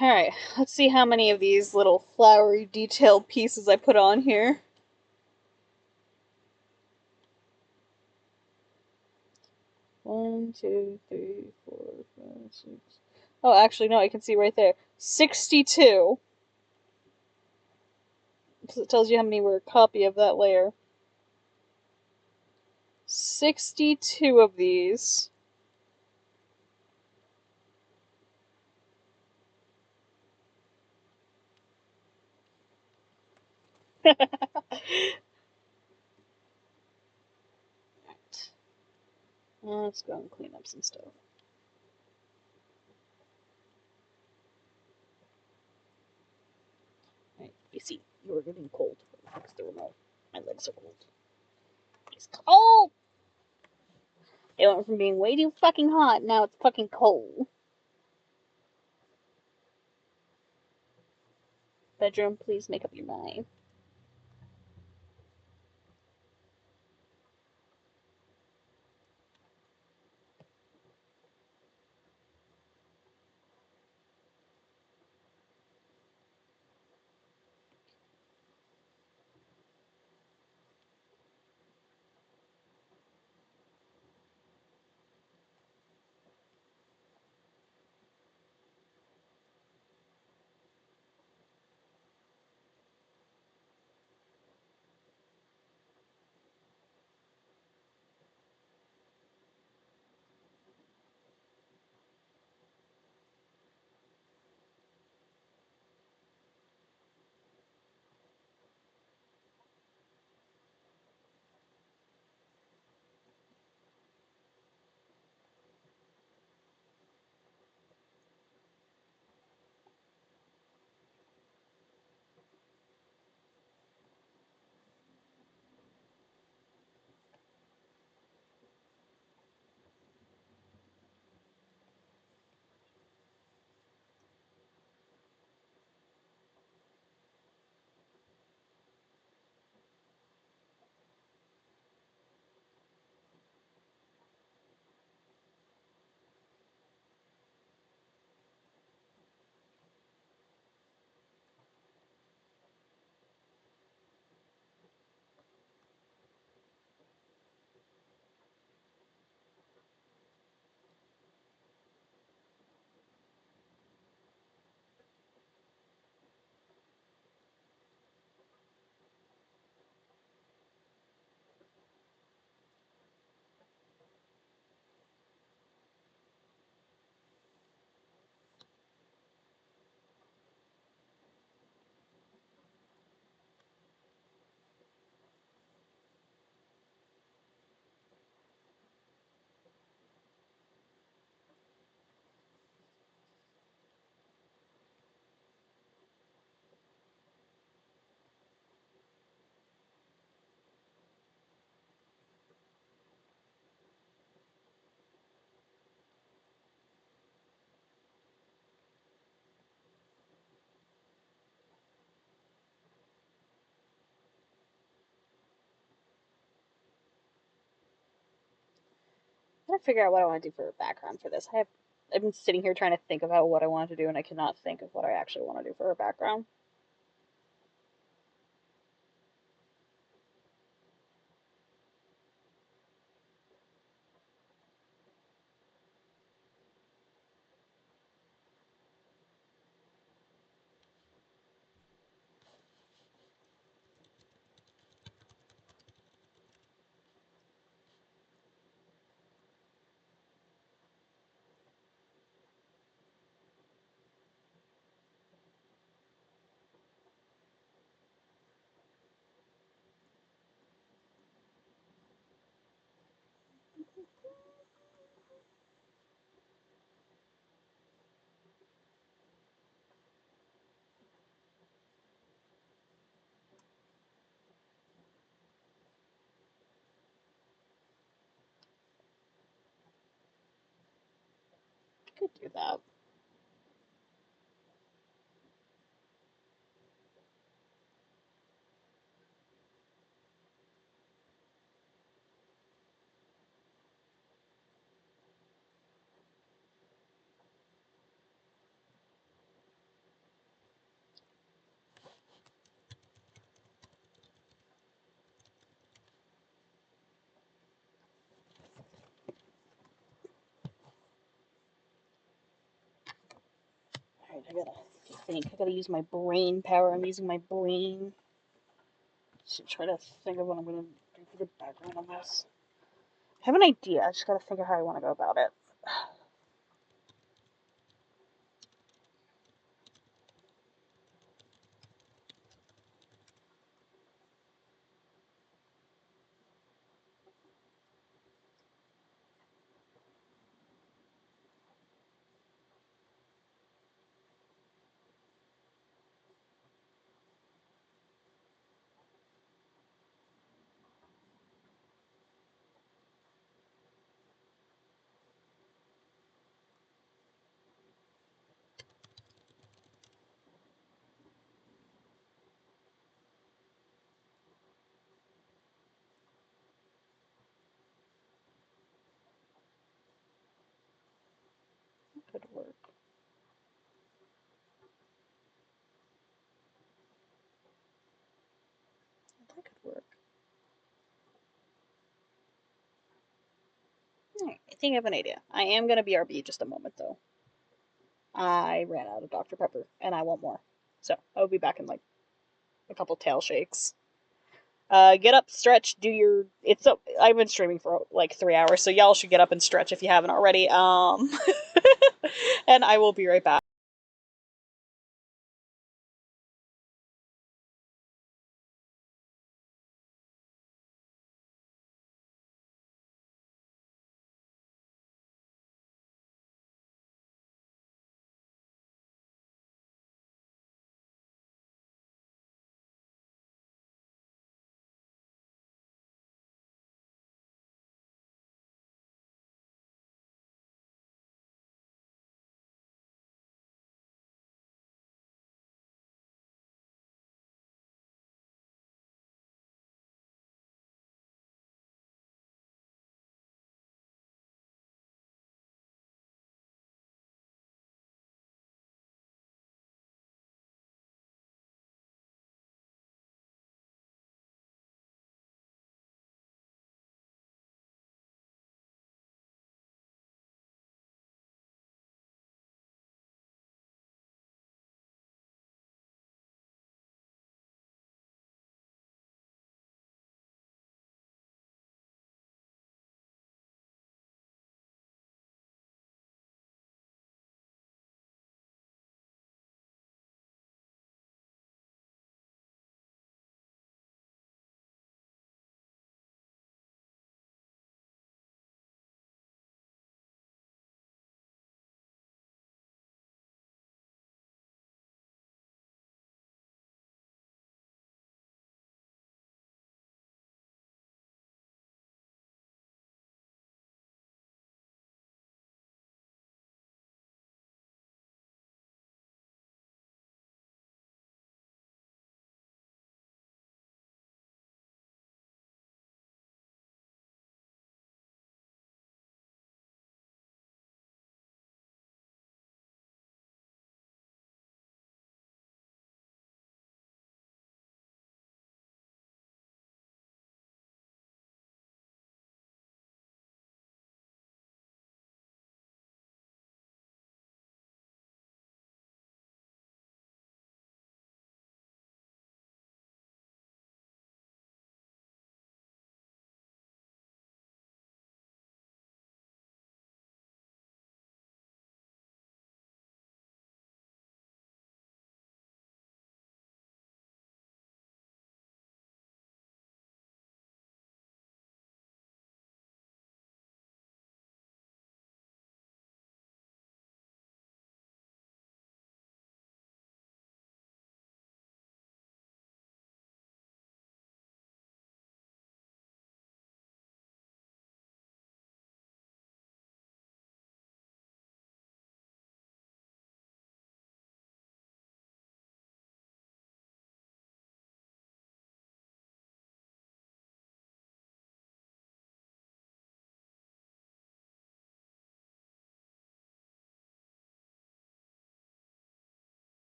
Alright, let's see how many of these little flowery detailed pieces I put on here. 1, 2, 3, 4, 5, 6. Oh, actually, no, I can see right there. 62. Because it tells you how many were a copy of that layer. 62 of these. Let's go and clean up some stuff. Alright, AC, you are getting cold. Fix the remote. My legs are cold. It's cold! It went from being way too fucking hot, now it's fucking cold. Bedroom, please make up your mind. I gotta figure out what I want to do for a background for this. I have I've been sitting here trying to think about what I want to do, and I cannot think of what I actually want to do for her background. I could do that. Alright, I gotta think. I gotta use my brain power. I'm using my brain to try to think of what I'm gonna do for the background on this. I have an idea. I just gotta think of how I want to go about it. Could work. That could work. Alright, I think I have an idea. I am gonna BRB just a moment though. I ran out of Dr. Pepper and I want more. So I'll be back in like a couple tail shakes. Get up, stretch, do your. It's up. I've been streaming for like 3 hours, so y'all should get up and stretch if you haven't already. And I will be right back.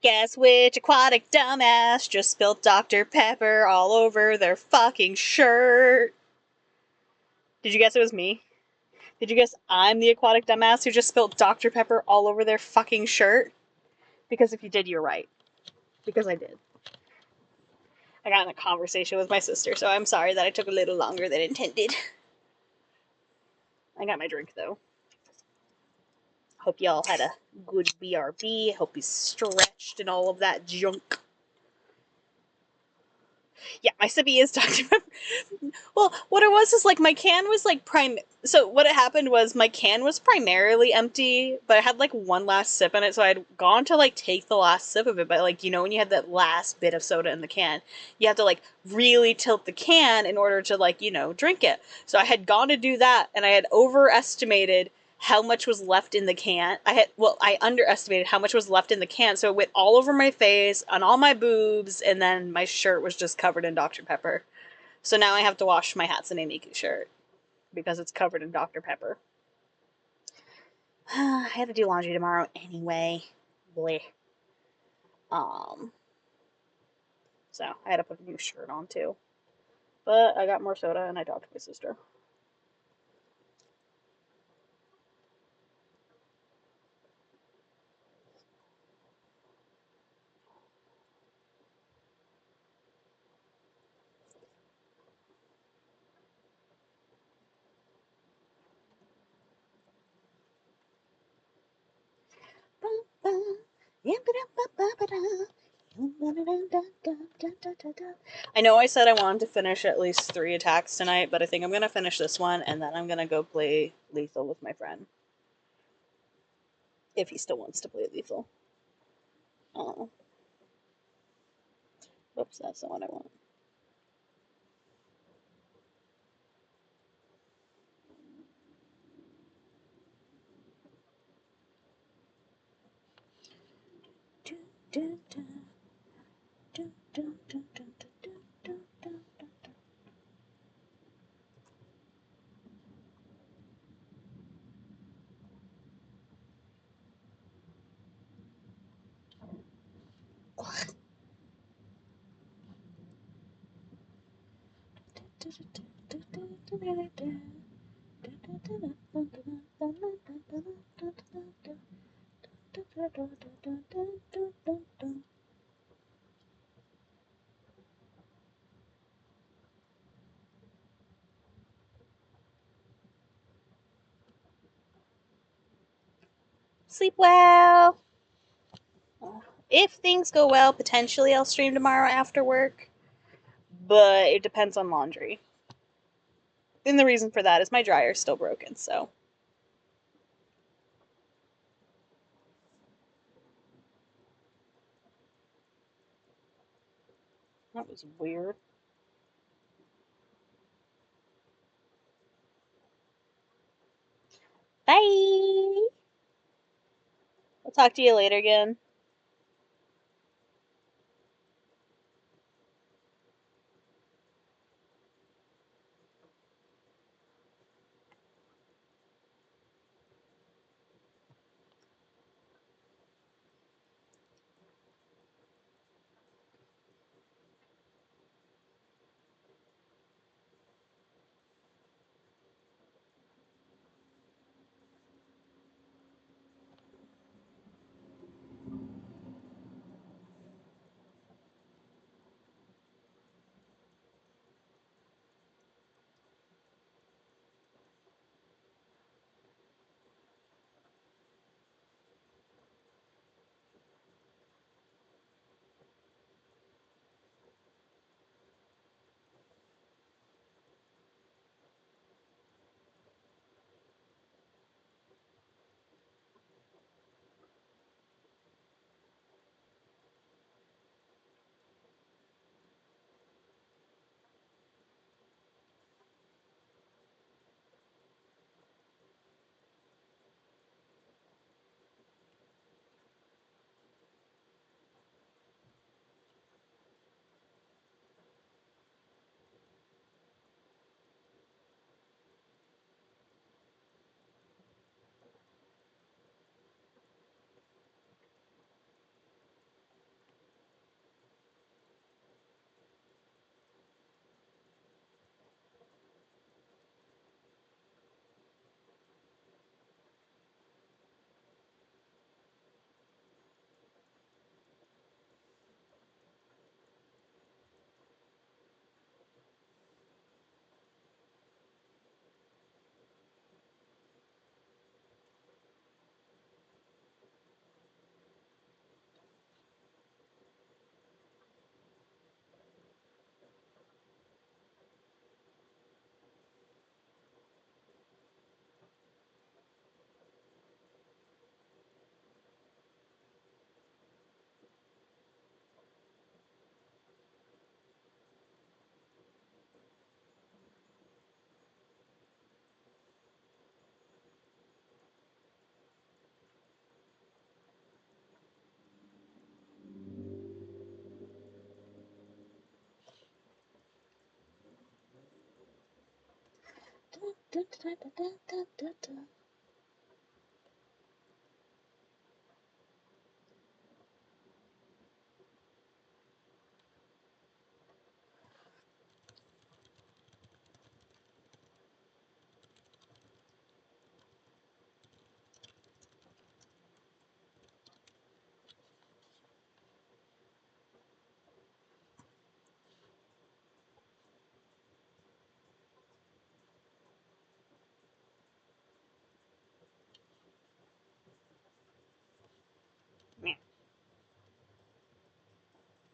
Guess which aquatic dumbass just spilled Dr. Pepper all over their fucking shirt? Did you guess it was me? Did you guess I'm the aquatic dumbass who just spilled Dr. Pepper all over their fucking shirt? Because if you did, you're right. Because I did. I got in a conversation with my sister, so I'm sorry that I took a little longer than intended. I got my drink, though. Hope y'all had a good BRB. Hope you stretched and all of that junk. Yeah, my sippy is Dr. Pepper. Well, what it was is like my can was like so what had happened was my can was primarily empty, but I had like one last sip in it, so I'd gone to like take the last sip of it, but like, you know, when you had that last bit of soda in the can, you have to like really tilt the can in order to like, you know, drink it. So I had gone to do that, and I had overestimated how much was left in the can. I underestimated how much was left in the can, so it went all over my face, on all my boobs, and then my shirt was just covered in Dr. Pepper. So now I have to wash my Hatsune Miku shirt because it's covered in Dr. Pepper. I have to do laundry tomorrow anyway. Bleh. So I had to put a new shirt on too. But I got more soda and I talked to my sister. I know I said I wanted to finish at least 3 attacks tonight, but I think I'm going to finish this one and then I'm going to go play Lethal with my friend. If he still wants to play Lethal. Oh. Whoops, that's the one I want. Sleep well. If things go well, potentially I'll stream tomorrow after work, but it depends on laundry. And the reason for that is my dryer's still broken, so. That was weird. Bye! I'll talk to you later again.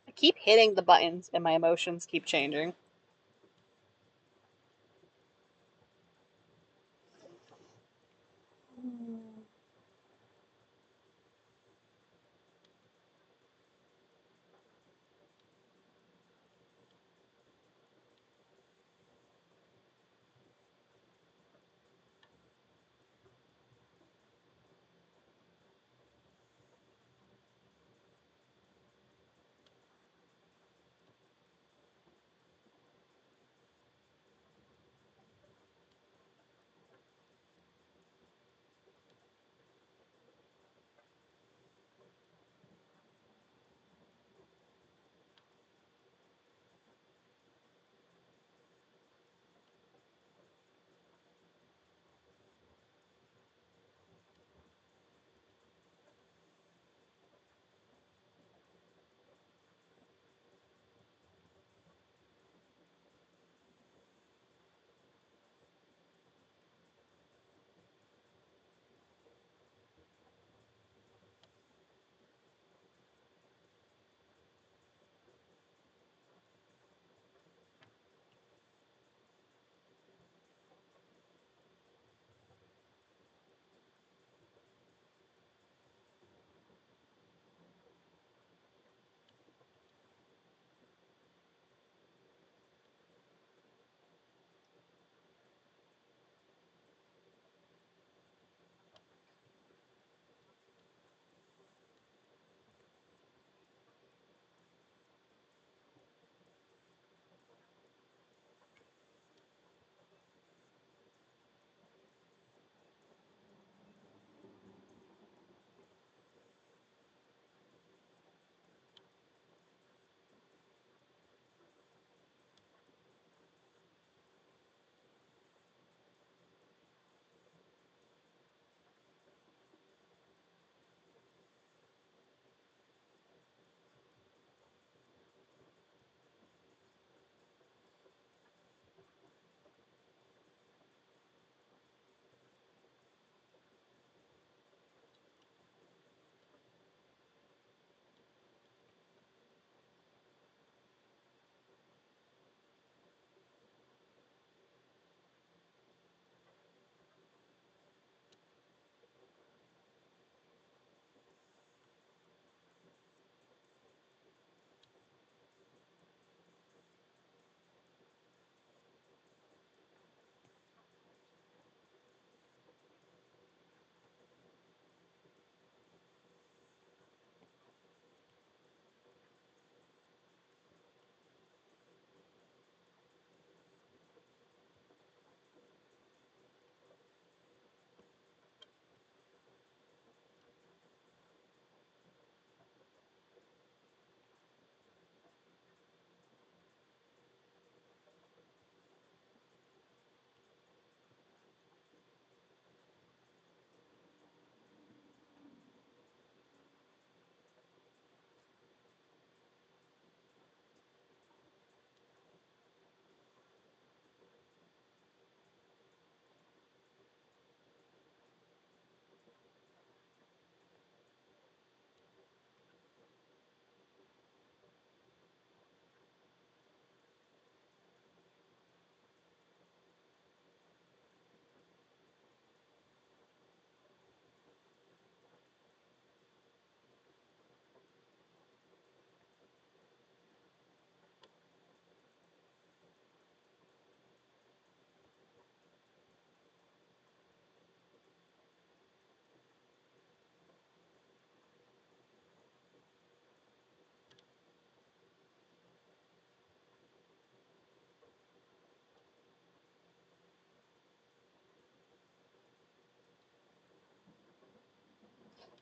I keep hitting the buttons and my emotions keep changing.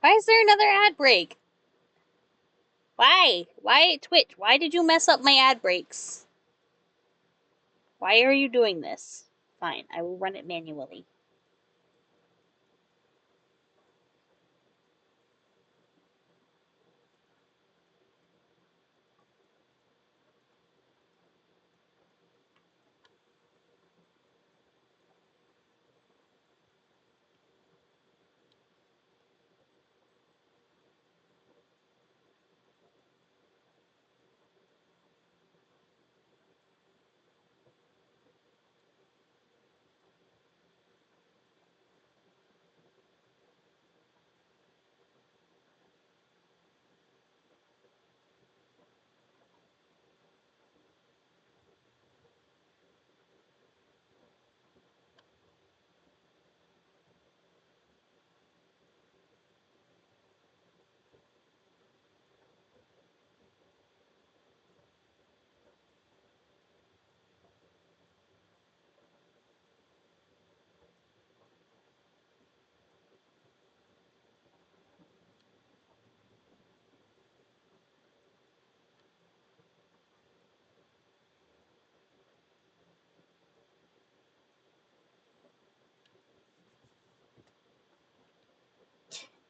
Why is there another ad break? Why? Why, Twitch? Why did you mess up my ad breaks? Why are you doing this? Fine, I will run it manually.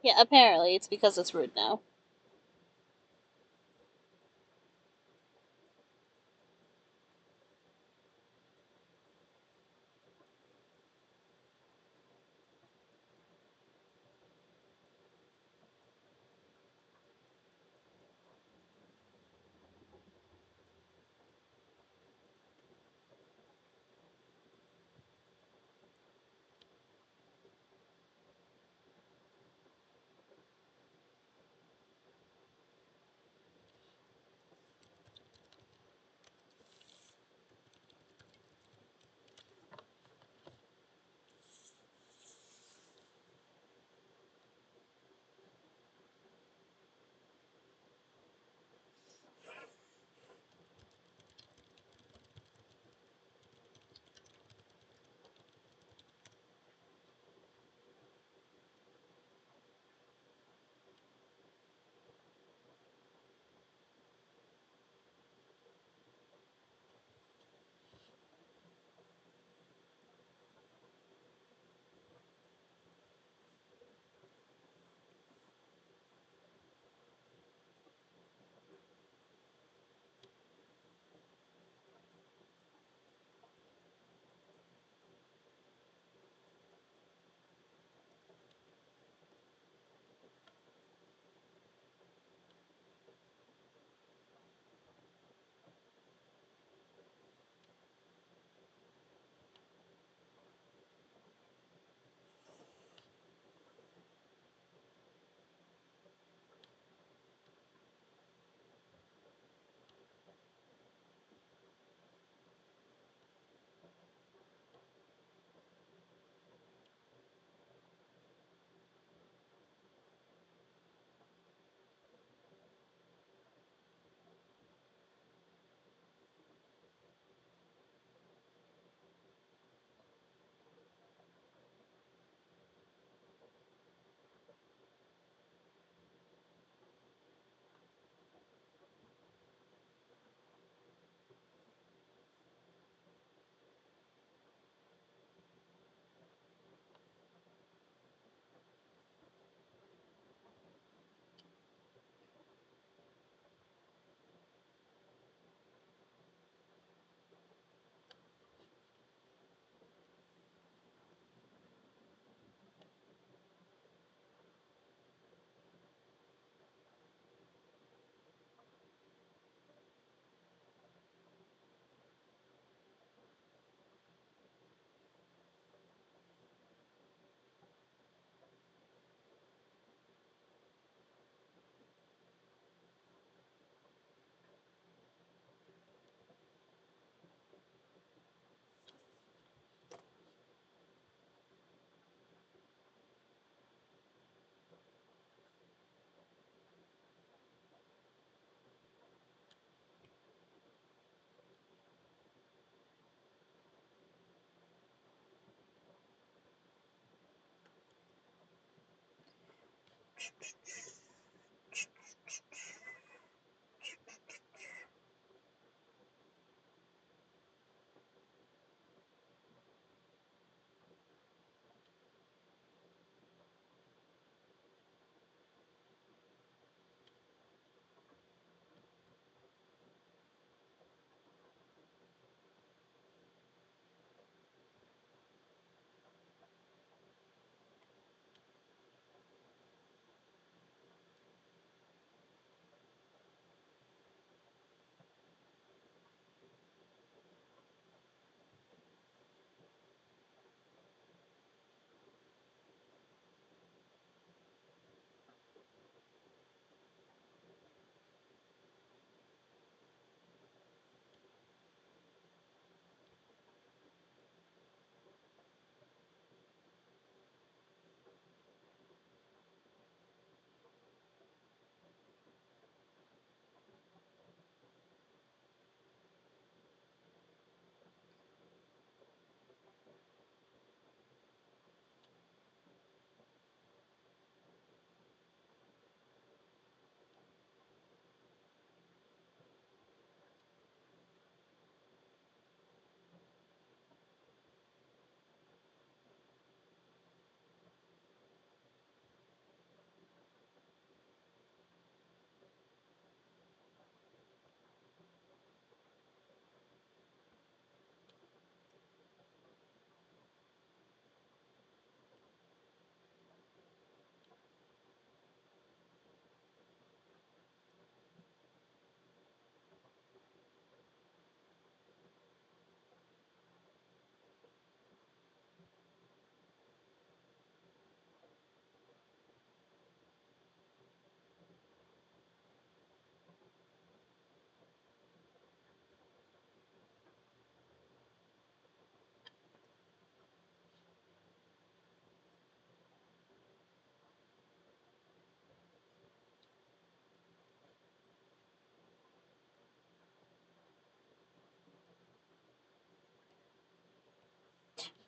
Yeah, apparently it's because it's rude now.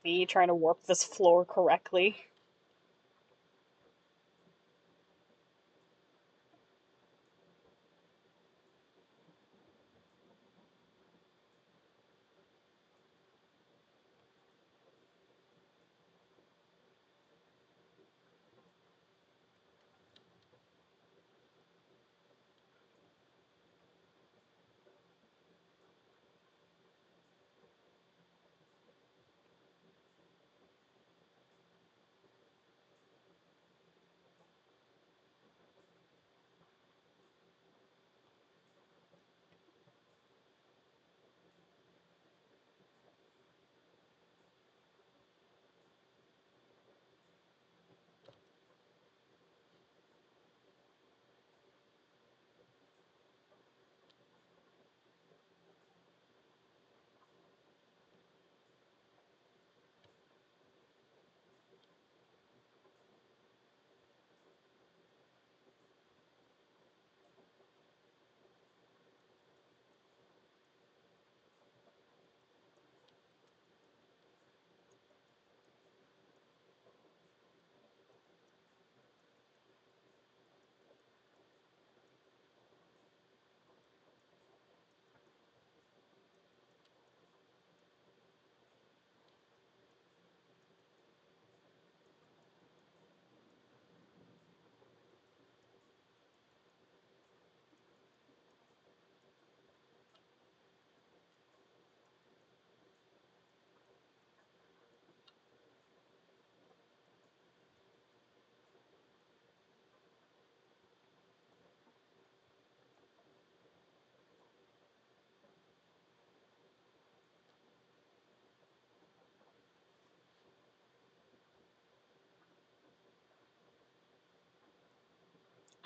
Me trying to warp this floor correctly.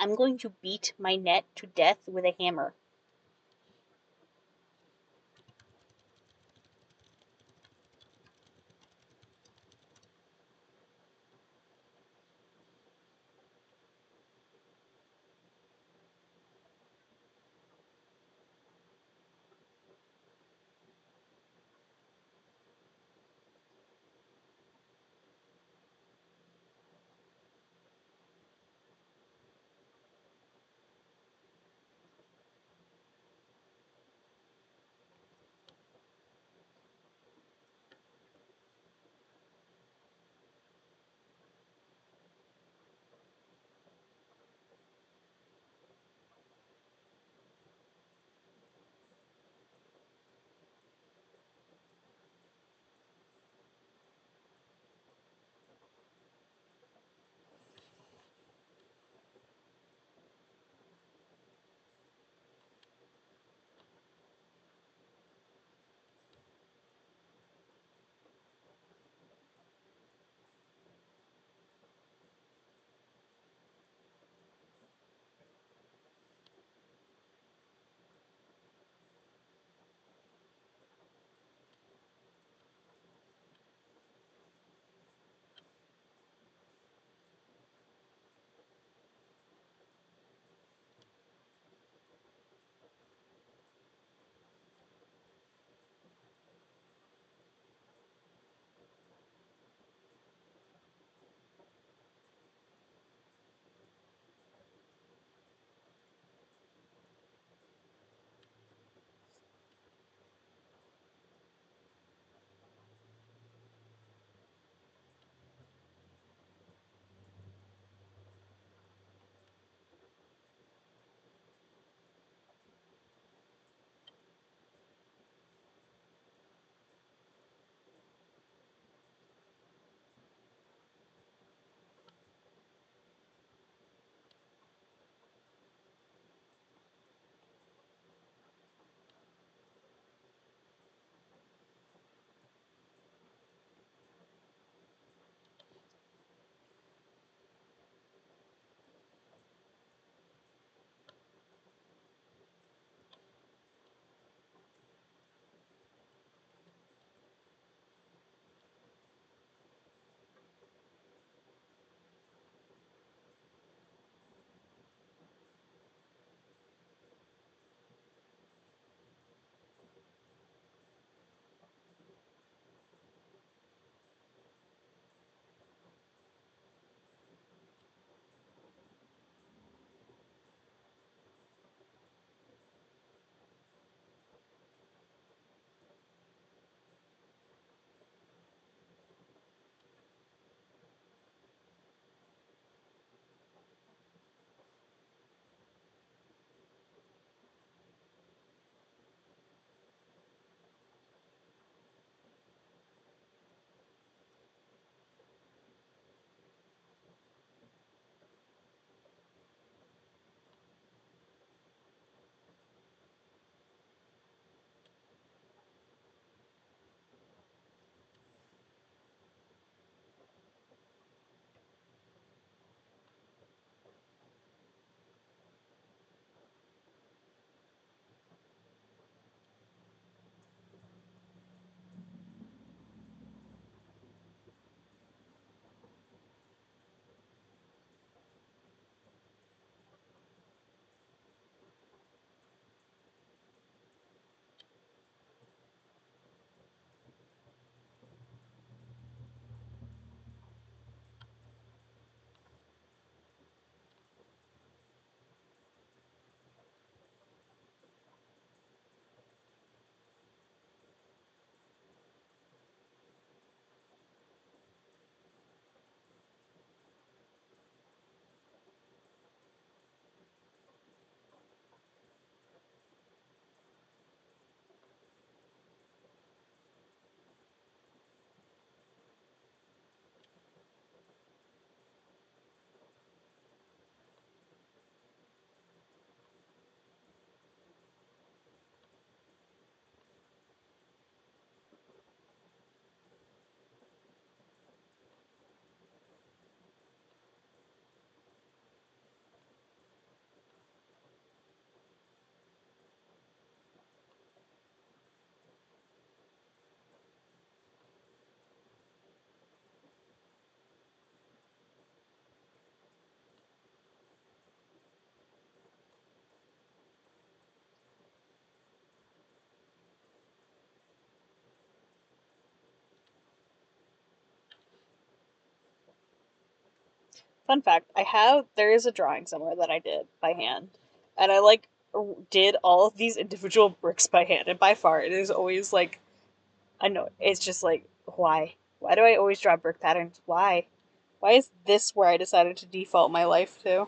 I'm going to beat my net to death with a hammer. Fun fact, there is a drawing somewhere that I did by hand. And I did all of these individual bricks by hand. And by far, it is always like, I know, it's just like, why? Why do I always draw brick patterns? Why? Why is this where I decided to default my life to?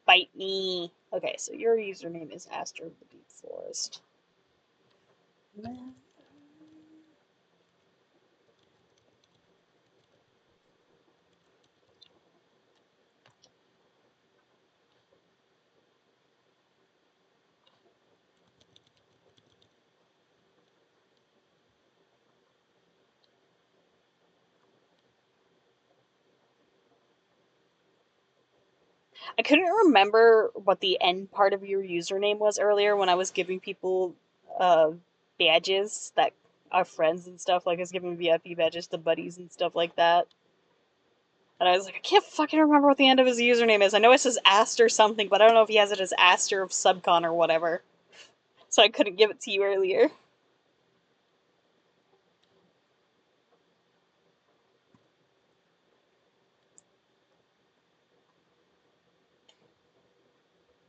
Bite me. Okay, so your username is Aster of the Deep Forest. I couldn't remember what the end part of your username was earlier when I was giving people uh, badges that are friends and stuff. Like I was giving VIP badges to buddies and stuff like that. And I was like, I can't fucking remember what the end of his username is. I know it says Aster something, but I don't know if he has it as Aster of Subcon or whatever. So I couldn't give it to you earlier.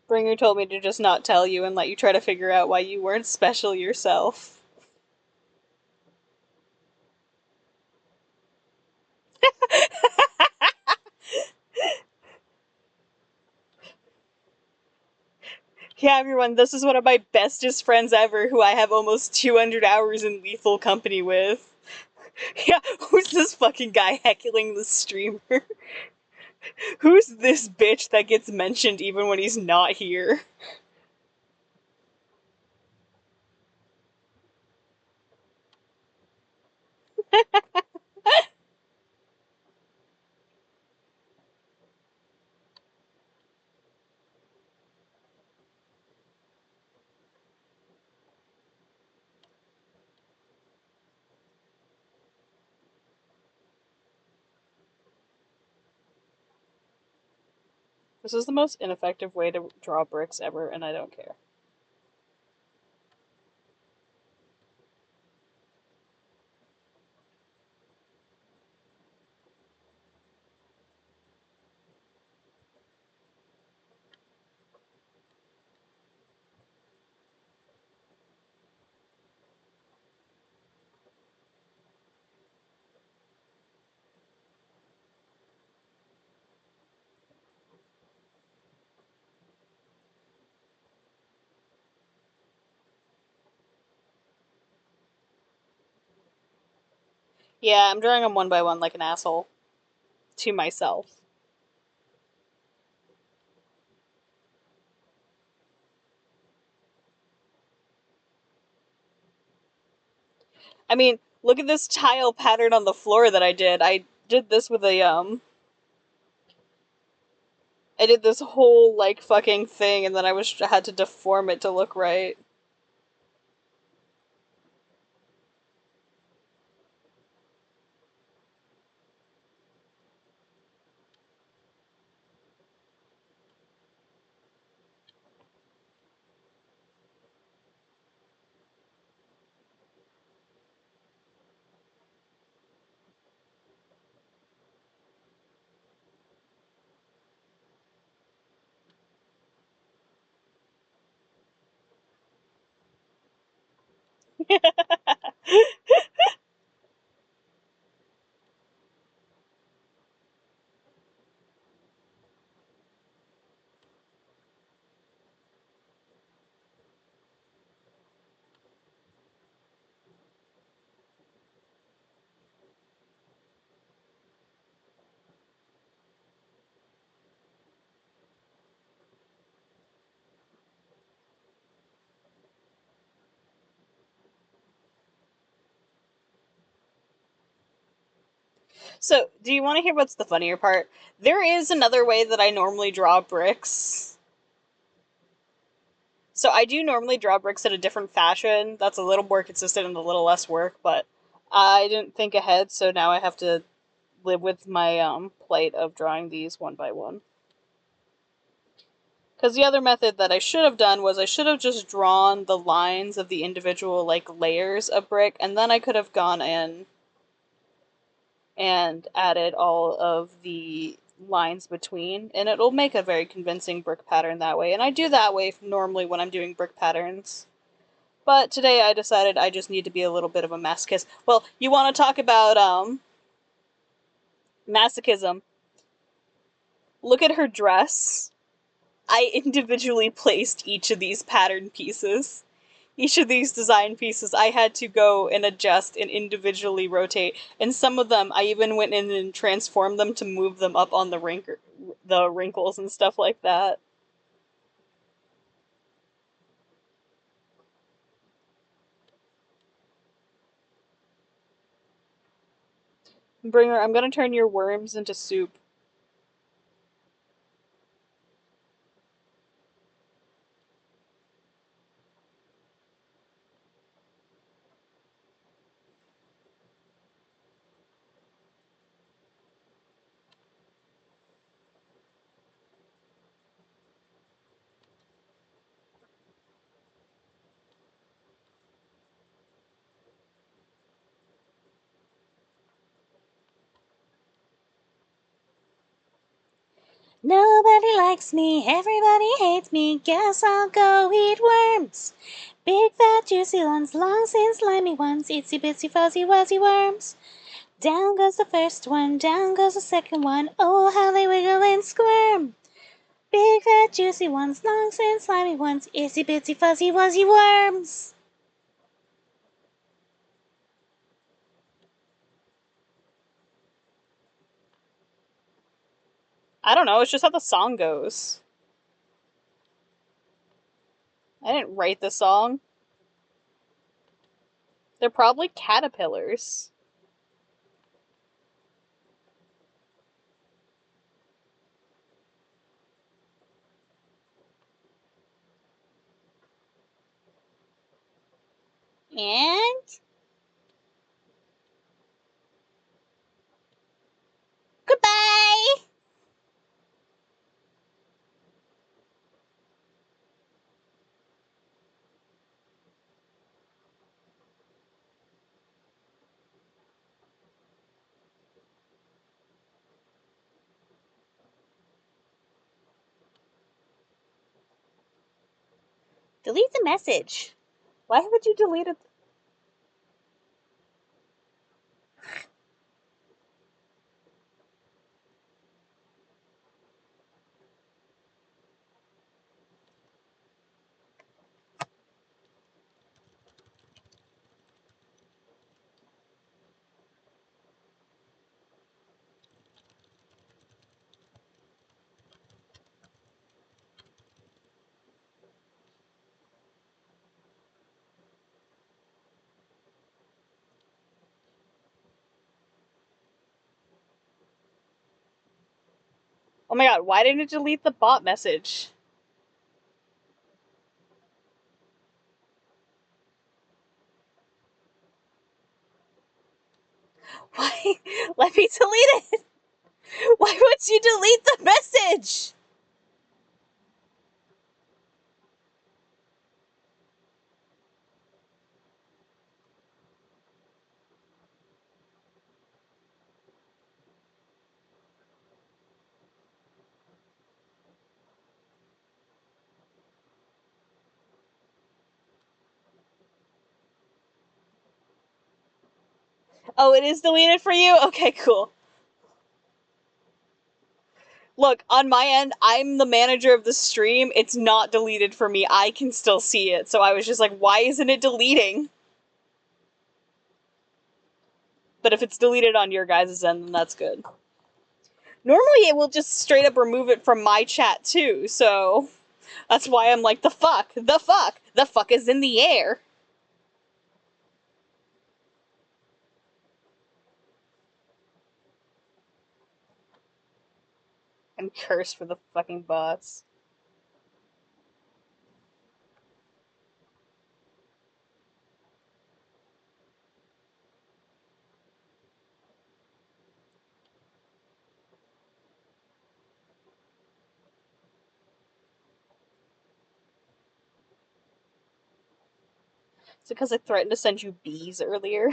Bringer told me to just not tell you and let you try to figure out why you weren't special yourself. Yeah, everyone, this is one of my bestest friends ever who I have almost 200 hours in lethal company with. Yeah, who's this fucking guy heckling the streamer? Who's this bitch that gets mentioned even when he's not here? This is the most ineffective way to draw bricks ever, and I don't care. Yeah, I'm drawing them one by one like an asshole. To myself. I mean, look at this tile pattern on the floor that I did. I did this with a, I did this whole, like, fucking thing, and then had to deform it to look right. So, do you want to hear what's the funnier part? There is another way that I normally draw bricks. So, I do normally draw bricks in a different fashion. That's a little more consistent and a little less work, but I didn't think ahead, so now I have to live with my plight of drawing these one by one. Because the other method that I should have done was I should have just drawn the lines of the individual, like, layers of brick, and then I could have gone in and added all of the lines between, and it'll make a very convincing brick pattern that way. And I do that way normally when I'm doing brick patterns. But today I decided I just need to be a little bit of a masochist. Well, you want to talk about masochism? Look at her dress. I individually placed each of these pattern pieces. Each of these design pieces I had to go and adjust and individually rotate, and some of them I even went in and transformed them to move them up on the wrinkles and stuff like that. Bringer, I'm gonna turn your worms into soup. Nobody likes me, everybody hates me, guess I'll go eat worms. Big fat juicy ones, long since slimy ones, itsy bitsy fuzzy wuzzy worms. Down goes the first one, down goes the second one, oh how they wiggle and squirm. Big fat juicy ones, long and slimy ones, itsy bitsy fuzzy wuzzy worms. I don't know, it's just how the song goes. I didn't write the song. They're probably caterpillars. And goodbye! Delete the message. Why would you delete it? Oh my god, why didn't it delete the bot message? Why? Let me delete it! Why would you delete the message? Oh, it is deleted for you? Okay, cool. Look, on my end, I'm the manager of the stream. It's not deleted for me. I can still see it. So I was just like, why isn't it deleting? But if it's deleted on your guys' end, then that's good. Normally, it will just straight up remove it from my chat, too. So that's why I'm like, the fuck? The fuck? The fuck is in the air? I'm cursed for the fucking bots. Is it because I threatened to send you bees earlier?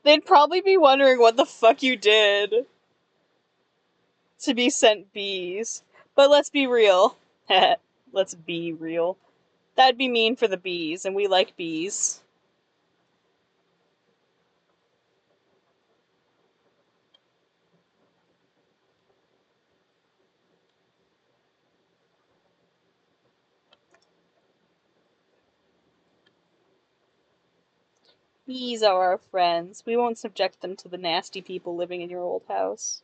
They'd probably be wondering what the fuck you did to be sent bees. But let's be real. Let's be real. That'd be mean for the bees, and we like bees. These are our friends. We won't subject them to the nasty people living in your old house.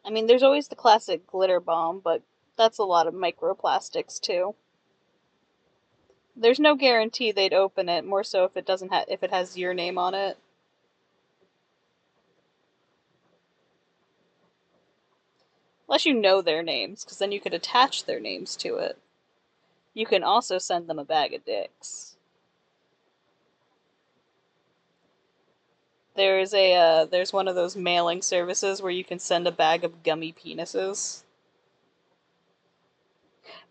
I mean, there's always the classic glitter bomb, but that's a lot of microplastics too. There's no guarantee they'd open it, more so if it doesn't if it has your name on it. Unless you know their names, because then you could attach their names to it. You can also send them a bag of dicks. There's one of those mailing services where you can send a bag of gummy penises.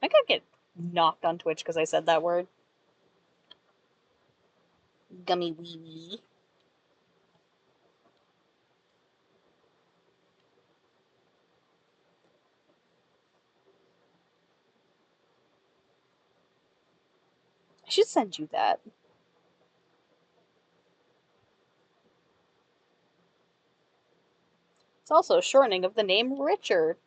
I could get knocked on Twitch because I said that word. Gummy wee wee. I should send you that. It's also a shortening of the name Richard.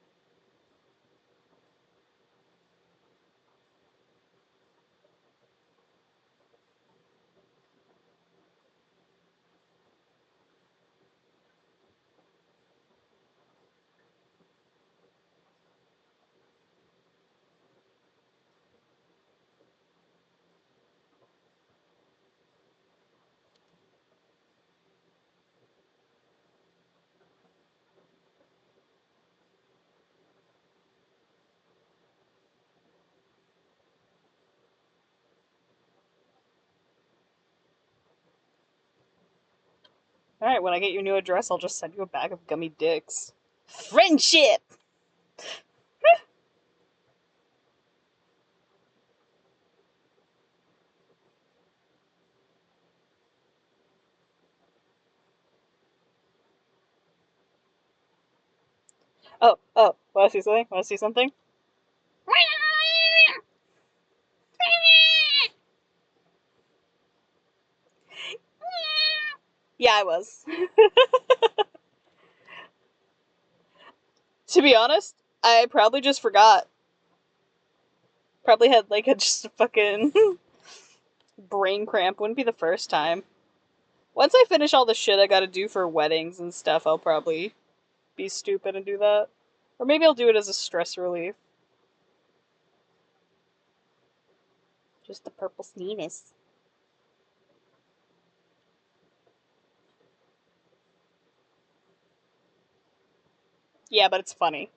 Alright, when I get your new address, I'll just send you a bag of gummy dicks. Friendship! Oh, wanna see something? Wanna see something? Yeah, I was. To be honest, I probably just forgot. Probably had like just a fucking brain cramp. Wouldn't be the first time. Once I finish all the shit I gotta do for weddings and stuff, I'll probably be stupid and do that. Or maybe I'll do it as a stress relief. Just the purple sneeze. Yeah, but it's funny.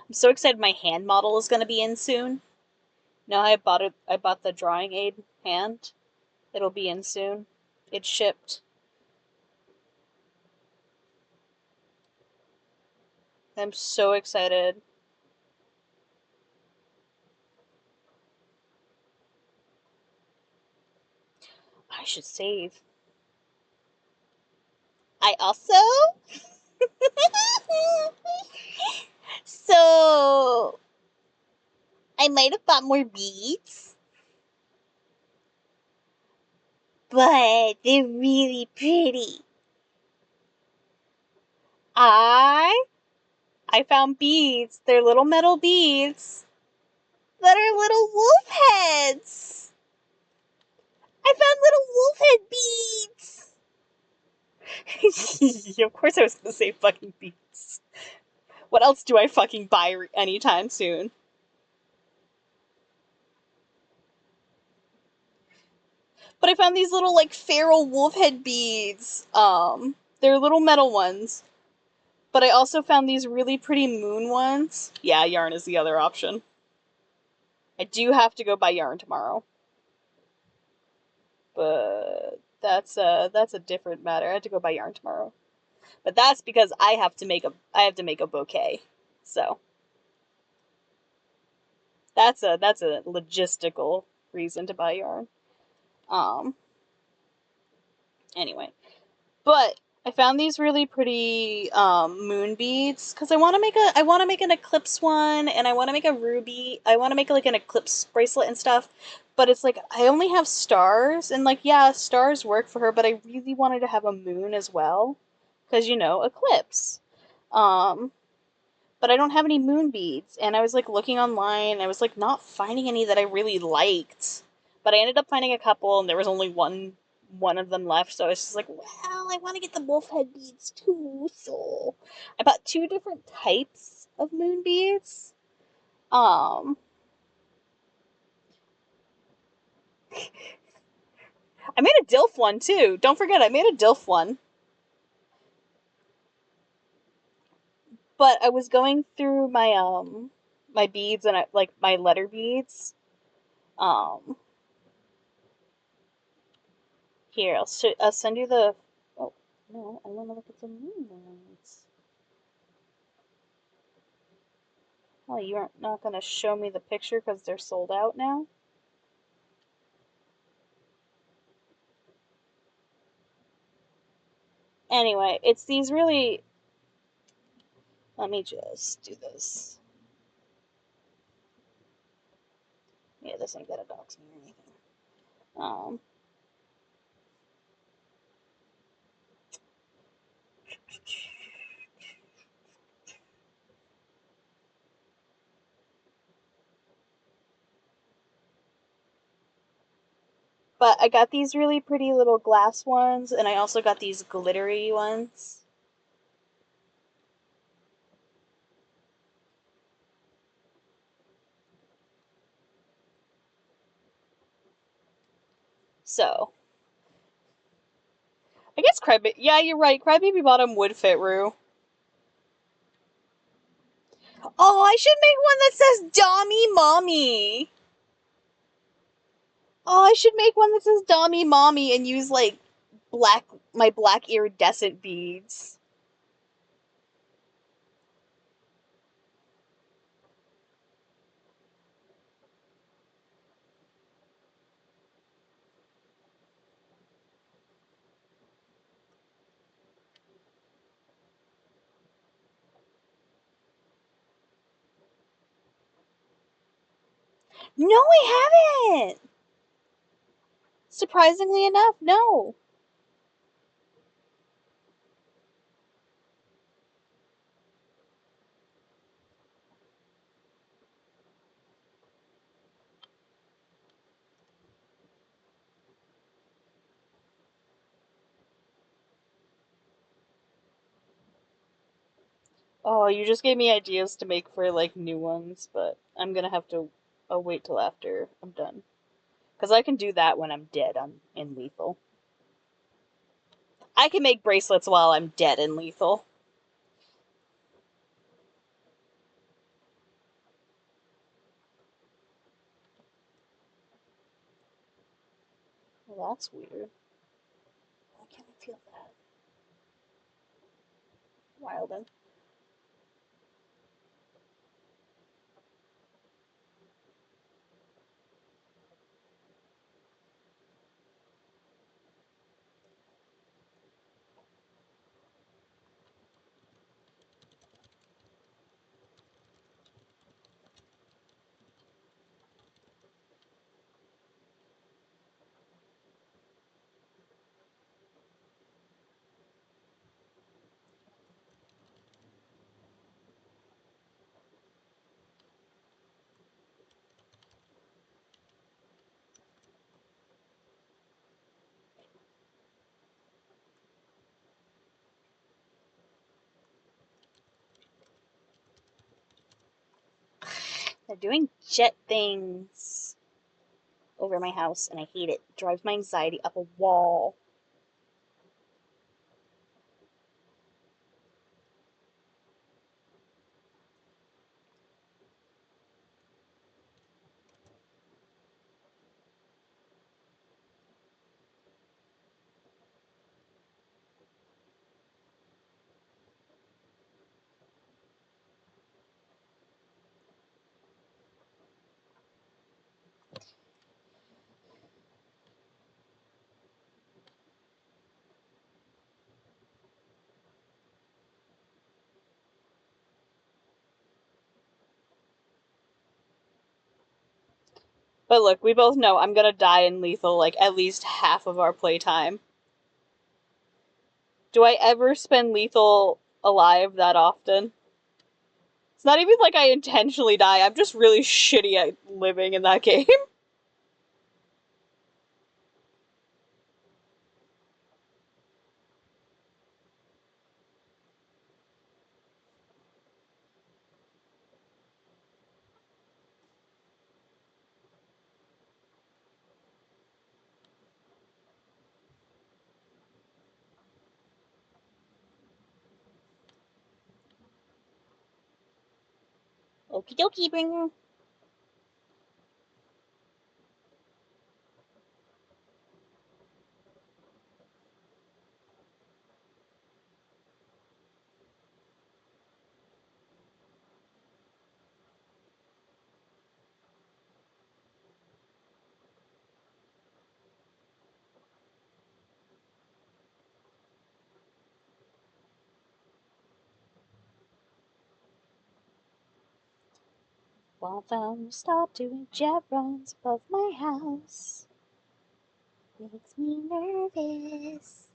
I'm so excited my hand model is going to be in soon. No, I bought it. I bought the drawing aid hand. It'll be in soon. It's shipped. I'm so excited. I should save. I also so I might have bought more beads, but they're really pretty. I I found beads. They're little metal beads that are little wolf heads. I found little wolf head beads. Of course I was gonna say fucking beads. What else do I fucking buy anytime soon? But I found these little like feral wolf head beads. They're little metal ones. But I also found these really pretty moon ones. Yeah, yarn is the other option. I do have to go buy yarn tomorrow. But that's a different matter. I have to go buy yarn tomorrow. But that's because I have to make a bouquet. So that's a logistical reason to buy yarn. Um anyway. But I found these really pretty moon beads because I want to make an eclipse one, and I want to make a ruby. I want to make like an eclipse bracelet and stuff. But it's like I only have stars, and like yeah, stars work for her. But I really wanted to have a moon as well because eclipse. Um, but I don't have any moon beads, and I was like looking online. I was like not finding any that I really liked. But I ended up finding a couple, and there was only one of them left, so I was just like, well, I want to get the wolf head beads too, so I bought two different types of moon beads. Um, I made a DILF one too. Don't forget, I made a DILF one. But I was going through my beads and like my letter beads. Um, Here I'll send you the. Oh no, I want to look at the moon ones. Oh, you aren't not gonna show me the picture because they're sold out now. Anyway, it's these really. Let me just do this. Yeah, this ain't gonna dox me or anything. Um, but I got these really pretty little glass ones, and I also got these glittery ones. So, I guess Crybaby. Yeah, you're right. Crybaby Bottom would fit Rue. Oh, I should make one that says Dommy Mommy. Oh, I should make one that says Dommy Mommy and use like my black iridescent beads. No, I haven't. Surprisingly enough, no. Oh, you just gave me ideas to make for like new ones, but I'm gonna have to wait till after I'm done. Because I can do that when I'm dead in Lethal. I can make bracelets while I'm dead in Lethal. Well, that's weird. Why can't I feel that? Wilden. They're doing jet things over my house, and I hate it. It drives my anxiety up a wall. But look, we both know I'm gonna die in lethal like at least half of our playtime. Do I ever spend lethal alive that often? It's not even like I intentionally die, I'm just really shitty at living in that game. Okie dokie, bringer. Won't them stop doing jet runs above my house? Makes me nervous.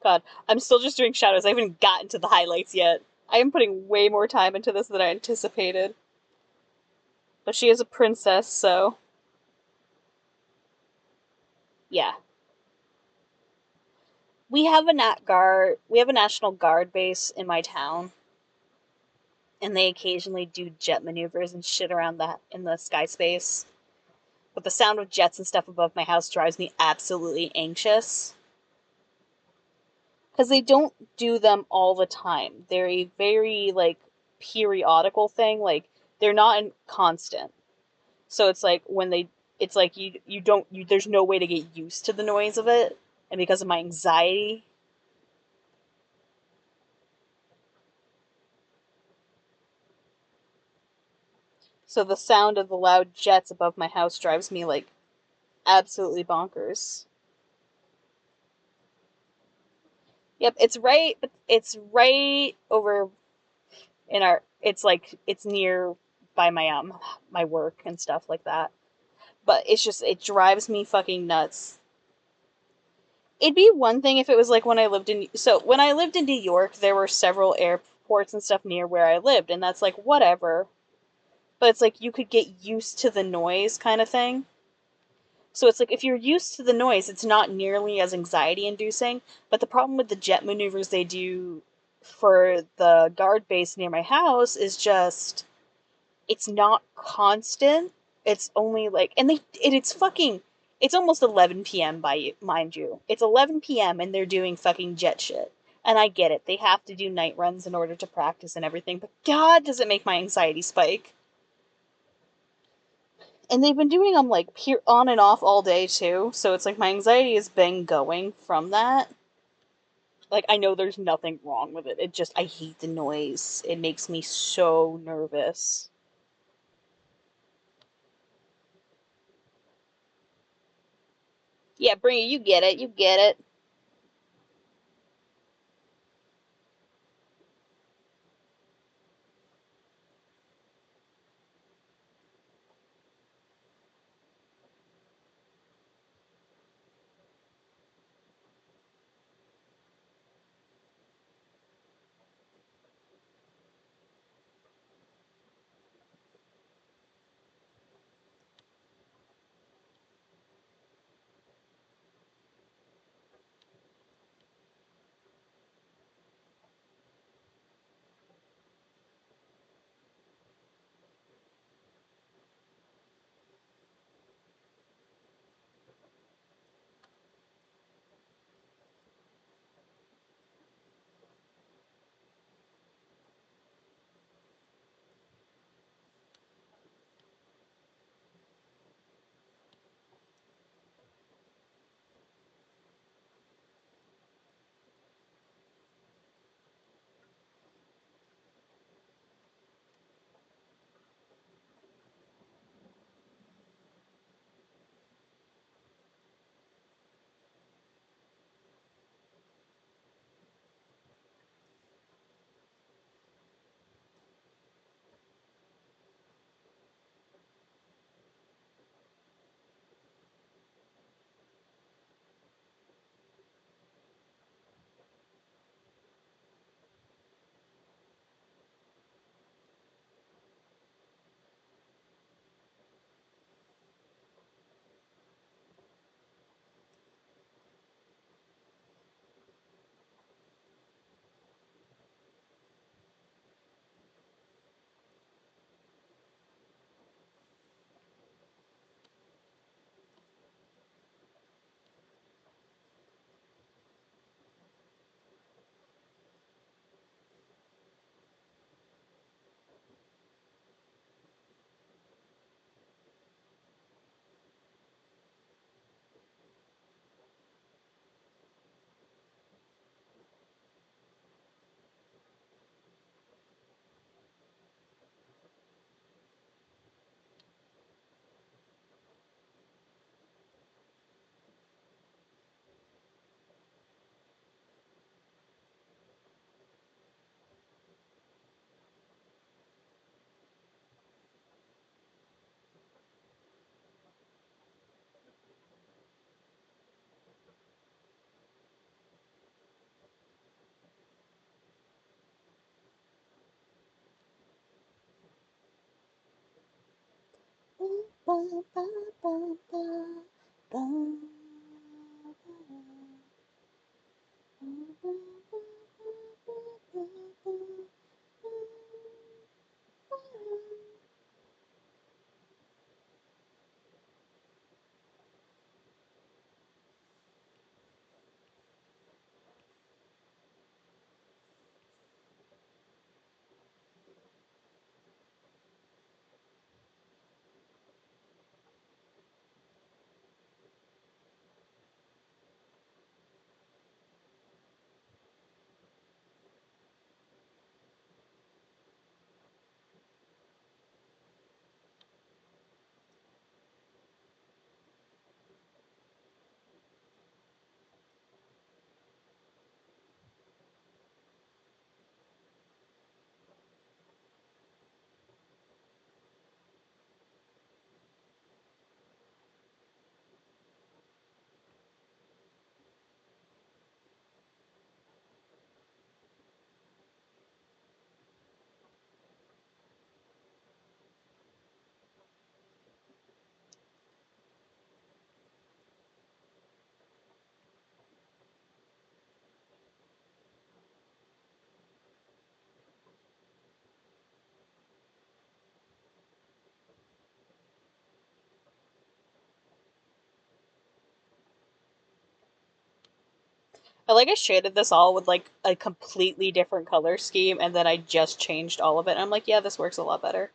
God, I'm still just doing shadows. I haven't gotten to the highlights yet. I am putting way more time into this than I anticipated. But she is a princess, so yeah. We have a National Guard base in my town, and they occasionally do jet maneuvers and shit around that in the sky space. But the sound of jets and stuff above my house drives me absolutely anxious. Because they don't do them all the time. They're a very, like, periodical thing. Like, they're not constant. So it's like when they, it's like you don't, there's no way to get used to the noise of it. And because of my anxiety, so the sound of the loud jets above my house drives me, like, absolutely bonkers. Yep, it's right over in our, it's like, it's near by my work and stuff like that. But it's just it drives me fucking nuts. It'd be one thing if it was like when I lived in when I lived in New York, there were several airports and stuff near where I lived, and that's like whatever. But it's like you could get used to the noise kind of thing. So it's like if you're used to the noise, it's not nearly as anxiety inducing. But the problem with the jet maneuvers they do for the guard base near my house is just it's not constant. It's only like and it's fucking it's almost 11 p.m. by mind you. It's 11 p.m. and they're doing fucking jet shit. And I get it. They have to do night runs in order to practice and everything, but god does it make my anxiety spike. And they've been doing them like on and off all day too, so it's like my anxiety has been going from that. Like I know there's nothing wrong with it. It just I hate the noise. It makes me so nervous. Yeah, bring it. You get it. You get it. I shaded this all with like a completely different color scheme, and then I just changed all of it. And I'm like, yeah, this works a lot better.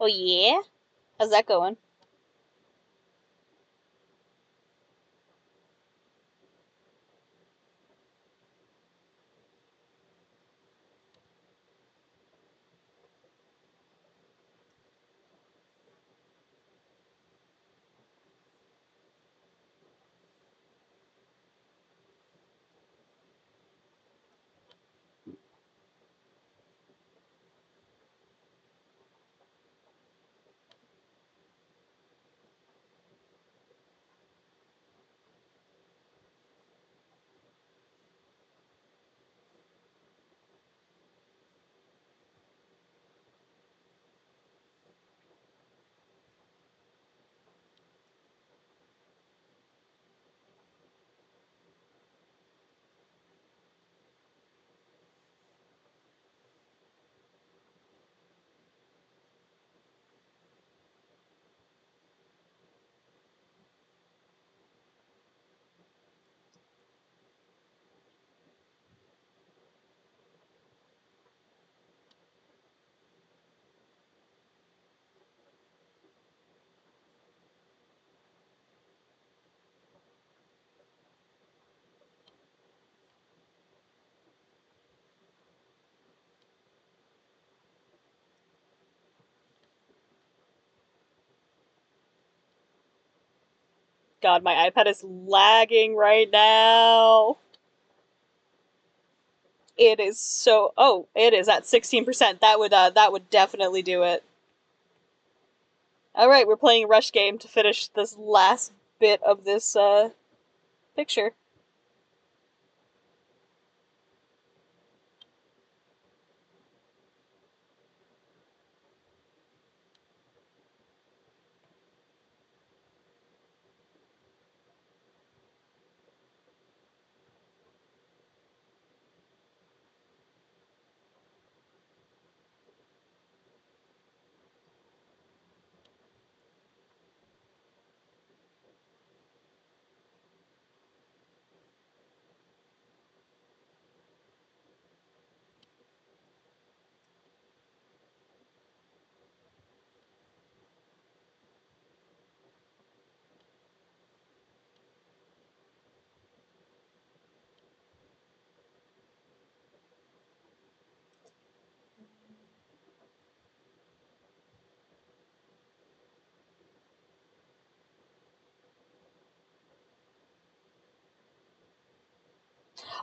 Oh yeah, how's that going? God, my iPad is lagging right now. It is so. Oh, it is at 16%. That would definitely do it. All right, we're playing a rush game to finish this last bit of this picture.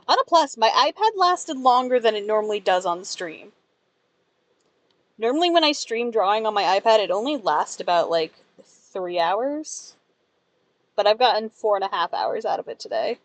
On a plus, my iPad lasted longer than it normally does on stream. Normally, when I stream drawing on my iPad, it only lasts about like 3 hours, but I've gotten 4.5 hours out of it today.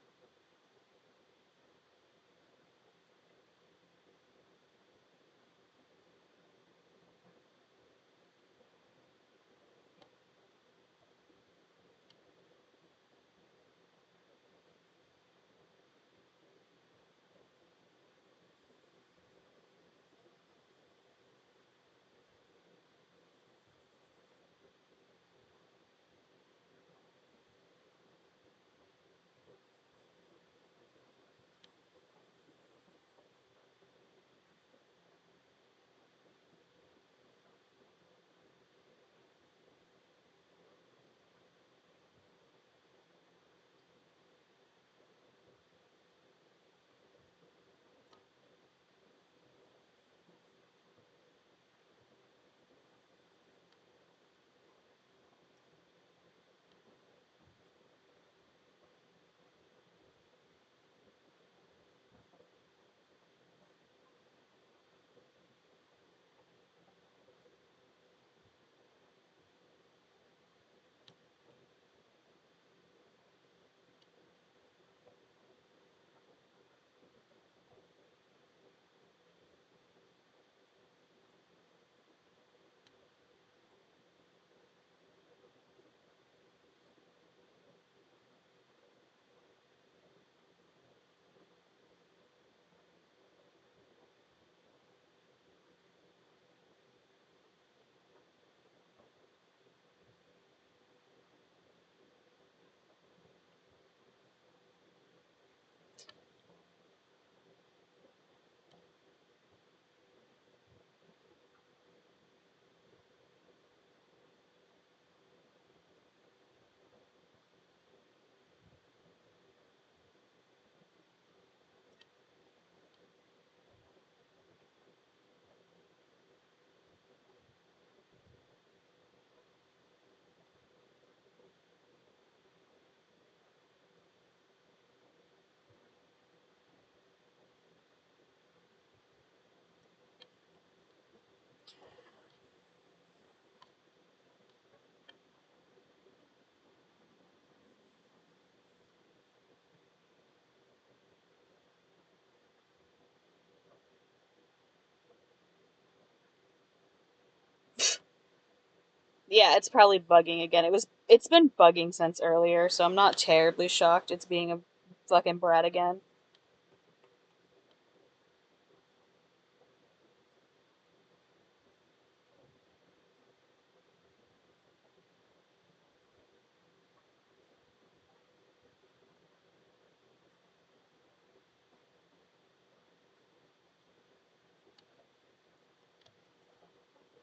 Yeah, it's probably bugging again. It's been bugging since earlier, so I'm not terribly shocked it's being a fucking brat again.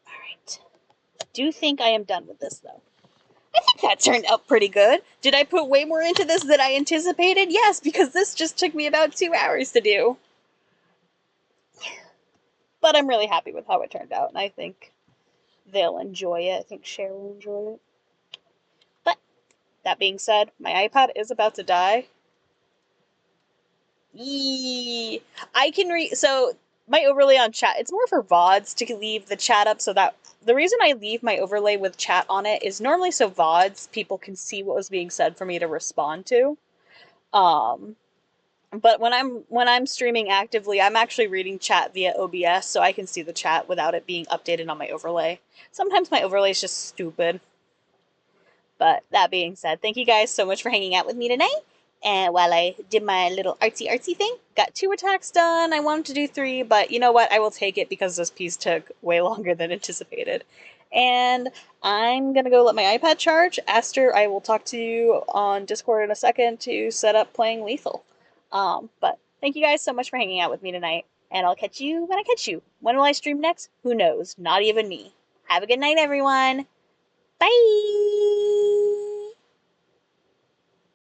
Alright. Do think I am done with this though. I think that turned out pretty good. Did I put way more into this than I anticipated? Yes, because this just took me about 2 hours to do. But I'm really happy with how it turned out, and I think they'll enjoy it. I think Cher will enjoy it. But that being said, my iPad is about to die. Yee. I can read. So my overlay on chat, it's more for VODs to leave the chat up so that the reason I leave my overlay with chat on it is normally so VODs people can see what was being said for me to respond to. Um, but when I'm streaming actively, I'm actually reading chat via OBS so I can see the chat without it being updated on my overlay. Sometimes my overlay is just stupid. But that being said, thank you guys so much for hanging out with me tonight. And while I did my little artsy thing, got 2 attacks done. I wanted to do 3, but you know what? I will take it because this piece took way longer than anticipated. And I'm gonna go let my iPad charge. Aster, I will talk to you on Discord in a second to set up playing Lethal. But thank you guys so much for hanging out with me tonight. And I'll catch you when I catch you. When will I stream next? Who knows? Not even me. Have a good night, everyone. Bye!